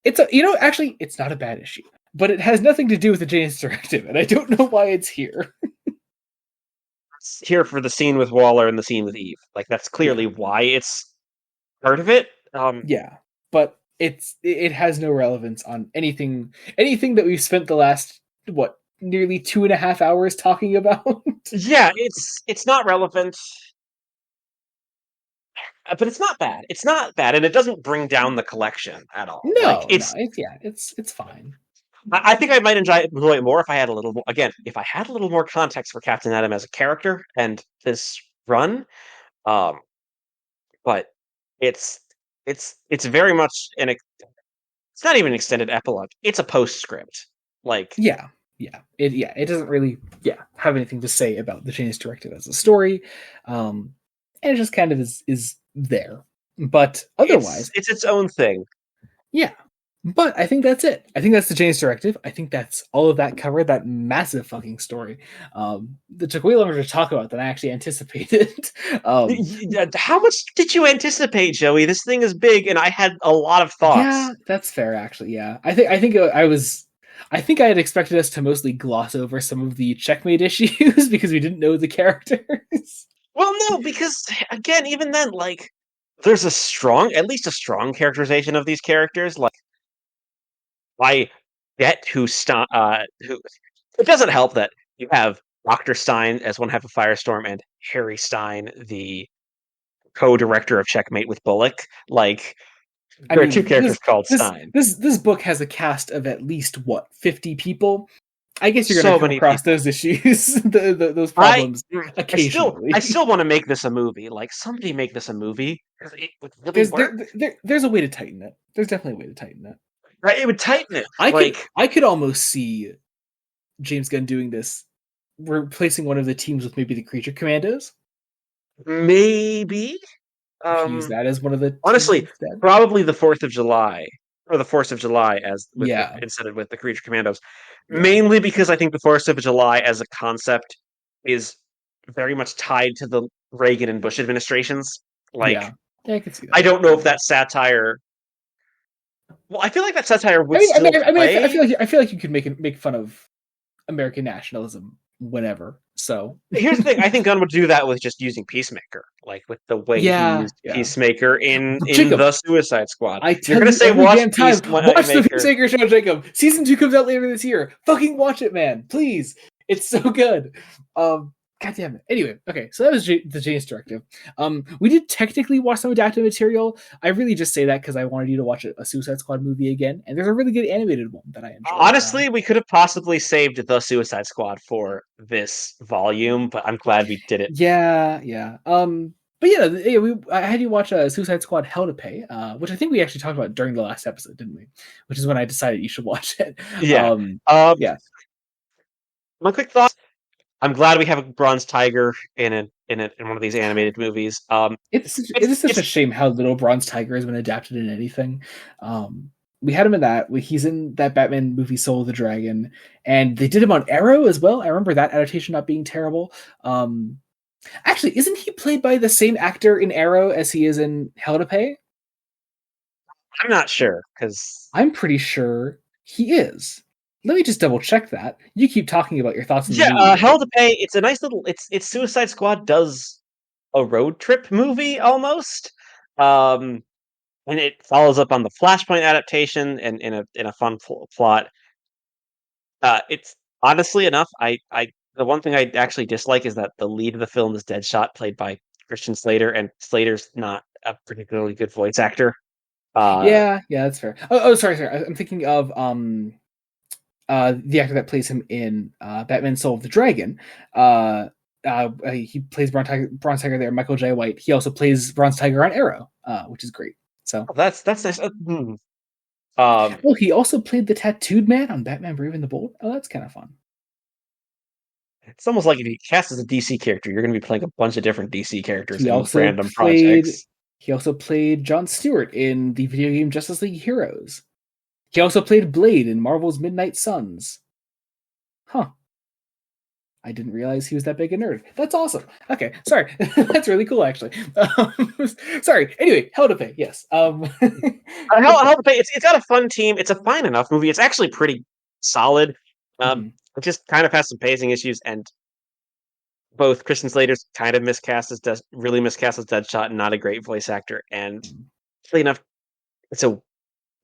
It's a actually it's not a bad issue, but it has nothing to do with the Janus Directive, and I don't know why it's here. here for the scene with Waller and the scene with Eve. Like, that's Yeah, clearly why it's part of it. yeah, but it has no relevance on anything that we've spent the last what nearly 2.5 hours talking about. Yeah, it's not relevant, but it's not bad. It's not bad, and it doesn't bring down the collection at all. Like, No, it's fine. I think I might enjoy it more if I had a little more. Again, if I had a little more context for Captain Adam as a character and this run. Um, but it's it's very much it's not even an extended epilogue. It's a postscript. Like, It doesn't really have anything to say about the Janus Directive as a story, and it just kind of is there. But otherwise, it's its own thing. yeah. But I think that's it. I think that's the Janus Directive. I think that's all of that covered, that massive fucking story. That took way longer to talk about than I actually anticipated. How much did you anticipate, Joey? This thing is big, and I had a lot of yeah, thoughts. that's fair, actually. Yeah. I think I had expected us to mostly gloss over some of the checkmate issues because we didn't know the characters. Well, no, because again, even then, like, there's at least a strong characterization of these characters. Like, I get who. It doesn't help that you have Dr. Stein as one half of Firestorm and Harry Stein, the co-director of Checkmate with Bullock. Like, I there are two mean, characters called Stein. this book has a cast of at least what 50 people. I guess you're going So to come many across people. those issues, those I problems I occasionally. still want to make this a movie. Like, somebody make this a movie. It would really work. There's a way to tighten it. There's definitely a way to tighten it. Right? It would tighten it. Like, I could almost see James Gunn doing this, replacing one of the teams with maybe the Creature Commandos. maybe. If you use that as one of the teams Honestly, instead. probably the 4th of July or the 4th of July as Yeah, instead of with the Creature Commandos. yeah, Mainly because I think the 4th of July as a concept is very much tied to the Reagan and Bush administrations. Like, yeah. Yeah, I could see I that. don't know if that satire. Well, I feel like that satire would I mean, still play. I feel like you could make fun of American nationalism whenever. So Here's the thing: I think Gunn would do that with just using Peacemaker, like with the way he yeah, used yeah. Peacemaker in Jacob, the Suicide Squad. I You're tell gonna you say every watch damn time, watch the Peacemaker. Peacemaker show, Jacob. Season 2 comes out later this year. Fucking watch it, man. Please. It's so good. God damn it. Anyway, okay, so that was the Janus Directive. We did technically watch some adapted material. I really just say that because I wanted you to watch a Suicide Squad movie again, and there's a really good animated one that I enjoyed. Honestly, we could have possibly saved the Suicide Squad for this volume, but I'm glad we did it. Yeah, yeah. But yeah, I had you watch Suicide Squad: Hell to Pay, which I think we actually talked about during the last episode, didn't we? Which is when I decided you should watch it. Yeah. Um, Yeah, my quick thought: I'm glad we have a Bronze Tiger in one of these animated movies. it is such a It's shame how little Bronze Tiger has been adapted in anything. We had him in that. He's in that Batman movie Soul of the Dragon, and they did him on Arrow as well. I remember that adaptation not being terrible. Actually, isn't he played by the same actor in Arrow as he is in Hell to Pay? I'm not sure because I'm pretty sure he is. Let me just double check that. You keep talking about your thoughts on the yeah, movie. Hell to Pay. It's a nice little. It's Suicide Squad does a road trip movie almost. Um, and it follows up on the Flashpoint adaptation and in a fun plot. It's honestly enough. I the one thing I actually dislike is that the lead of the film is Deadshot, played by Christian Slater, and Slater's not a particularly good voice actor. Yeah, that's fair. Sorry. I'm thinking of the actor that plays him in Batman: Soul of the Dragon. He plays Bronze Tiger there, Michael J. White. He also plays Bronze Tiger on Arrow, which is great. So that's nice. he also played the Tattooed Man on Batman: Brave and the Bold. Oh, that's kind of fun. It's almost like if you cast as a DC character, you're going to be playing a bunch of different DC characters He in also random played. projects. He also played Jon Stewart in the video game Justice League Heroes. He also played Blade in Marvel's Midnight Suns. Huh. I didn't realize he was that big a nerd. That's awesome. Okay, sorry. That's really cool, actually. Sorry. Anyway, Hell to Pay, yes. Hell to Pay, it's got a fun team. It's a fine enough movie. It's actually pretty solid. It just kind of has some pacing issues, and both Christian Slater's kind of really miscast as Deadshot, and not a great voice actor. And actually enough, it's a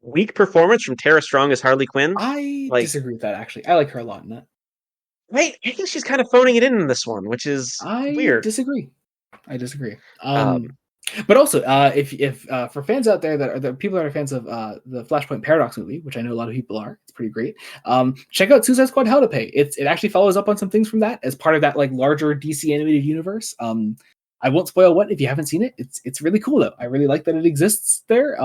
weak performance from Tara Strong as Harley Quinn. I disagree with that, actually. I like her a lot in that. Right, I think she's kind of phoning it in this one, which is weird. I disagree. But also, if for fans out there that are the people that are fans of the Flashpoint Paradox movie, which I know a lot of people are, it's pretty great. Check out Suicide Squad: Hell to Pay. It actually follows up on some things from that as part of that like larger DC animated universe. I won't spoil what if you haven't seen it. It's really cool though. I really like that it exists there.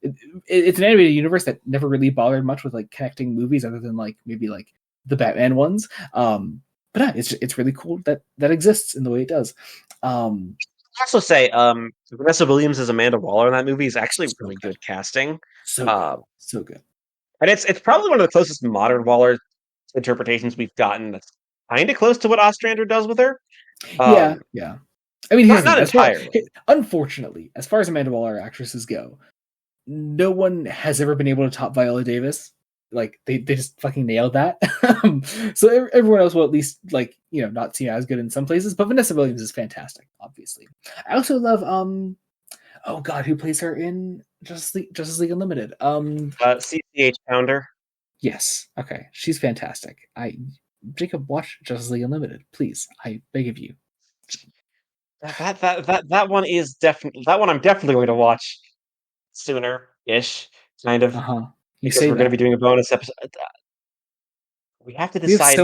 It's an animated universe that never really bothered much with like connecting movies other than like maybe like the Batman ones. But yeah, it's really cool that exists in the way it does. Also say Vanessa Williams as Amanda Waller in that movie is actually really good casting. So good. And it's probably one of the closest modern Waller interpretations we've gotten that's kind of close to what Ostrander does with her. Yeah. I mean, not entirely. Unfortunately, as far as Amanda Waller actresses go, no one has ever been able to top Viola Davis. Like they just fucking nailed that. So everyone else will at least like not see as good in some places, but Vanessa Williams is fantastic. Obviously, I also love oh god, who plays her in Justice League Unlimited? CCH Pounder. Yes, okay, she's fantastic. Jacob, watch Justice League Unlimited, please. I beg of you. That one is definitely I'm definitely going to watch sooner-ish, kind of. Because we're going to be doing a bonus episode. We have to decide.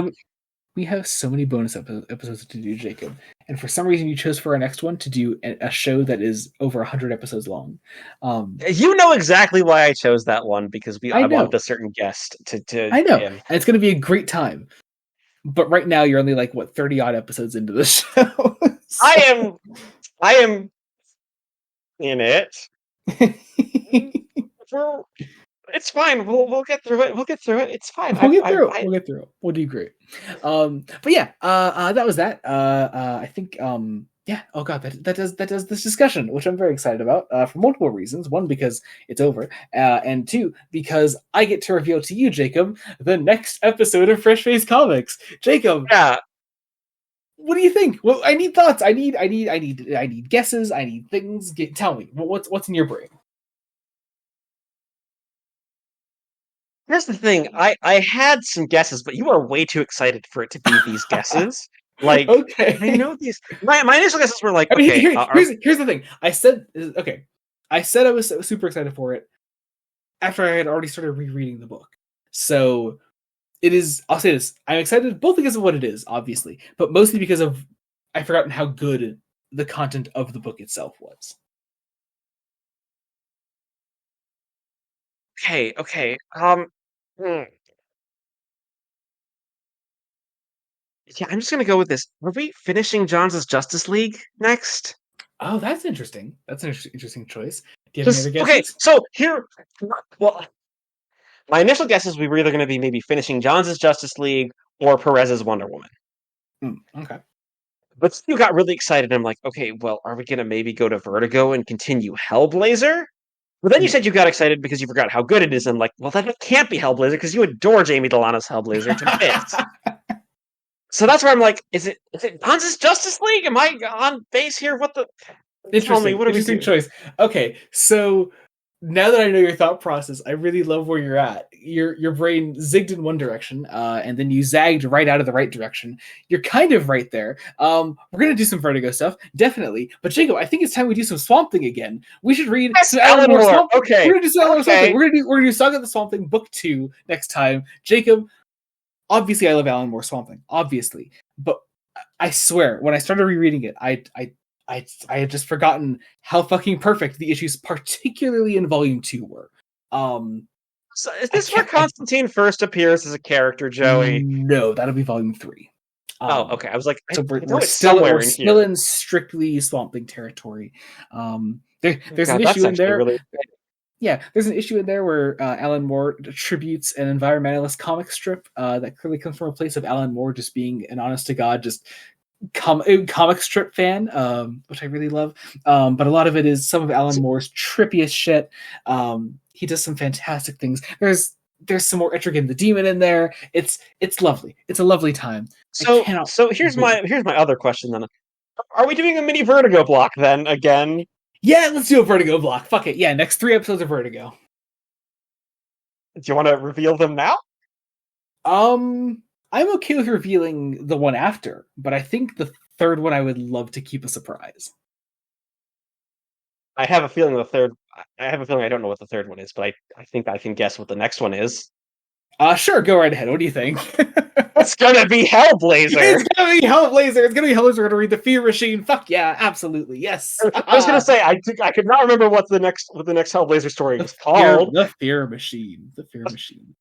We have so many bonus episodes to do, Jacob. And for some reason, you chose for our next one to do a show that is over 100 episodes long. You know exactly why I chose that one, because I wanted a certain guest to I know. And it's going to be a great time. But right now, you're only like, 30-odd episodes into the show. So... I am in it. It's fine. We'll get through it. It's fine. We'll get through it. We'll do great. But yeah, that was that. I think yeah. Oh god, that does this discussion, which I'm very excited about for multiple reasons. One, because it's over, and two, because I get to reveal to you, Jacob, the next episode of Fresh Face Comics. Jacob, yeah. What do you think? Well, I need thoughts. I need guesses. I need things. Tell me what's in your brain. Here's the thing. I had some guesses, but you are way too excited for it to be these guesses. Like, okay, I know these. My initial guesses were like, okay. Here's the thing. I said I was super excited for it after I had already started rereading the book. So it is. I'll say this: I'm excited both because of what it is, obviously, but mostly because of I've forgotten how good the content of the book itself was. Okay. Yeah, I'm just gonna go with this. Are we finishing Johns' Justice League next? Oh, that's interesting. That's an interesting choice. Do you have any other guesses? Okay, so here, well, my initial guess is we were either going to be maybe finishing Johns' Justice League or Perez's Wonder Woman. Okay. But you got really excited. I'm like, okay, well, are we going to maybe go to Vertigo and continue Hellblazer? But then you said you got excited because you forgot how good it is. And like, well, that can't be Hellblazer because you adore Jamie Delano's Hellblazer to bits. So that's where I'm like, is it Johns' Justice League? Am I on base here? What the? Interesting. Tell me, what are we doing? Choice. Okay, so now that I know your thought process, I really love where you're at. Your brain zigged in one direction, and then you zagged right out of the right direction. You're kind of right there. We're gonna do some Vertigo stuff, definitely. But Jacob, I think it's time we do some Swamp Thing again. We should read Yes, some Alan Moore Swamp Thing. Okay. We're gonna do some Alan Moore Swamp Thing. We're gonna do Saga of the Swamp Thing Book 2 next time. Jacob, obviously I love Alan Moore Swamp Thing, obviously, but I swear when I started rereading it, I had just forgotten how fucking perfect the issues, particularly in Volume 2, were. So is this where Constantine first appears as a character, Joey? No, that'll be Volume 3. Okay. I was like, so we're still in strictly Swamp Thing territory. There's an God, issue in there. Really... Yeah, there's an issue in there where Alan Moore attributes an environmentalist comic strip that clearly comes from a place of Alan Moore just being an honest to God, just comic strip fan, which I really love. But a lot of it is some of Alan Moore's trippiest shit. He does some fantastic things. There's some more Etrigan the Demon in there. It's lovely. It's a lovely time. So here's my other question then. Are we doing a mini Vertigo block then again? Yeah, let's do a Vertigo block. Fuck it. Yeah, next 3 episodes of Vertigo. Do you want to reveal them now? I'm okay with revealing the one after, but I think the third one I would love to keep a surprise. I have a feeling I don't know what the third one is, but I think I can guess what the next one is. Sure, go right ahead. What do you think? It's gonna be Hellblazer. It's gonna be Hellblazer. It's gonna be Hellblazer. We're gonna read the Fear Machine. Fuck yeah, absolutely, yes. I was gonna say I could not remember what the next Hellblazer story was called. The Fear Machine. The Fear Machine.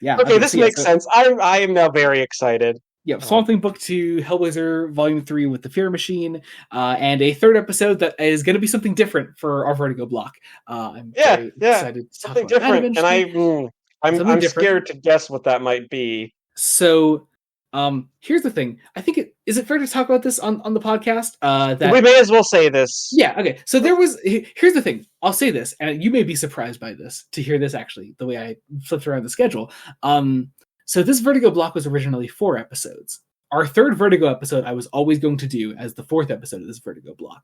Yeah. Okay, this makes sense. I am now very excited. Yeah, Swamp Thing Book 2, Hellblazer Volume 3 with the Fear Machine, and a third episode that is going to be something different for our Vertigo block. I'm very excited to something talk about different, and I'm scared to guess what that might be. So, here's the thing. I think is it fair to talk about this on the podcast? That we may as well say this. Yeah. Okay. So here's the thing. I'll say this, and you may be surprised by this to hear this actually the way I flipped around the schedule. So this Vertigo block was originally 4 episodes. Our third Vertigo episode I was always going to do as the 4th episode of this Vertigo block.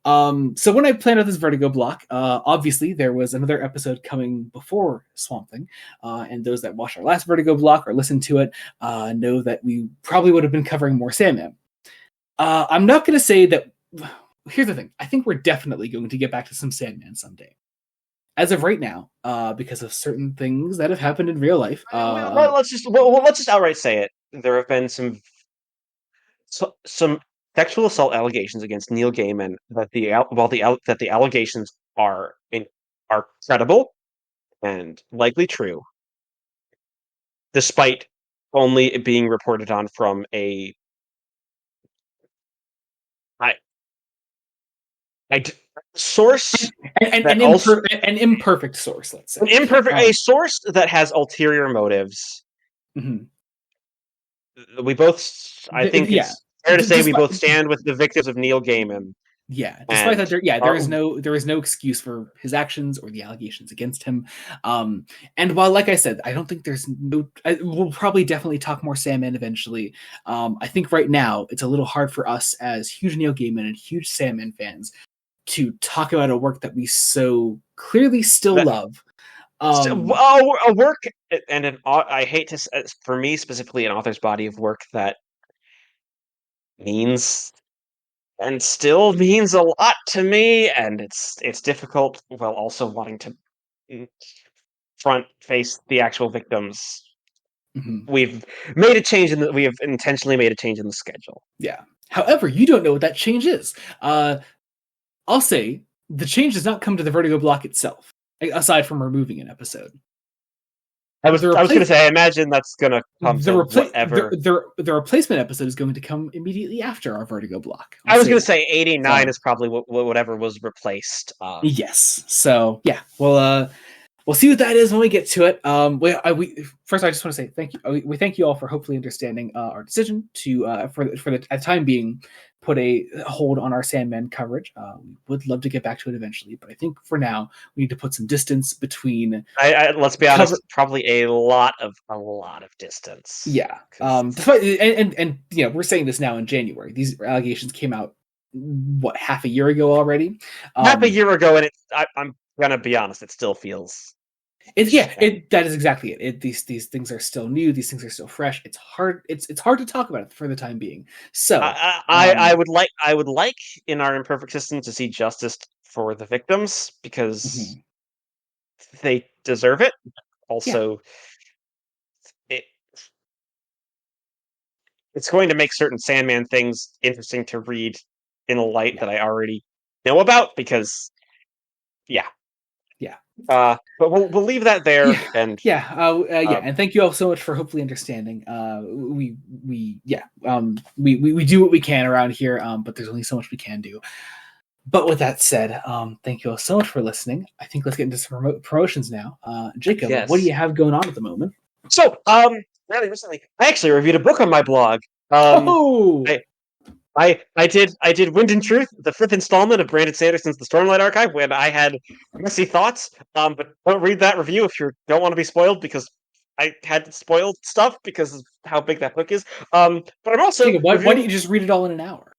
So when I planned out this Vertigo block, obviously there was another episode coming before Swamp Thing, and those that watched our last Vertigo block or listened to it know that we probably would have been covering more Sandman. I'm not going to say that... Here's the thing. I think we're definitely going to get back to some Sandman someday. As of right now, because of certain things that have happened in real life. Let's just outright say it. There have been some sexual assault allegations against Neil Gaiman that the allegations are credible and likely true, despite only being reported on from a source, an imperfect source, let's say. A source that has ulterior motives. Mm-hmm. We both, I think it's fair to say we both stand with the victims of Neil Gaiman. Yeah, despite that, there is no excuse for his actions or the allegations against him. And while, like I said, I don't think we'll probably definitely talk more Sandman eventually. I think right now it's a little hard for us as huge Neil Gaiman and huge Sandman fans to talk about a work that we so clearly still love. A work and I hate to, for me specifically, an author's body of work that means and still means a lot to me, and it's difficult while also wanting to front face the actual victims. Mm-hmm. We have intentionally made a change in the schedule. Yeah. However, you don't know what that change is. I'll say the change does not come to the Vertigo block itself, aside from removing an episode. I was going to say, I imagine that's going to come to whatever. The replacement episode is going to come immediately after our Vertigo block. I was going to say 89 is probably whatever was replaced. Yes. So, yeah. We'll see what that is when we get to it. First, I just want to say thank you. We thank you all for hopefully understanding our decision to, for the time being, put a hold on our Sandman coverage. We would love to get back to it eventually, but I think for now we need to put some distance between. Let's be honest, probably a lot of distance. Yeah. Despite and we're saying this now in January. These allegations came out half a year ago already. Half a year ago, and I'm gonna be honest, it still feels. That is exactly it. These things are still new. These things are still fresh. It's hard. It's hard to talk about it for the time being. So, I would like in our imperfect system to see justice for the victims because mhm. they deserve it. Yeah, Also, it it's going to make certain Sandman things interesting to read in a light yeah, that I already know about because yeah. yeah. But we'll leave that there Yeah, and yeah, and thank you all so much for hopefully understanding. We do what we can around here, but there's only so much we can do. But with that said, thank you all so much for listening. I think let's get into some promotions now. Jacob, what do yes. you have going on at the moment? So really recently, I actually reviewed a book on my blog. Oh, I I did Wind and Truth, the fifth installment of Brandon Sanderson's The Stormlight Archive, when I had messy thoughts. But don't read that review if you don't want to be spoiled because I had spoiled stuff because of how big that book is. But I'm also Jacob, why don't reviewing you just read it all in an hour?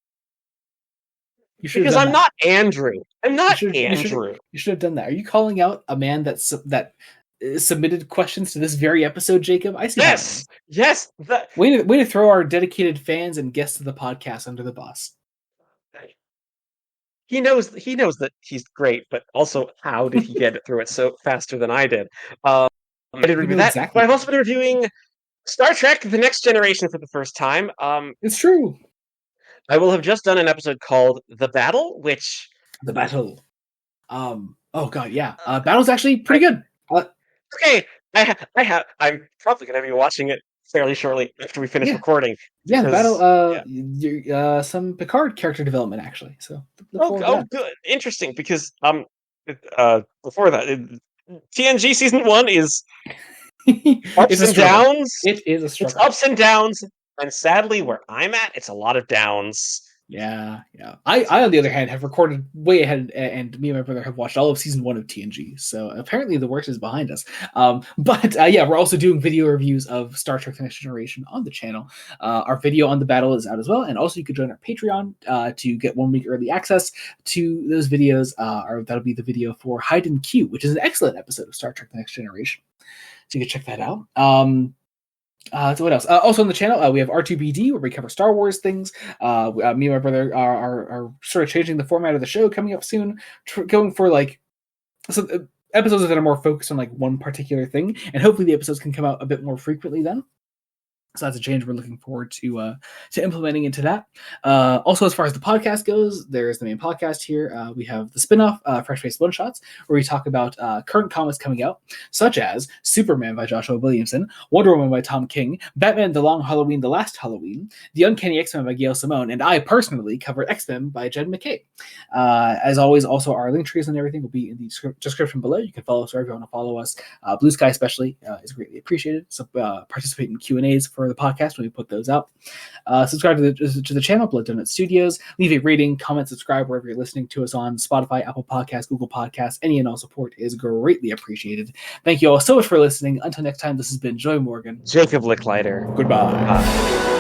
You should have because done I'm that. not Andrew. I'm You not should Andrew. you should have done that. Are you calling out a man that submitted questions to this very episode, Jacob? I see how it Yes, is. yes. That Way to throw our dedicated fans and guests of the podcast under the bus. he knows that he's great, but also how did he get it through it so faster than I did? I did You review know that, exactly but I've how. also been reviewing Star Trek: The Next Generation for the first time. It's true. I will have just done an episode called "The Battle," which The battle. Oh god, yeah. Battle's actually pretty I good. okay. I'm probably going to be watching it fairly shortly after we finish Yeah, recording yeah. The battle. because yeah. Some Picard character development actually. So look Oh, forward to oh, that. good, interesting. Because before that, TNG season one is ups It's a and struggle. downs. It is a It's struggle. ups and downs, and sadly, where I'm at, it's a lot of downs. Yeah, yeah. I on the other hand have recorded way ahead, and me and my brother have watched all of season 1 of TNG. So apparently the worst is behind us. But yeah, we're also doing video reviews of Star Trek: The Next Generation on the channel. Our video on the battle is out as well, and also you could join our Patreon to get 1 week early access to those videos. Or that'll be the video for Hide and Q, which is an excellent episode of Star Trek: The Next Generation. So you can check that out. So what else? Also on the channel, we have R2BD where we cover Star Wars things. Me and my brother are sort of changing the format of the show coming up soon, going for like some episodes that are more focused on like one particular thing, and hopefully the episodes can come out a bit more frequently then. So that's a change we're looking forward to implementing into that. Also, as far as the podcast goes, there's the main podcast here. We have the spin-off, Fresh Face One Shots, where we talk about current comics coming out, such as Superman by Joshua Williamson, Wonder Woman by Tom King, Batman: The Long Halloween, The Last Halloween, The Uncanny X-Men by Gail Simone, and I personally cover X-Men by Jed McKay. As always, also our link trees and everything will be in the description below. You can follow us wherever you want to follow us. Blue Sky especially is greatly appreciated. So participate in Q&As for the podcast when we put those out. Subscribe to the channel, Blood Donut Studios. Leave a rating, comment, subscribe wherever you're listening to us on Spotify, Apple Podcasts, Google Podcasts. Any and all support is greatly appreciated. Thank you all so much for listening. Until next time, this has been Joy Morgan. Jacob Licklider. Goodbye.